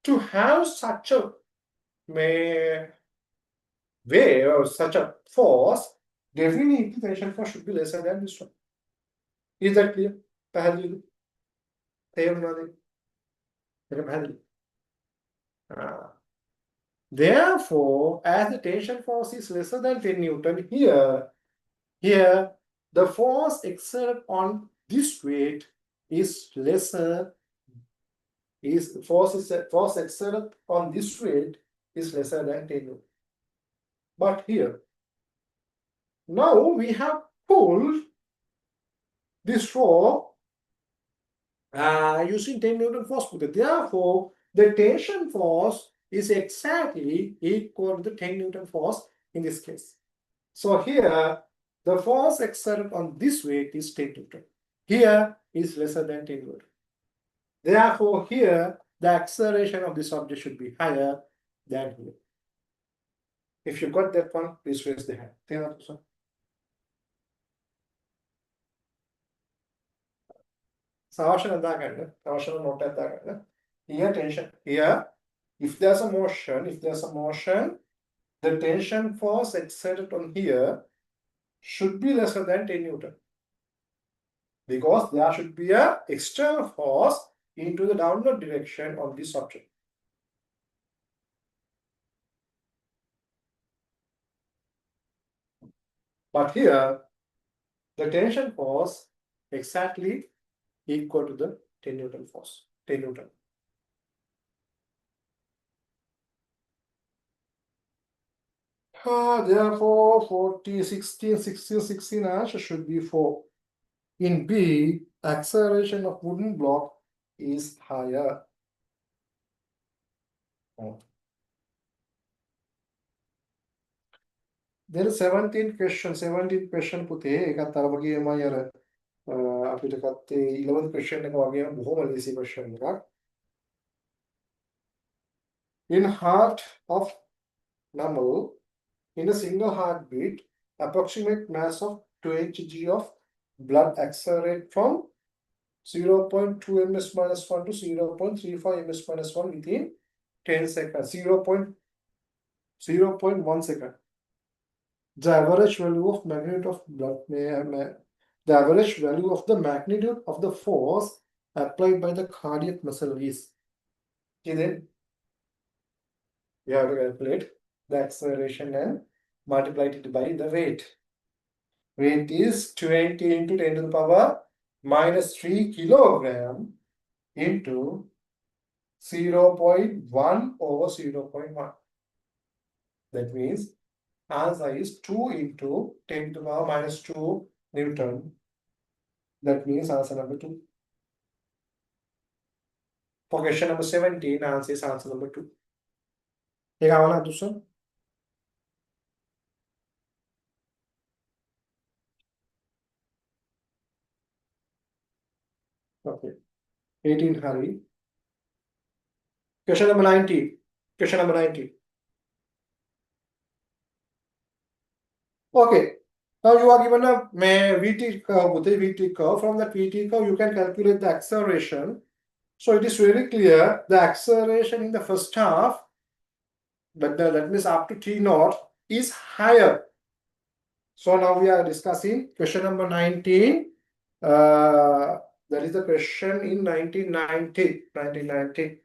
To have such a way or such a force, definitely tension force should be lesser than this one. Is that clear? Therefore, as the tension force is lesser than 10 Newton, here the force exerted on this weight is lesser. Force exerted on this weight is lesser than 10 Newton. But here, now we have pulled this rod using 10 Newton force. Therefore, the tension force is exactly equal to the 10 Newton force in this case. So here, the force exerted on this weight is 10 Newton. Here is lesser than 10 Newton. Therefore, here, the acceleration of this object should be higher than here. If you got that one, please raise the hand. Here tension. Here, if there's a motion, the tension force exerted on here should be lesser than 10 Newton. Because there should be an external force into the downward direction of this object. But here, the tension force exactly equal to the 10 Newton force, 10 Newton. Therefore, 40, 16 answer should be 4. In B, acceleration of wooden block is higher. There is 17 question පුතේ ඒකත් අර වගේමයි අර අපිට ගත්තේ 11th question එක වගේම බොහොම ලේසි question එකක්. In heart of mammal, in a single heartbeat, approximate mass of 2 hg of blood accelerate from 0.2 ms minus 1 to 0.35 ms minus 1 within 10 seconds, 0.1 second. The average value of magnitude of blood the average value of the magnitude of the force applied by the cardiac muscle is. Then we have to calculate the acceleration and multiply it by the weight. Weight is 20 into 10 to the power minus 3 kilogram into 0.1 over 0.1. That means answer is 2 into 10 to the power minus 2 Newton. That means answer number 2. For question number 17, answer is answer number 2. Okay. 18 hurry. Question number 90. Question number 90. Okay. Now you are given a VT curve with a VT curve. From that VT curve, you can calculate the acceleration. So it is very clear the acceleration in the first half, that means up to T naught, is higher. So now we are discussing question number 19. That is the question in 1990. 1990.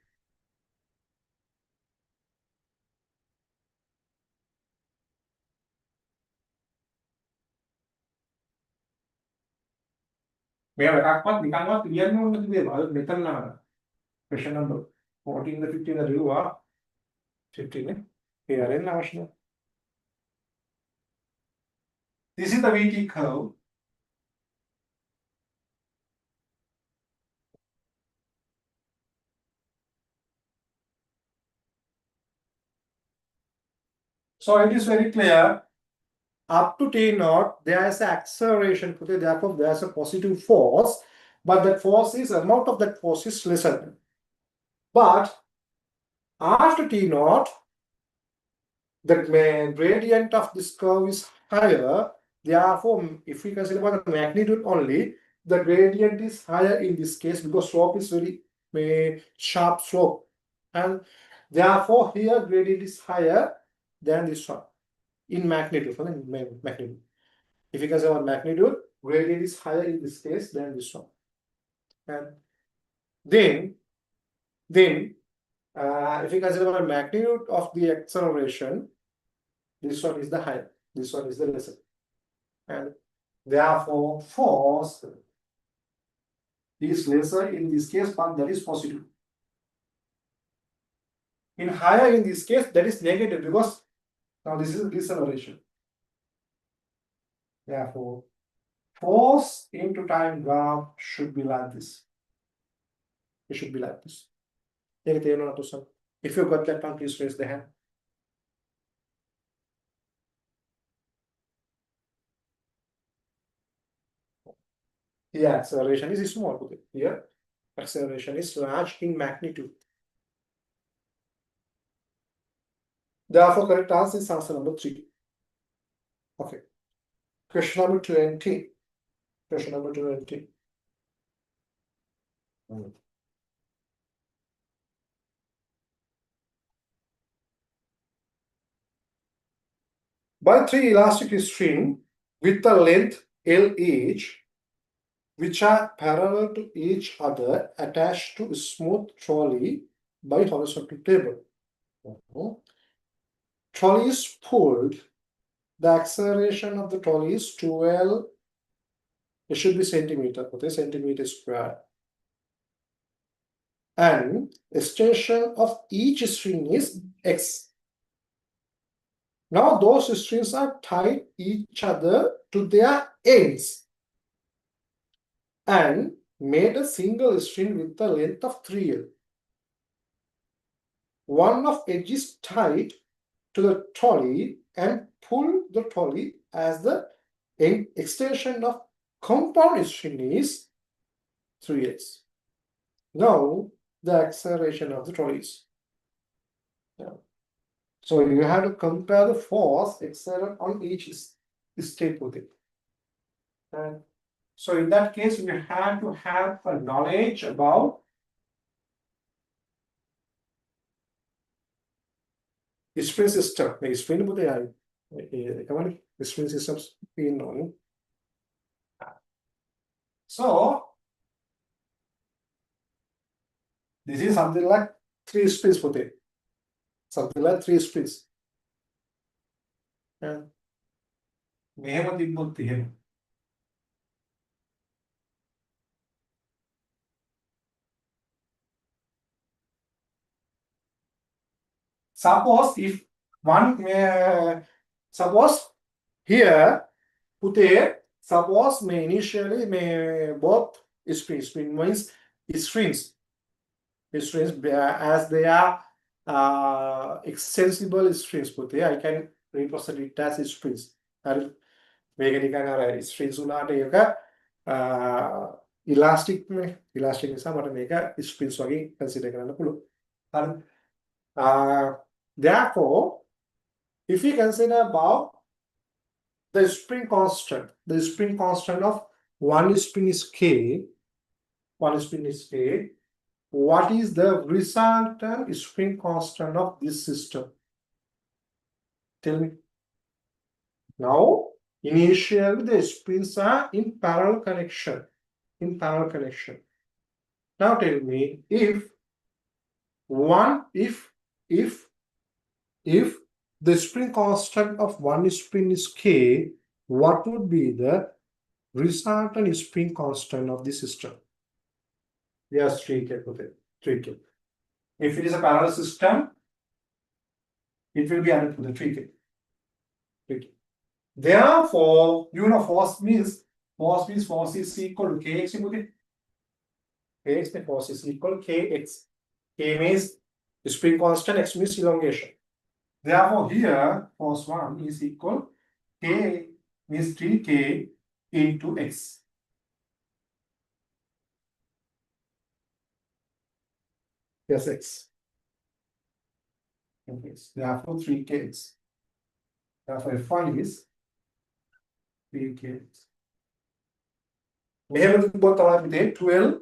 Question number 14 the 15 the review 15 here. This is the VT curve. So it is very clear. Up to T naught, there is an acceleration. Therefore, there is a positive force, but that force is amount of that force is lesser. But after T naught, the gradient of this curve is higher. Therefore, if we consider about the magnitude only, the gradient is higher in this case because slope is very sharp slope, and therefore here gradient is higher than this one in magnitude. Magnitude. If you consider about magnitude, gradient is higher in this case than this one, and then if you consider about magnitude of the acceleration, this one is the higher, this one is the lesser, and therefore force is lesser in this case, but that is positive. In higher in this case, that is negative because now this is deceleration. Therefore, force into time graph should be like this. It should be like this. If you got that one, please raise the hand. Here, acceleration is small. Here, acceleration is large in magnitude. Therefore, correct answer is answer number 3. Okay. Question number 20. Question number 20. By 3 elastic string with a length L each, which are parallel to each other attached to a smooth trolley by horizontal cable. Trolley is pulled. The acceleration of the trolley is 12. It should be centimeter. Centimeter square. And extension of each string is x. Now those strings are tied each other to their ends and made a single string with the length of 3L. One of edge is tied to the trolley and pull the trolley as the extension of compound string is 3x. Now the acceleration of the trolleys. So you have to compare the force exerted on each state with it. And so in that case, you have to have a knowledge about spring system. Spring systems being known. So this is something like 3 springs for it. Something like 3 springs. And suppose if suppose here suppose initially both strings means strings as they are extensible strings I can represent it as strings. Strings elastic නිසා මට මේක strings වගේ consider කරන්න පුළුවන්. Therefore, if we consider about the spring constant. The spring constant of one spin is K. One spin is K. What is the resultant spring constant of this system? Tell me. Now, initially the springs are in parallel connection. In parallel connection. Now tell me if the spring constant of one spring is K, what would be the resultant spring constant of the system? Yes, 3K. 3K. If it is a parallel system, it will be added to the 3K. 3K. Therefore, you know force is equal to Kx. Kx means force is equal to Kx. K means spring constant, X means elongation. Therefore, here force 1 is equal K means 3K into X. Yes, X. Therefore, 3K. Therefore, F1 is 3K. මෙහෙම තිබ්බොත් තමයි පිටේ 12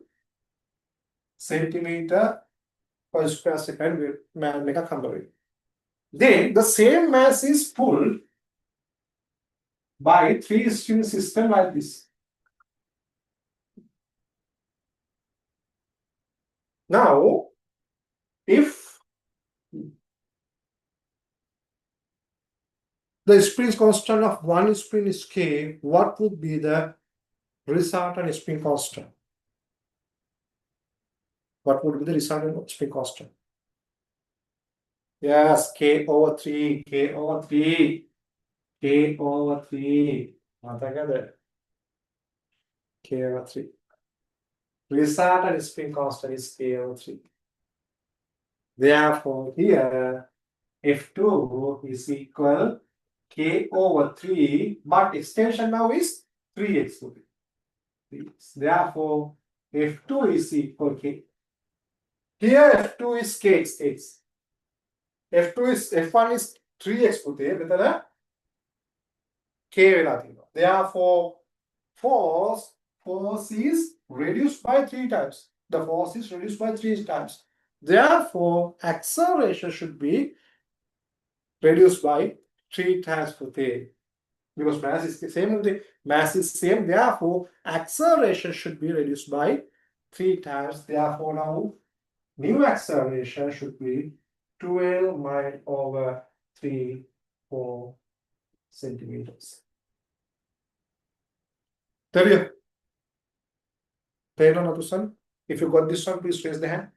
centimeter per square second එකක් හම්බ වෙන්නේ. Then the same mass is pulled by 3-string system like this. Now, if the spring constant of one spring is K, what would be the resultant spring constant? What would be the resultant spring constant? Yes, K over 3, K over 3, K over 3. K over 3. Resultant spring constant is K over 3. Therefore, here F2 is equal K over 3, but extension now is 3x. Therefore, F2 is equal K. Here F2 is Kx. F1 is 3x පුතේ. K වෙලා තියෙනවා. Therefore, force is reduced by 3 times. The force is reduced by 3 times. Therefore, acceleration should be reduced by 3 times පුතේ. Because mass is the same. Mass is same. Therefore, acceleration should be reduced by 3 times. Therefore, now new acceleration should be 12 mile over 3-4 centimeters. Tell on this one. If you got this one, please raise the hand.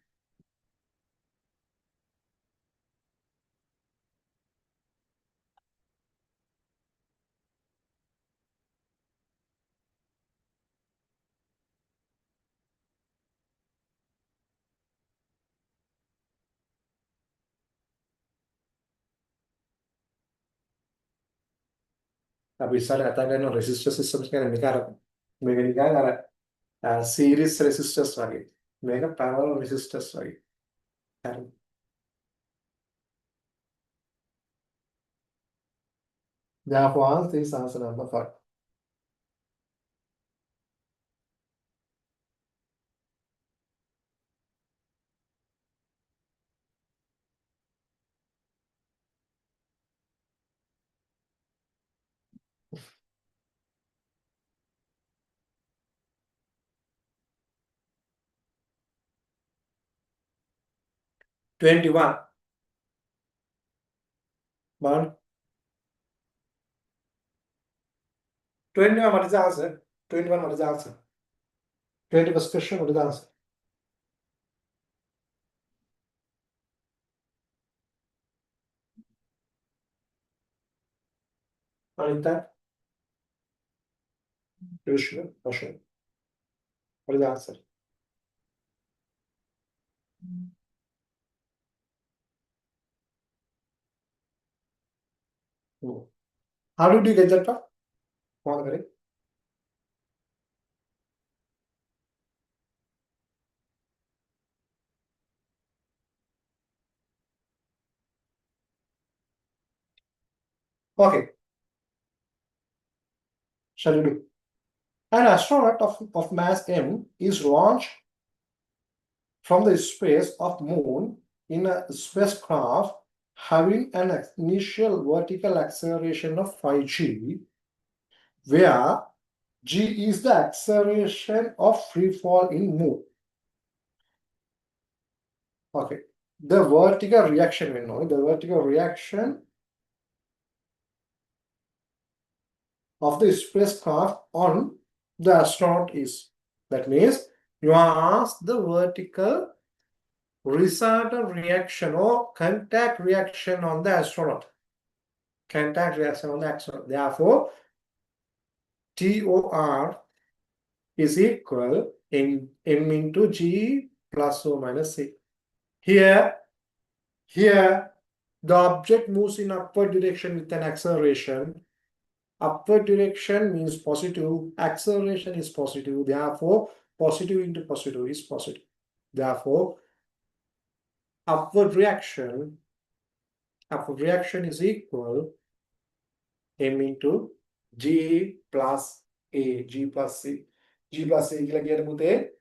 අපි ඉස්සර කතා කරන resistor systems ගැන මේක නිකන් අර series resistors වගේ. මේක parallel resistors වගේ. හරි. Therefore, answer is answer number 5. $21. But 21, what is the answer? 21, what is the answer? 21st question, what is the answer? Anita? Krishna? Ashwin? What is the answer? No. How did you get that one? Margaret? Okay. Shall we do? An astronaut of mass m is launched from the space of moon in a spacecraft having an initial vertical acceleration of 5g, where g is the acceleration of free fall in moon. Okay, the vertical reaction, we know the vertical reaction of the spacecraft on the astronaut is. That means you are asked the vertical resultant reaction or contact reaction on the astronaut. Contact reaction on the astronaut. Therefore, TOR is equal in m into g plus or minus c. Here, the object moves in upward direction with an acceleration. Upward direction means positive, acceleration is positive, therefore positive into positive is positive. Therefore, upward reaction is equal m into g plus a, g plus c. G plus c කියලා කියන පුතේ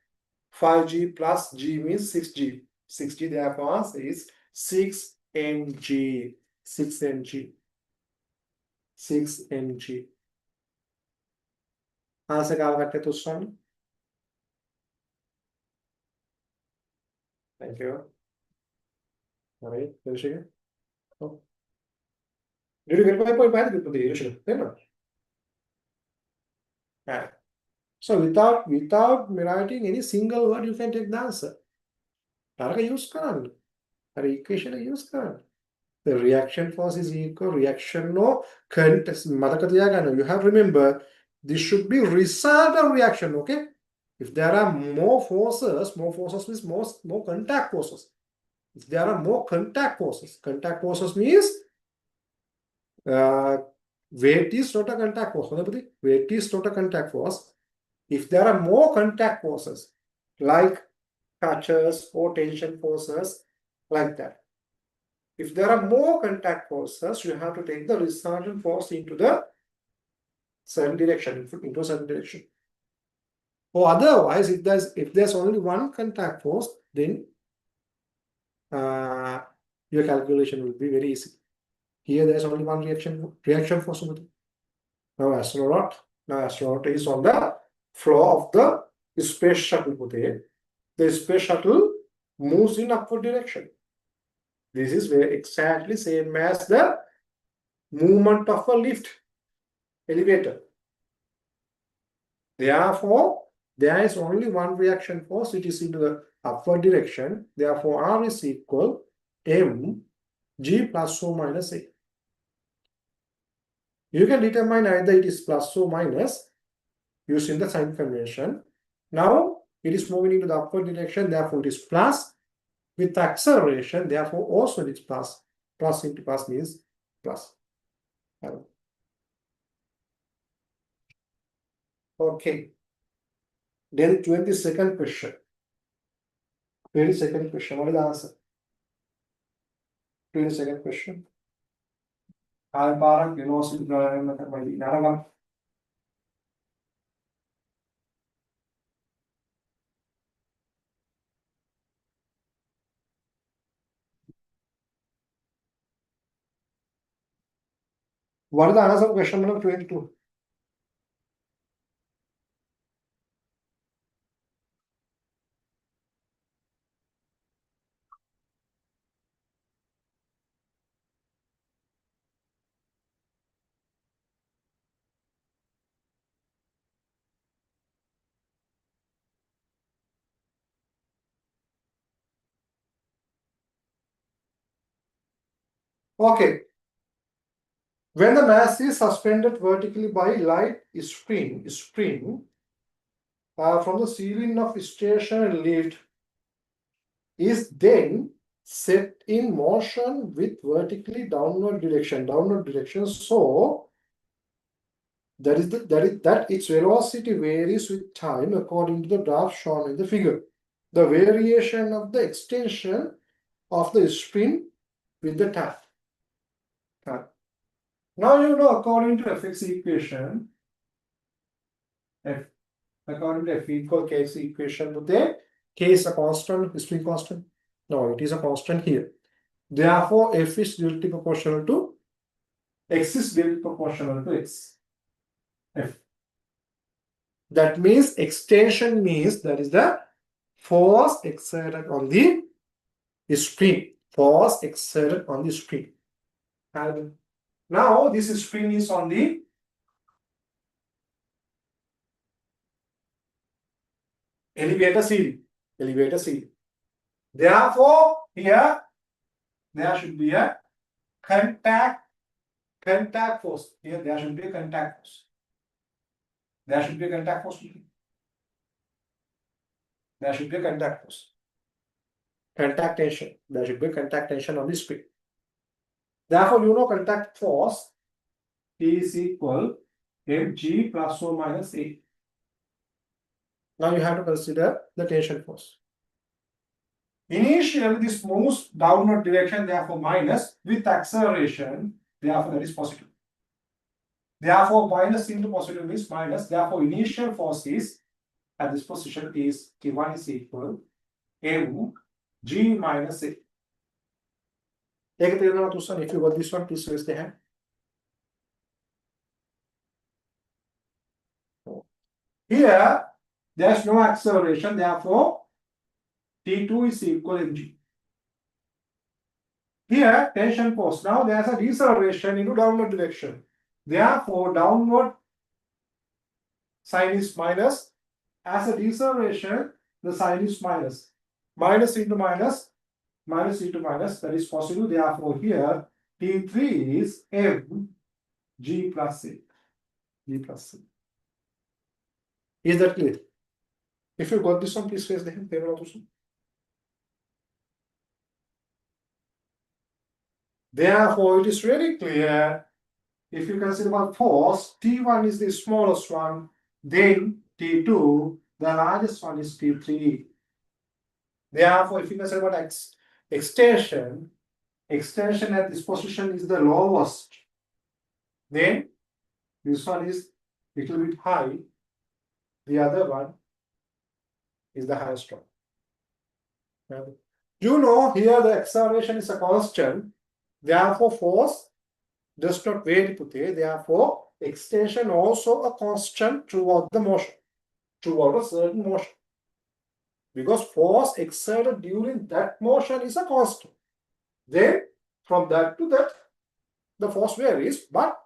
5g plus g means 6g. 6g therefore is 6mg. 6mg. 6mg. Answer කාලකට තුස්සන්න. Thank you. All right, Irshika. Oh. Did you get my point? Bad with the Irshika. Right. So without writing any single word, you can take the answer. Taraka use කරන්න. අර equation use කරන්න. The reaction force is equal reaction no contest. මතක තියාගන්න. You have to remember this should be resultant reaction, okay? If there are more forces means more contact forces. If there are more contact forces means weight is not a contact force. Weight is not a contact force. If there are more contact forces, like touches or tension forces, like that. If there are more contact forces, you have to take the resultant force into the certain direction, into a certain direction. Or otherwise, if there's only one contact force, then your calculation will be very easy. Here, there's only one reaction force. Now, astronaut is on the floor of the space shuttle. The space shuttle moves in upward direction. This is exactly same as the movement of a lift elevator. Therefore, there is only one reaction force, it is into the upward direction. Therefore, R is equal m g plus or minus a. You can determine either it is plus or minus using the sign convention. Now, it is moving into the upward direction, therefore it is plus. With acceleration, therefore also it is plus. Plus into plus means plus. Okay. Then 22nd question. 22nd question. What is the answer? 22nd question. What is the answer of question number 22? Okay. When the mass is suspended vertically by light spring from the ceiling of stationary lift is then set in motion with vertically downward direction. So that its velocity varies with time according to the graph shown in the figure. The variation of the extension of the spring with the time. Now you know according to Fx equation, F. According to F equal K is equation with a K is a constant, is being constant. No, it is a constant here. Therefore, F is directly proportional to X is directly proportional to X. F. That means extension means that is the force exerted on the spring. Force exerted on the spring. And now this spring is on the elevator ceiling. Elevator ceiling. Therefore, here there should be a contact force. Here there should be a contact force. There should be a contact force. There should be a contact force. Contact tension. There should be contact tension on the spring. Therefore, you know contact force T is equal mg plus or minus A. Now you have to consider the tension force. Initially, this moves downward direction, therefore minus, with acceleration, therefore that is positive. Therefore, minus into positive means minus. Therefore, initial force is at this position is T1 is equal mg minus A. If you got this one, please raise the hand. Here, there's no acceleration, therefore T2 is equal mg. Here, tension force. Now there's a deceleration into downward direction. Therefore, downward sign is minus. As a deceleration, the sign is minus. Minus into minus, minus into minus, that is possible. Therefore, here T3 is mg plus A. G plus C. Is that clear? If you got this one, please raise the hand. Therefore, it is very clear. If you consider about force, T1 is the smallest one, then T2, the largest one is T3. Therefore, if you consider about extension at this position is the lowest. Then this one is a little bit high. The other one is the highest one. You know, here the acceleration is a constant. Therefore, force does not vary. Therefore, extension also a constant throughout the motion, throughout a certain motion. Because force exerted during that motion is a constant. Then, from that to that, the force varies, but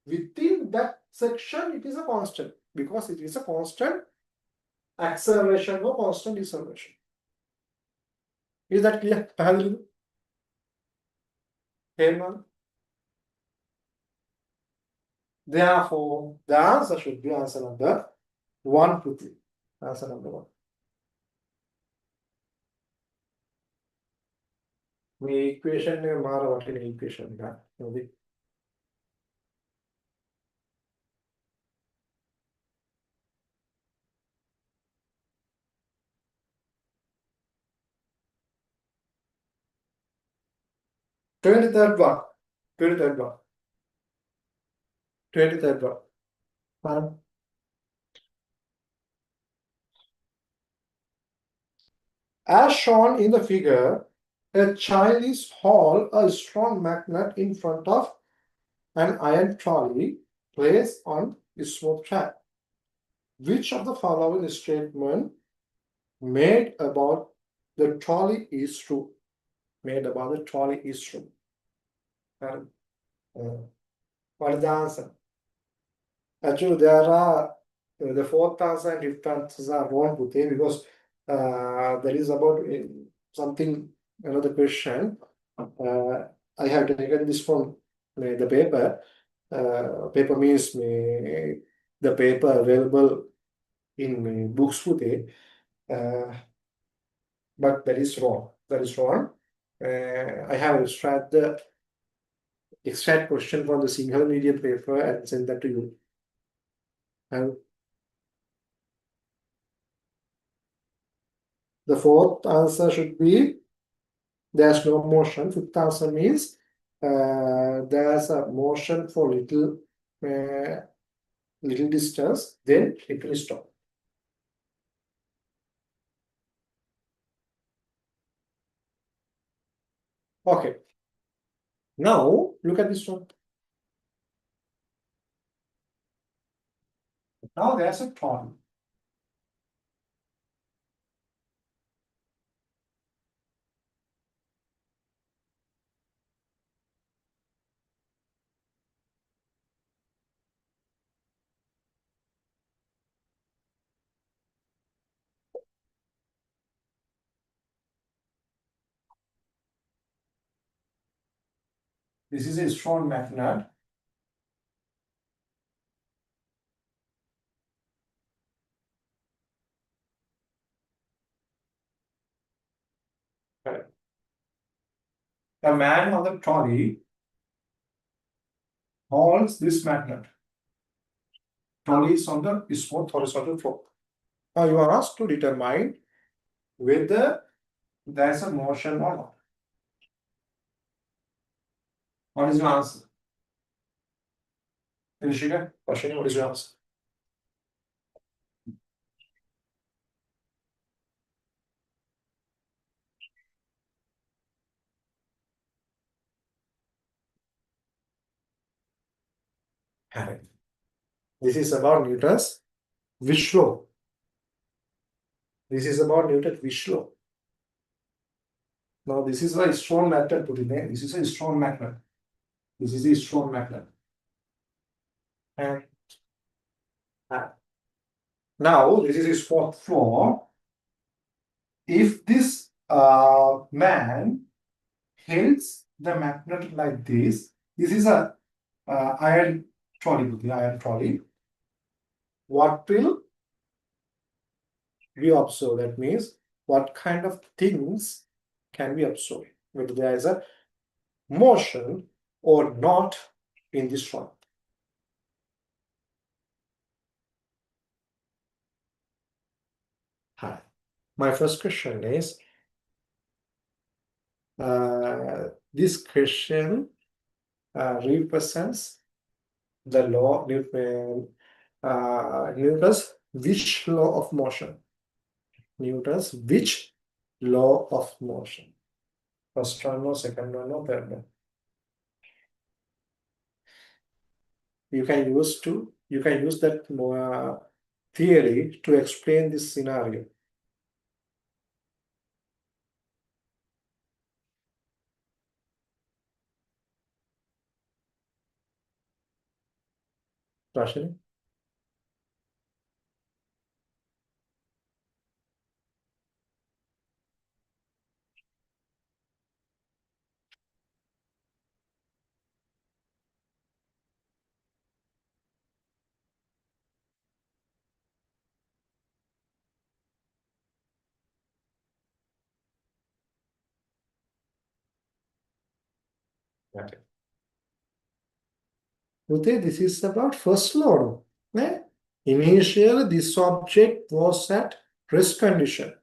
within that section, it is a constant. Because it is a constant acceleration or constant deceleration. Is that clear? Therefore, the answer should be answer number 1 to 3. Answer number 1. The equation equation. 23rd one. 23rd one. 23rd one. As shown in the figure, a child is hauled a strong magnet in front of an iron trolley placed on a smooth track. Which of the following statement made about the trolley is true? Made about the trolley is true. What is the answer? Actually, there are the 4th answer and 5th answers are wrong because there is about something, another question. I have taken this from the paper. Paper means the paper available in books but that is wrong. That is wrong. I have extract the extract question from the Sinhala medium paper and send that to you. And the 4th answer should be there's no motion. 5th answer means there's a motion for little little distance, then it will stop. Okay. Now look at this one. Now there's a trolley. This is a strong magnet. Correct. The man on the trolley holds this magnet. Trolley is on the smooth horizontal floor. Now you are asked to determine whether there is a motion or not. What is your answer? Rishika, Ashwini, what is your answer? Correct. This is about Newton's Wish law. This is about Newton's Wish law. Now this is a strong magnet put in there. This is a strong magnet. This is a strong magnet. And now this is his fourth floor. If this man holds the magnet like this is a iron trolley, the iron trolley. What will we observe? That means what kind of things can we observe? Whether there is a motion or not in this trolley. Hi. My first question is, this question represents the law, Newton's which law of motion? Newton's which law of motion? First one or second one or third one? You can use that theory to explain this scenario. Rashini? Okay. This is about first law. Initially, this object was at rest condition.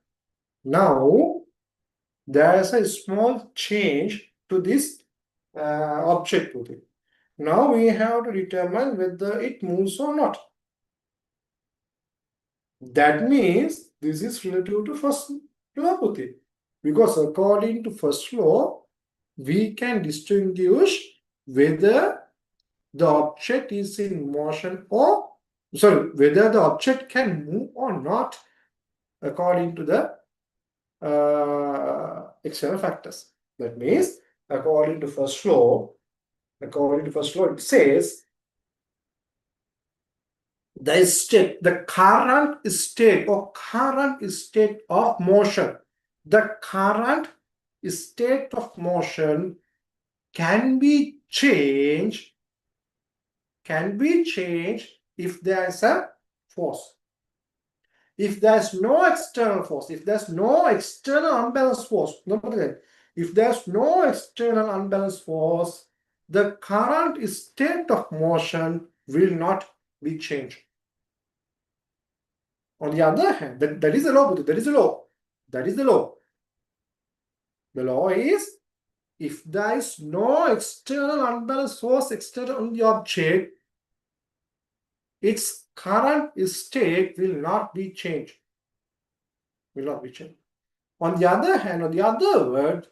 Now, there is a small change to this object. Now we have to determine whether it moves or not. That means this is relative to first law, because according to first law, we can distinguish whether the object is in motion or whether the object can move or not according to the external factors. That means according to first law, it says the current state of motion. The current state of motion can be changed if there is a force. If there's no external force, if there's no external unbalanced force, if there's no external unbalanced force, the current state of motion will not be changed. On the other hand, that is the law. That is the law. That is the law. The law is, if there is no external unbalanced force external on the object, its current state will not be changed. Will not be changed. On the other hand, on the other word,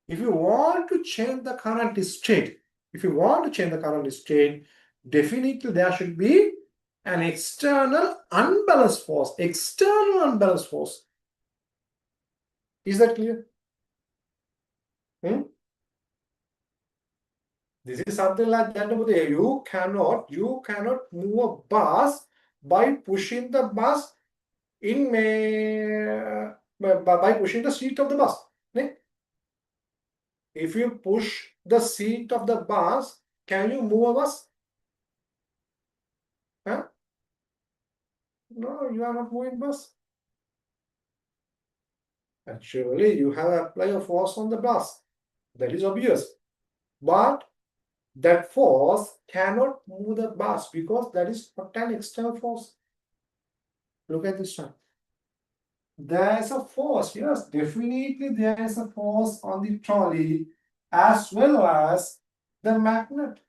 if you want to change the current state, definitely there should be an external unbalanced force. External unbalanced force. Is that clear? This is something like that. You cannot move a bus by pushing the bus in by pushing the seat of the bus. If you push the seat of the bus, can you move a bus? Huh? No, you are not moving bus. Actually, you have applied a force on the bus. That is obvious. But that force cannot move the bus because that is not an external force. Look at this one. There is a force, yes, definitely there is a force on the trolley as well as the magnet.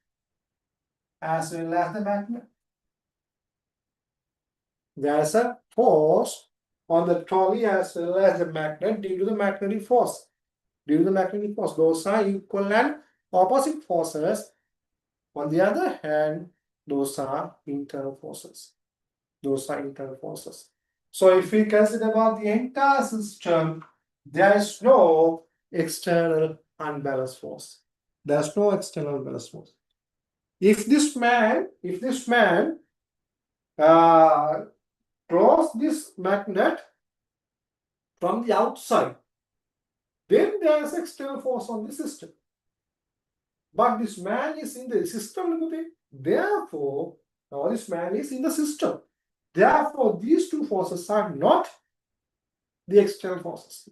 There's a force on the trolley as well as the magnet due to the magnetic force. Those are equal and opposite forces. On the other hand, those are internal forces. So if we consider about the entire system, there is no external unbalanced force. There's no external unbalanced force. If this man draws this magnet from the outside, then there is external force on the system. But this man is in the system, therefore, now this man is in the system. Therefore, these two forces are not the external forces.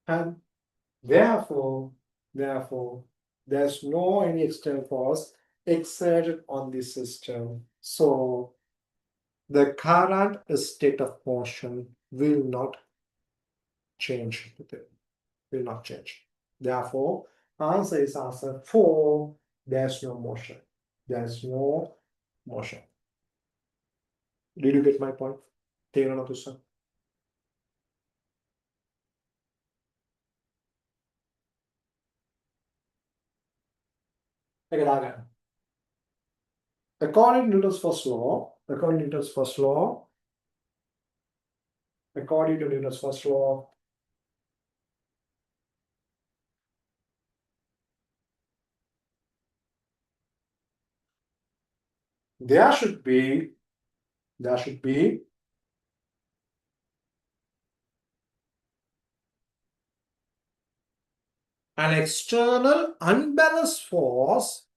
And therefore, there's no any external force exerted on the system. So the current state of motion will not change. Therefore, answer is answer 4. There's no motion. Did you get my point? තේරුණා තුෂ්ෂන්? ඒක දාගන්න. According to Newton's first law, there should be an external unbalanced force,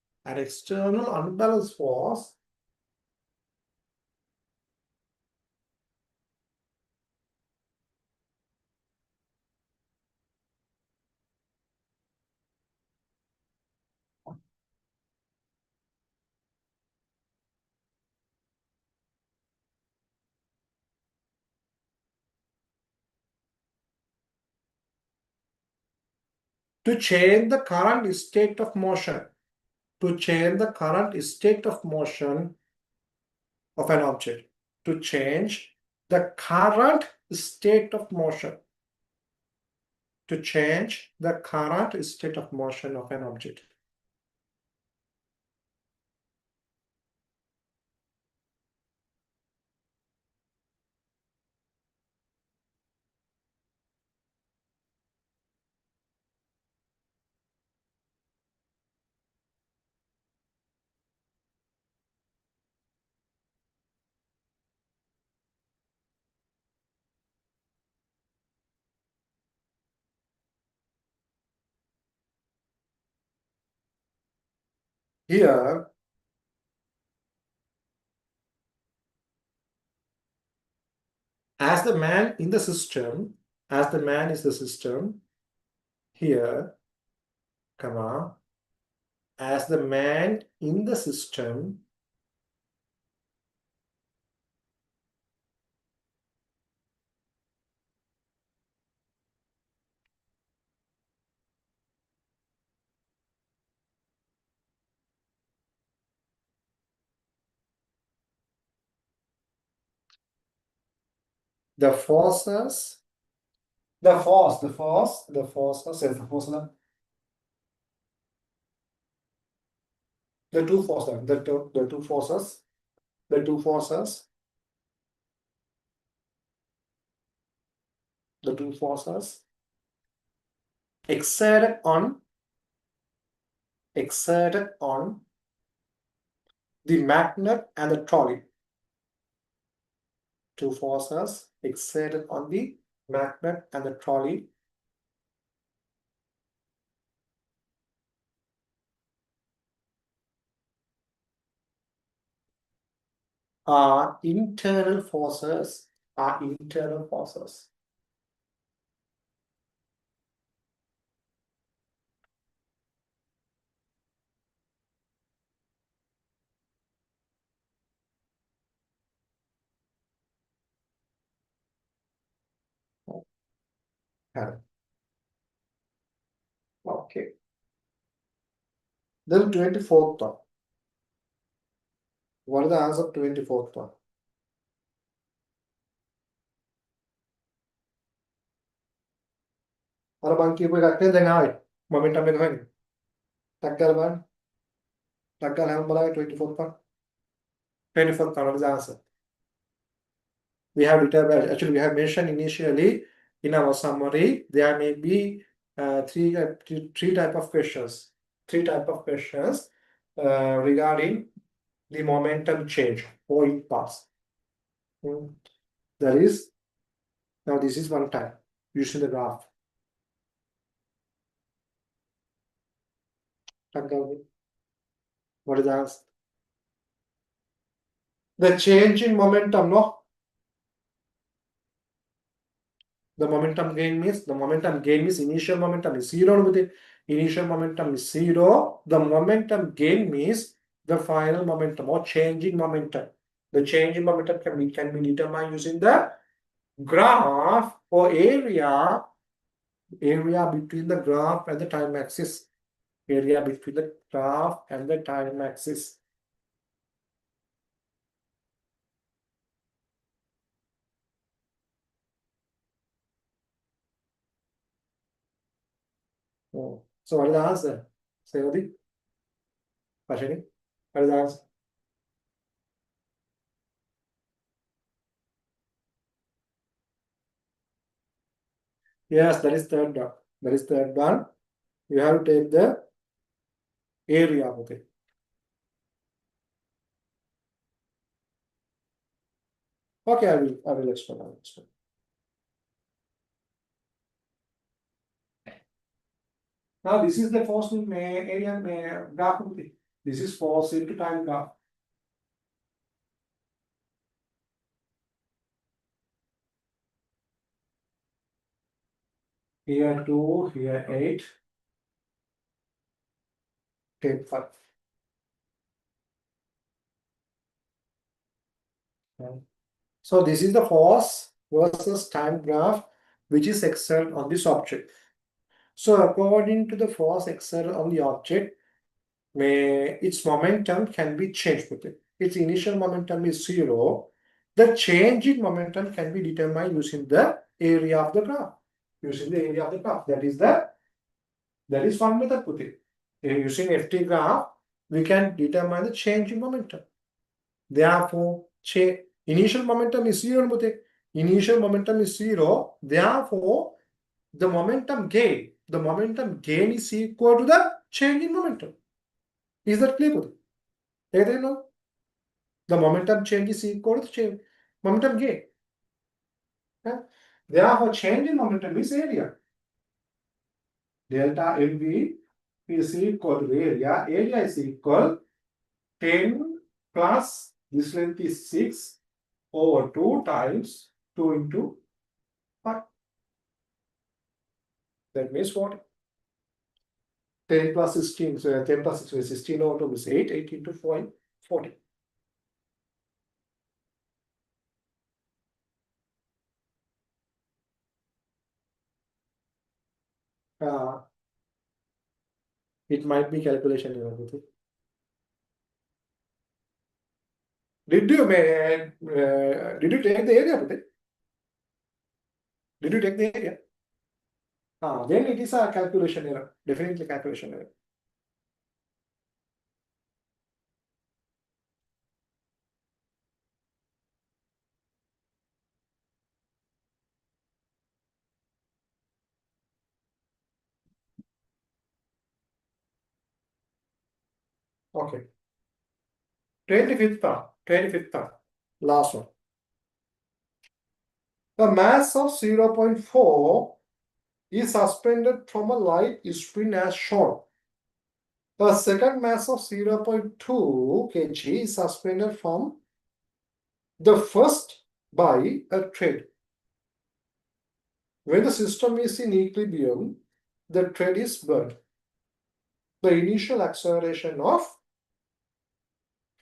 to change the current state of motion. To change the current state of motion of an object. To change the current state of motion. To change the current state of motion of an object. Here, as the man is the system, here, as the man in the system, the forces, the forces, the forces, the two forces, the two forces, the two forces, the two forces exerted on the magnet and the trolley. Two forces exerted on the magnet and the trolley are internal forces. Okay. Then 24th one. What is the answer of 24th one? අර මං කියපු එකක් නේද දැන් ආවේ momentum එක හොයන්නේ ටක් ගාලා බලන්න ටක් ගාලා හැම බලන්න 24th one 24th one is the answer. We have determined, actually we have mentioned initially in our summary there may be three type of questions regarding the momentum change or impulse. That is, now this is one type using the graph. What is the answer? The change in momentum, no? The momentum gain means initial momentum is 0 with it. Initial momentum is 0. The momentum gain means the final momentum or changing momentum. The change in momentum can be determined using the graph or area between the graph and the time axis. Area between the graph and the time axis. Oh. So what is the answer? Sayodi? Pashani? What is the answer? Yes, that is third one. That is third one. You have to take the area of it. Okay, I will explain. Now this is the force in area graph. This is force into time graph. Here 2, here 8. Take 5. So this is the force versus time graph which is exerted on this object. So according to the force exerted on the object, its momentum can be changed with it. Its initial momentum is 0. The change in momentum can be determined using the area of the graph. That is one method with it. Using FT graph, we can determine the change in momentum. Therefore, initial momentum is 0 with it. Initial momentum is 0. Therefore, the momentum gain is equal to the change in momentum. Is that clear? No? The momentum change is equal to change momentum gain. Therefore, change in momentum is area. Delta LV is equal to area. Area is equal 10 plus this length is 6 over 2 times 2 into 5. That means what? 10 plus 16. So 10 plus 16 is 16 over 2 is 8. 8 into 4, 40. It might be calculation. Did you take the area with it? Did you take the area? Then it is a calculation error. Definitely calculation error. Okay. 25th one. 25th one. Last one. The mass of 0.4 is suspended from a light spring as shown. The second mass of 0.2 kg is suspended from the first by a thread. When the system is in equilibrium, the thread is burned. The initial acceleration of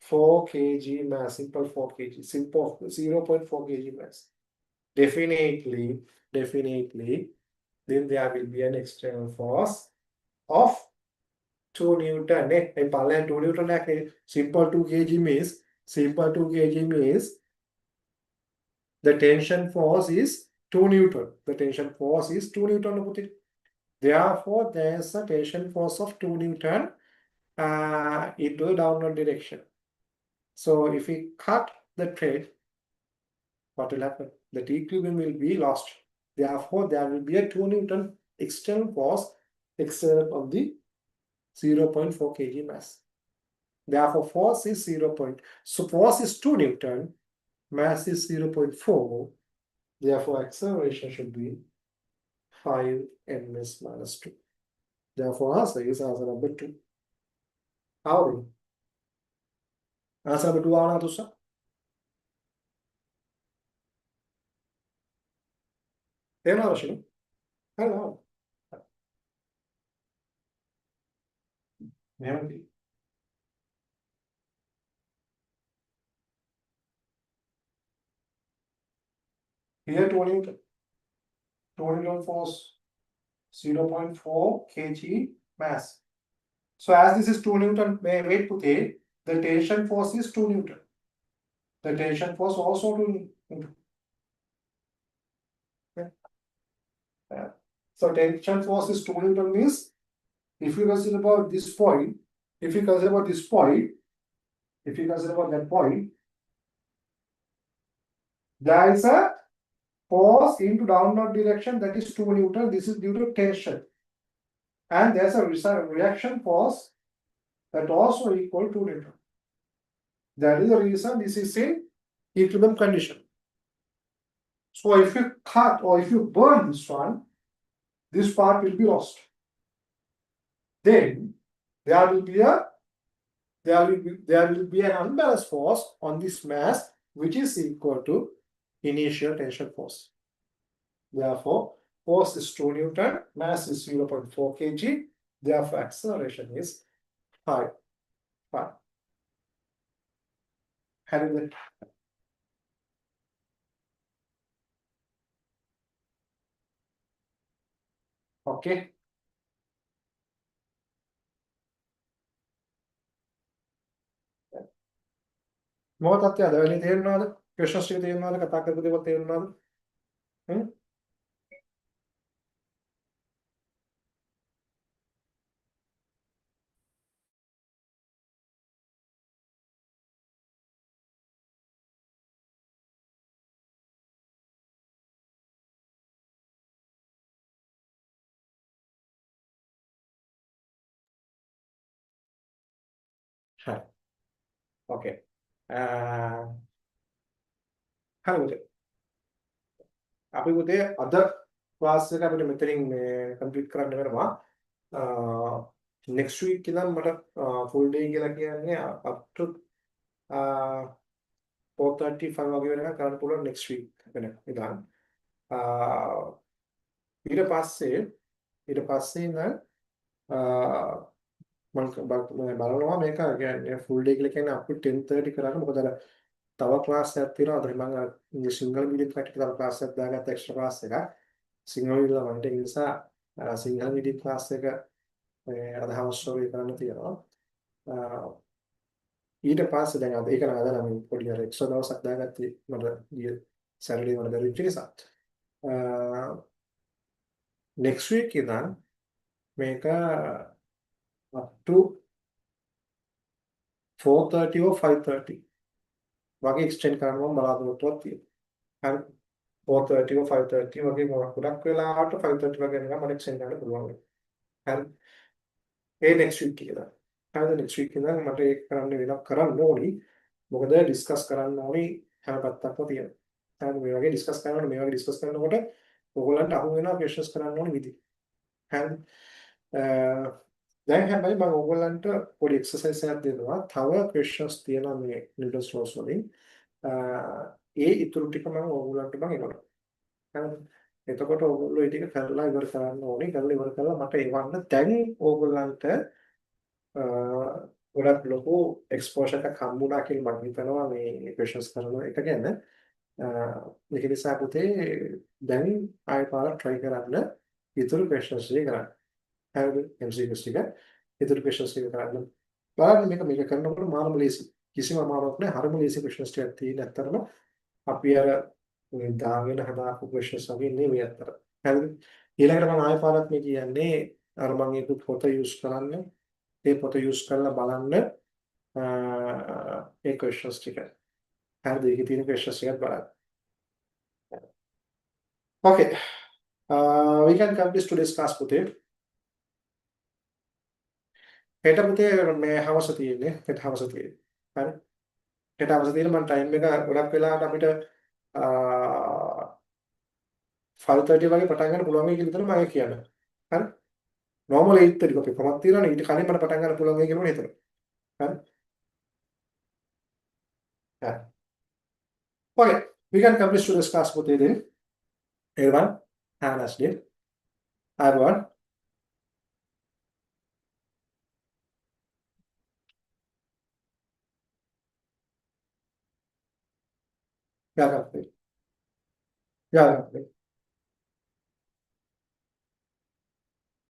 4 kg mass, simple 4 kg, simple 0.4 kg mass. Definitely, then there will be an external force of 2 Newton. 2 Newton. Simple 2 kg means the tension force is 2 Newton. The tension force is 2 Newton. Therefore, there is a tension force of 2 Newton into the downward direction. So if we cut the thread, what will happen? The equilibrium will be lost. Therefore, there will be a 2 Newton external force exerted on the 0.4 kg mass. Therefore, force is 0. So force is 2 Newton, mass is 0.4. Therefore, acceleration should be 5 ms minus 2. Therefore, answer is answer number 2. How? Answer number 2 आना दूसरा. තේරෙනවද රශිනි? හරිද? මෙහෙම here 2 Newton. 2 Newton force 0.4 kg mass. So as this is 2 Newton, wait Pute, the tension force is 2 Newton. The tension force also 2 Newton. Okay. Yeah. So tension force is 2 Newton means if you consider about this point, if you consider about that point, there is a force into downward direction that is 2 Newton. This is due to tension. And there's a reaction force that also equal to Newton. That is the reason this is in equilibrium condition. So if you cut or if you burn this one, this part will be lost. Then there will be an unbalanced force on this mass which is equal to initial tension force. Therefore, force is 2 Newton, mass is 0.4 kg. Therefore, acceleration is 5. Having that. Okay. මොකක්ද අද වෙලේ තේරෙනවද? Questions ටික තේරෙනවද? කතා කරපු දේවල් තේරෙනවද? හරි. Okay. හරි. අපි පුතේ අද ක්ලාස් එක අපිට මෙතනින් කම්ප්ලීට් කරන්න වෙනවා. next week ඉඳන් මට full day කියලා කියන්නේ up to 4:35 වගේ වෙනකන් කරන්න පුළුවන් next week වෙන ඉඳන්. ඊට පස්සේ ඉඳන් මම බලනවා මේක කියන්නේ full day කියලා කියන්නේ අපිට 10:30 කරන්න. මොකද අර තව ක්ලාස් එකක් තියෙනවා. අද මම සිංගල් මීඩියම් කට්ටියට තව ක්ලාස් එකක් දාගත්ත එක්ස්ට්‍රා ක්ලාස් එකක්. සිංගල් මීඩියම් වලට ඒ නිසා සිංගල් මීඩියම් ක්ලාස් එක අද හවස් වගේ කරන්න තියෙනවා. ඊට පස්සේ දැන් අද ඒක නම් අද නම් පොඩි අර එක්ස්ට්‍රා දවසක් දාගත්තේ මට ගිය සැටර්ඩේ වල බැරි වෙච්ච නිසා. next week ඉඳන් මේක up to 4:30 or 5:30 වගේ extend කරන්න මම බලාපොරොත්තුවක් තියෙනවා. හරි. 4:30 or 5:30 වගේ ගොඩක් වෙලාවට 5:30 වගේ නිකන් මට extend කරන්න පුළුවන්. හරි. ඒ next week එක ඉඳන්. හරිද? next week ඉඳන් මට ඒක කරන්න ඕනි. මොකද ඩිස්කස් කරන්න ඕනි හැම පැත්තක්ම තියෙනවා. හරිද? මේ වගේ ඩිස්කස් කරනකොට ඕගොල්ලන්ට අහු වෙනවා questions කරන්න ඕනි විදි. හරිද? දැන් හැබැයි මම ඕගොල්ලන්ට පොඩි එක්සර්සයිස් එකක් දෙනවා. තව questions තියෙනවා මේ නිව්ටන් ලෝස් වලින්. ඒ ඉතුරු ටික මම ඕගොල්ලන්ට එනවා. හරිද? එතකොට ඕගොල්ලෝ ඒ ටික කරලා ඉවර කරන්න ඕනේ. කරලා ඉවර කරලා මට එවන්න. දැන් ඕගොල්ලන්ට ගොඩක් ලොකු එක්ස්පෝෂර් එකක් හම්බුණා කියලා මම හිතනවා මේ questions කරන එක ගැන. ඒක නිසා පුතේ දැන් ආයෙ පාරක් try කරන්න. ඉතුරු questions ටික කරන්න. හරිද? MCQs ටික ඉතුරු questions ටික කරන්න. බලන්න මේක කරනකොට මානම ලේසි. කිසිම අමාරුවක් නැහැ. හරිම ලේසි questions ටිකක් තියෙන ඇත්තටම අපි අර දාගෙන හදාපු questions වගේ නෙවෙයි අත්තර. හරිද? ඊළඟට මම ආයෙ පාරක් මේ කියන්නේ අර මම ඒක පොත use කරන්න. ඒ පොත use කරලා බලන්න ඒ questions ටික. හරිද? ඒකේ තියෙන questions ටිකත් බලන්න. Okay. We can complete today's class පුතේ. හෙට පුතේ මේ හවස තියෙන්නේ. හෙට හවස තියෙන්නේ. හරි. හෙට හවස තියෙන මම ටයිම් එක ගොඩක් වෙලාවට අපිට 5:30 වගේ පටන් ගන්න පුළුවන් වෙයි කියලා තමයි මම කියන්නේ. හරි. normal 8:30 අපි කොහොමද තියනවනේ ඊට කලින් මට පටන් ගන්න පුළුවන් වෙයි කියලා මම හිතනවා. හරි. හරි. Okay. We can complete today's class පුතේ then. Everyone, have a nice day. Everyone. Yeah, complete. Yeah, complete.